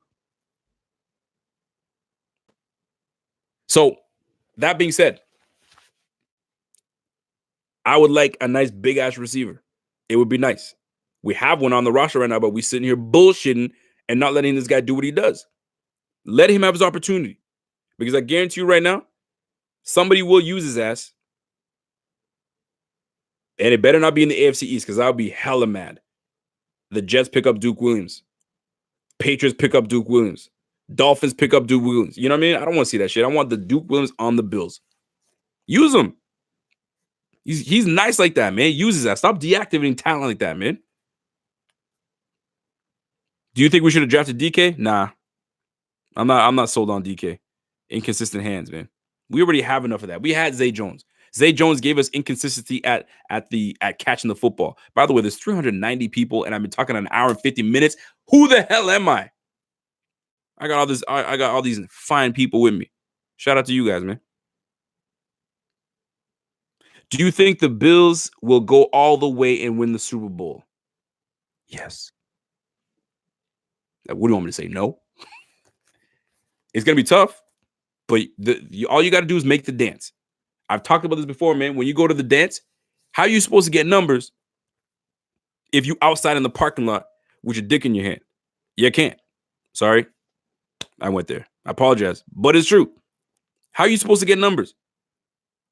So, that being said, I would like a nice big-ass receiver. It would be nice. We have one on the roster right now, but we're sitting here bullshitting and not letting this guy do what he does. Let him have his opportunity. Because I guarantee you right now, somebody will use his ass. And it better not be in the AFC East because I'll be hella mad. The Jets pick up Duke Williams. Patriots pick up Duke Williams. Dolphins pick up Duke Williams. You know what I mean? I don't want to see that shit. I want the Duke Williams on the Bills. Use him. He's nice like that, man. Uses that. Stop deactivating talent like that, man. Do you think we should have drafted DK? Nah. I'm not sold on DK. Inconsistent hands, man. We already have enough of that. We had Zay Jones. Zay Jones gave us inconsistency at catching the football. By the way, there's 390 people, and I've been talking an hour and 50 minutes. Who the hell am I? I got all these fine people with me. Shout out to you guys, man. Do you think the Bills will go all the way and win the Super Bowl? Yes. What do you want me to say? No? It's going to be tough, but all you got to do is make the dance. I've talked about this before, man. When you go to the dance, how are you supposed to get numbers if you outside in the parking lot with your dick in your hand? You can't. Sorry. I went there. I apologize, but it's true. How are you supposed to get numbers?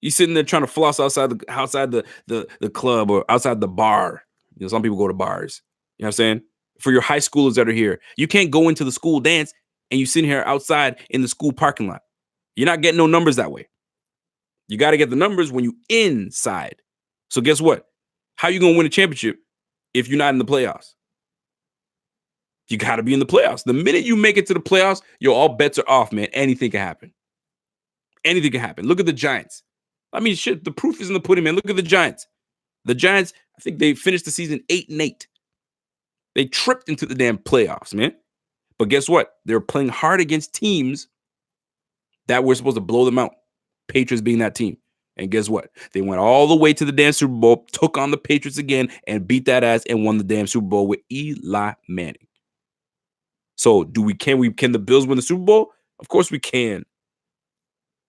You sitting there trying to floss outside the club or outside the bar. You know, some people go to bars. You know what I'm saying? For your high schoolers that are here, you can't go into the school dance and you sitting here outside in the school parking lot. You're not getting no numbers that way. You got to get the numbers when you inside. So guess what? How are you going to win a championship if you're not in the playoffs? You got to be in the playoffs. The minute you make it to the playoffs, all bets are off, man. Anything can happen. Anything can happen. Look at the Giants. I mean, shit, the proof is in the pudding, man. Look at the Giants. The Giants, I think they finished the season 8-8. They tripped into the damn playoffs, man. But guess what? They were playing hard against teams that were supposed to blow them out. Patriots being that team. And guess what? They went all the way to the damn Super Bowl, took on the Patriots again, and beat that ass and won the damn Super Bowl with Eli Manning. So can the Bills win the Super Bowl? Of course we can.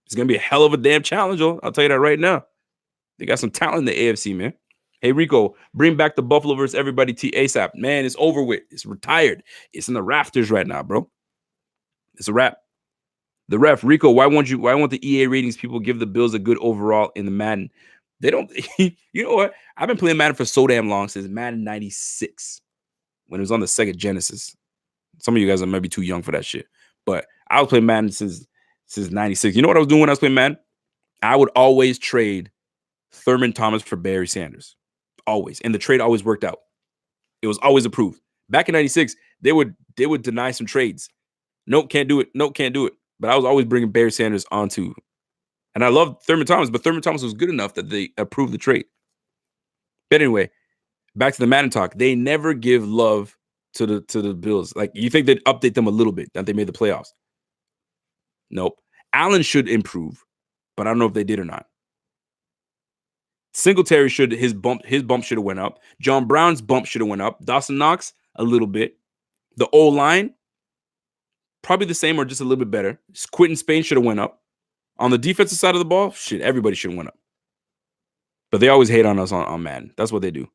It's gonna be a hell of a damn challenge, I'll tell you that right now. They got some talent in the AFC, man. Hey Rico, bring back the Buffalo versus everybody T ASAP. Man, it's over with. It's retired. It's in the rafters right now, bro. It's a wrap. The ref, Rico, why won't the EA ratings people give the Bills a good overall in the Madden? They don't. You know what? I've been playing Madden for so damn long, since Madden 96, when it was on the Sega Genesis. Some of you guys are maybe too young for that shit, but I was playing Madden since 96. You know what I was doing when I was playing Madden? I would always trade Thurman Thomas for Barry Sanders. Always. And the trade always worked out. It was always approved. Back in 96, they would deny some trades. Nope, can't do it. Nope, can't do it. But I was always bringing Barry Sanders onto. And I loved Thurman Thomas, but Thurman Thomas was good enough that they approved the trade. But anyway, back to the Madden talk. They never give love to the Bills. Like, you think they'd update them a little bit that they made the playoffs? Nope. Allen should improve, but I don't know if they did or not. Singletary his bump should have went up. John Brown's bump should have went up. Dawson Knox a little bit. The O-line probably the same or just a little bit better. Quentin Spain should have went up. On the defensive side of the ball, shit, everybody should have went up. But they always hate on us on Madden. That's what they do.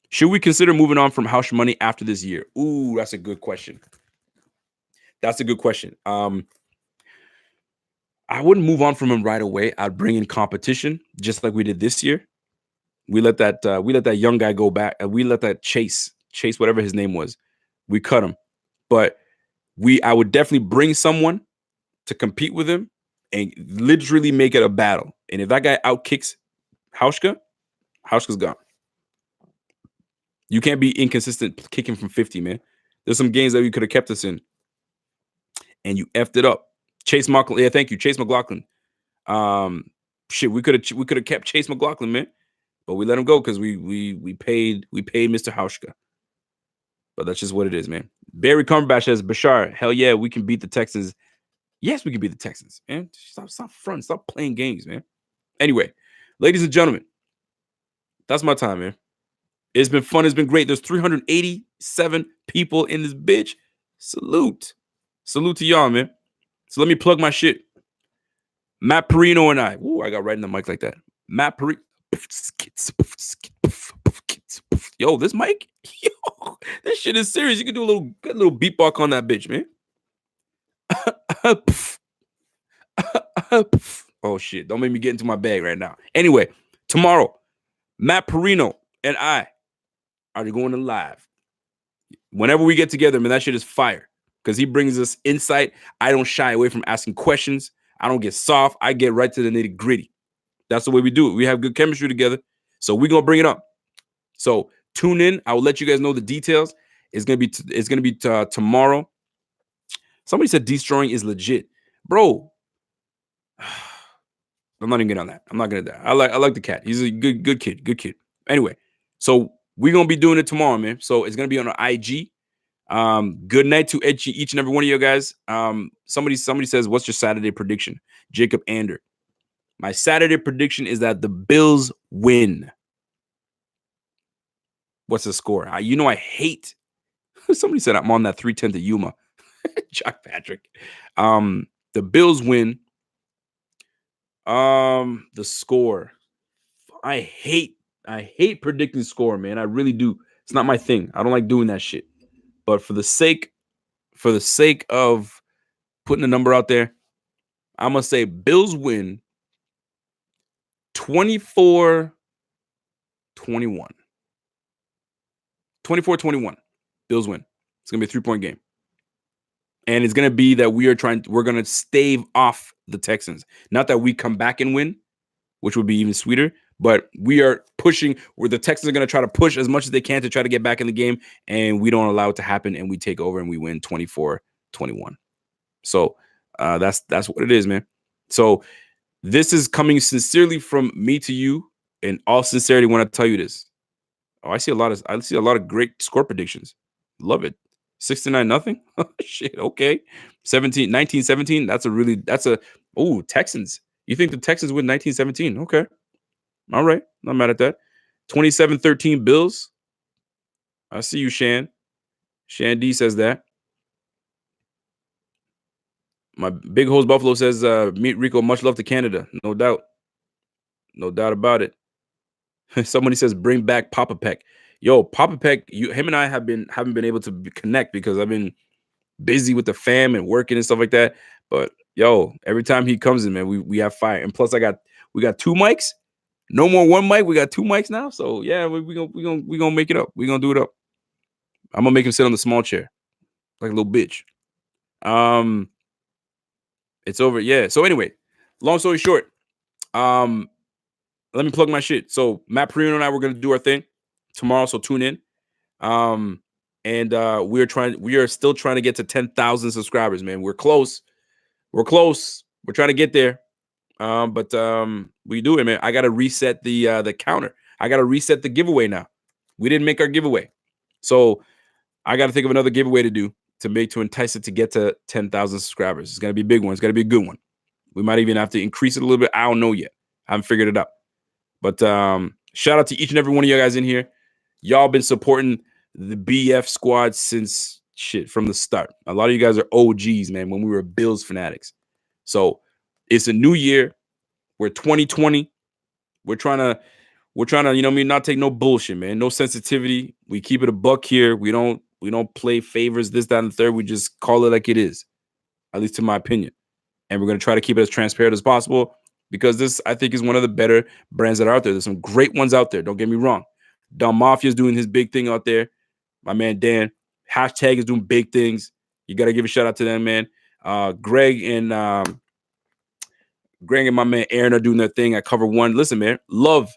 Should we consider moving on from House Money after this year? Ooh, that's a good question. That's a good question. I wouldn't move on from him right away. I'd bring in competition, just like we did this year. We let that young guy go back. We let that Chase, whatever his name was, we cut him. But I would definitely bring someone to compete with him and literally make it a battle. And if that guy outkicks Hauschka's gone. You can't be inconsistent kicking from 50, man. There's some games that you could have kept us in, and you effed it up. Chase McLaughlin, yeah, thank you, Chase McLaughlin. Shit, we could have kept Chase McLaughlin, man, but we let him go because we paid Mr. Hauschka. But that's just what it is, man. Barry Cumberbatch says, Bashar, hell yeah, we can beat the Texans. Yes, we can beat the Texans, man. Stop fronting, stop playing games, man. Anyway, ladies and gentlemen, that's my time, man. It's been fun. It's been great. There's 387 people in this bitch. Salute to y'all, man. So let me plug my shit. Matt Perino and I. Ooh, I got right in the mic like that. Matt Perino. Yo, this mic? Yo, this shit is serious. You can do a little beatbox on that bitch, man. Oh, shit. Don't make me get into my bag right now. Anyway, tomorrow, Matt Perino and I are going to live. Whenever we get together, man, that shit is fire. Because he brings us insight. I don't shy away from asking questions. I don't get soft. I get right to the nitty gritty. That's the way we do it. We have good chemistry together. So we're going to bring it up. So tune in. I will let you guys know the details. It's going to be tomorrow. Somebody said destroying is legit. Bro, I'm not even getting on that. I'm not going to die. I like the cat. He's a good kid. Anyway, so we're going to be doing it tomorrow, man. So it's going to be on our IG. Good night to each and every one of you guys. Somebody says, what's your Saturday prediction? Jacob Ander. My Saturday prediction is that the Bills win. What's the score? I hate. Somebody said I'm on that 310 to Yuma. Jack Patrick. The Bills win. The score. I hate predicting score, man. I really do. It's not my thing. I don't like doing that shit. But for the sake of putting a number out there, I'm going to say Bills win 24-21. 24-21. Bills win. It's going to be a 3-point game. And it's going to be that we're going to stave off the Texans. Not that we come back and win, which would be even sweeter, but we are pushing where the Texans are going to try to push as much as they can to try to get back in the game, and we don't allow it to happen, and we take over and we win 24-21. So that's what it is, man. So this is coming sincerely from me to you, in all sincerity when I tell you this. Oh, I see a lot of great score predictions. Love it. 69-0. Shit, okay. 19-17. Texans. You think the Texans win 19-17? Okay. All right. Not mad at that. 27-13 Bills. I see you, Shan. Shan D says that. My big hose Buffalo says, meet Rico, much love to Canada. No doubt. No doubt about it. Somebody says, bring back Papa Peck. Yo, Papa Peck, him and I haven't been able to connect because I've been busy with the fam and working and stuff like that. But yo, every time he comes in, man, we have fire. And plus, we got 2 mics. No more 1 mic. We got 2 mics now. So yeah, we gonna make it up. We gonna do it up. I'm gonna make him sit on the small chair like a little bitch. It's over. Yeah. So anyway, long story short, let me plug my shit. So Matt Perino and I, we're gonna do our thing tomorrow. So tune in. And we are still trying to get to 10,000 subscribers, man. We're close. We're trying to get there. But we do it, man. I gotta reset the counter. I gotta reset the giveaway now. We didn't make our giveaway. So I gotta think of another giveaway to do to entice it to get to 10,000 subscribers. It's gonna be a big one. It's gonna be a good one. We might even have to increase it a little bit. I don't know yet. I haven't figured it out. But shout out to each and every one of you guys in here. Y'all been supporting the BF squad since from the start. A lot of you guys are OGs, man, when we were Bills fanatics. So it's a new year. We're 2020. We're trying to, you know what I mean, not take no bullshit, man. No sensitivity. We keep it a buck here. We don't play favors, this, that, and the third. We just call it like it is, at least in my opinion. And we're going to try to keep it as transparent as possible because this, I think, is one of the better brands that are out there. There's some great ones out there. Don't get me wrong. Don Mafia is doing his big thing out there. My man Dan, hashtag is doing big things. You got to give a shout out to them, man. Greg and my man Aaron are doing their thing at Cover One. Listen, man, love,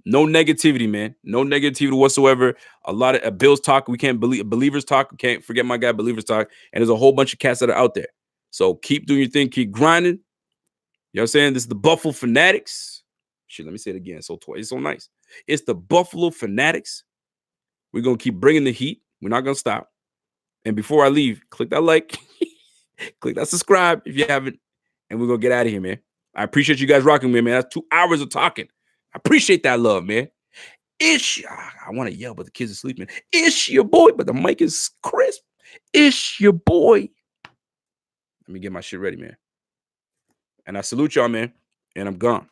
no negativity, man, no negativity whatsoever. A lot of Bills talk. We can't Believers talk. We can't forget my guy Believers talk. And there's a whole bunch of cats that are out there. So keep doing your thing. Keep grinding. You know what I'm saying? This is the Buffalo Fanatics. Shit, let me say it again. It's so nice. It's the Buffalo Fanatics. We're going to keep bringing the heat. We're not going to stop. And before I leave, click that like, click that subscribe if you haven't, and we're going to get out of here, man. I appreciate you guys rocking with me, man. That's 2 hours of talking. I appreciate that love, man. I want to yell, but the kids are sleeping. It's your boy, but the mic is crisp. It's your boy. Let me get my shit ready, man. And I salute y'all, man. And I'm gone.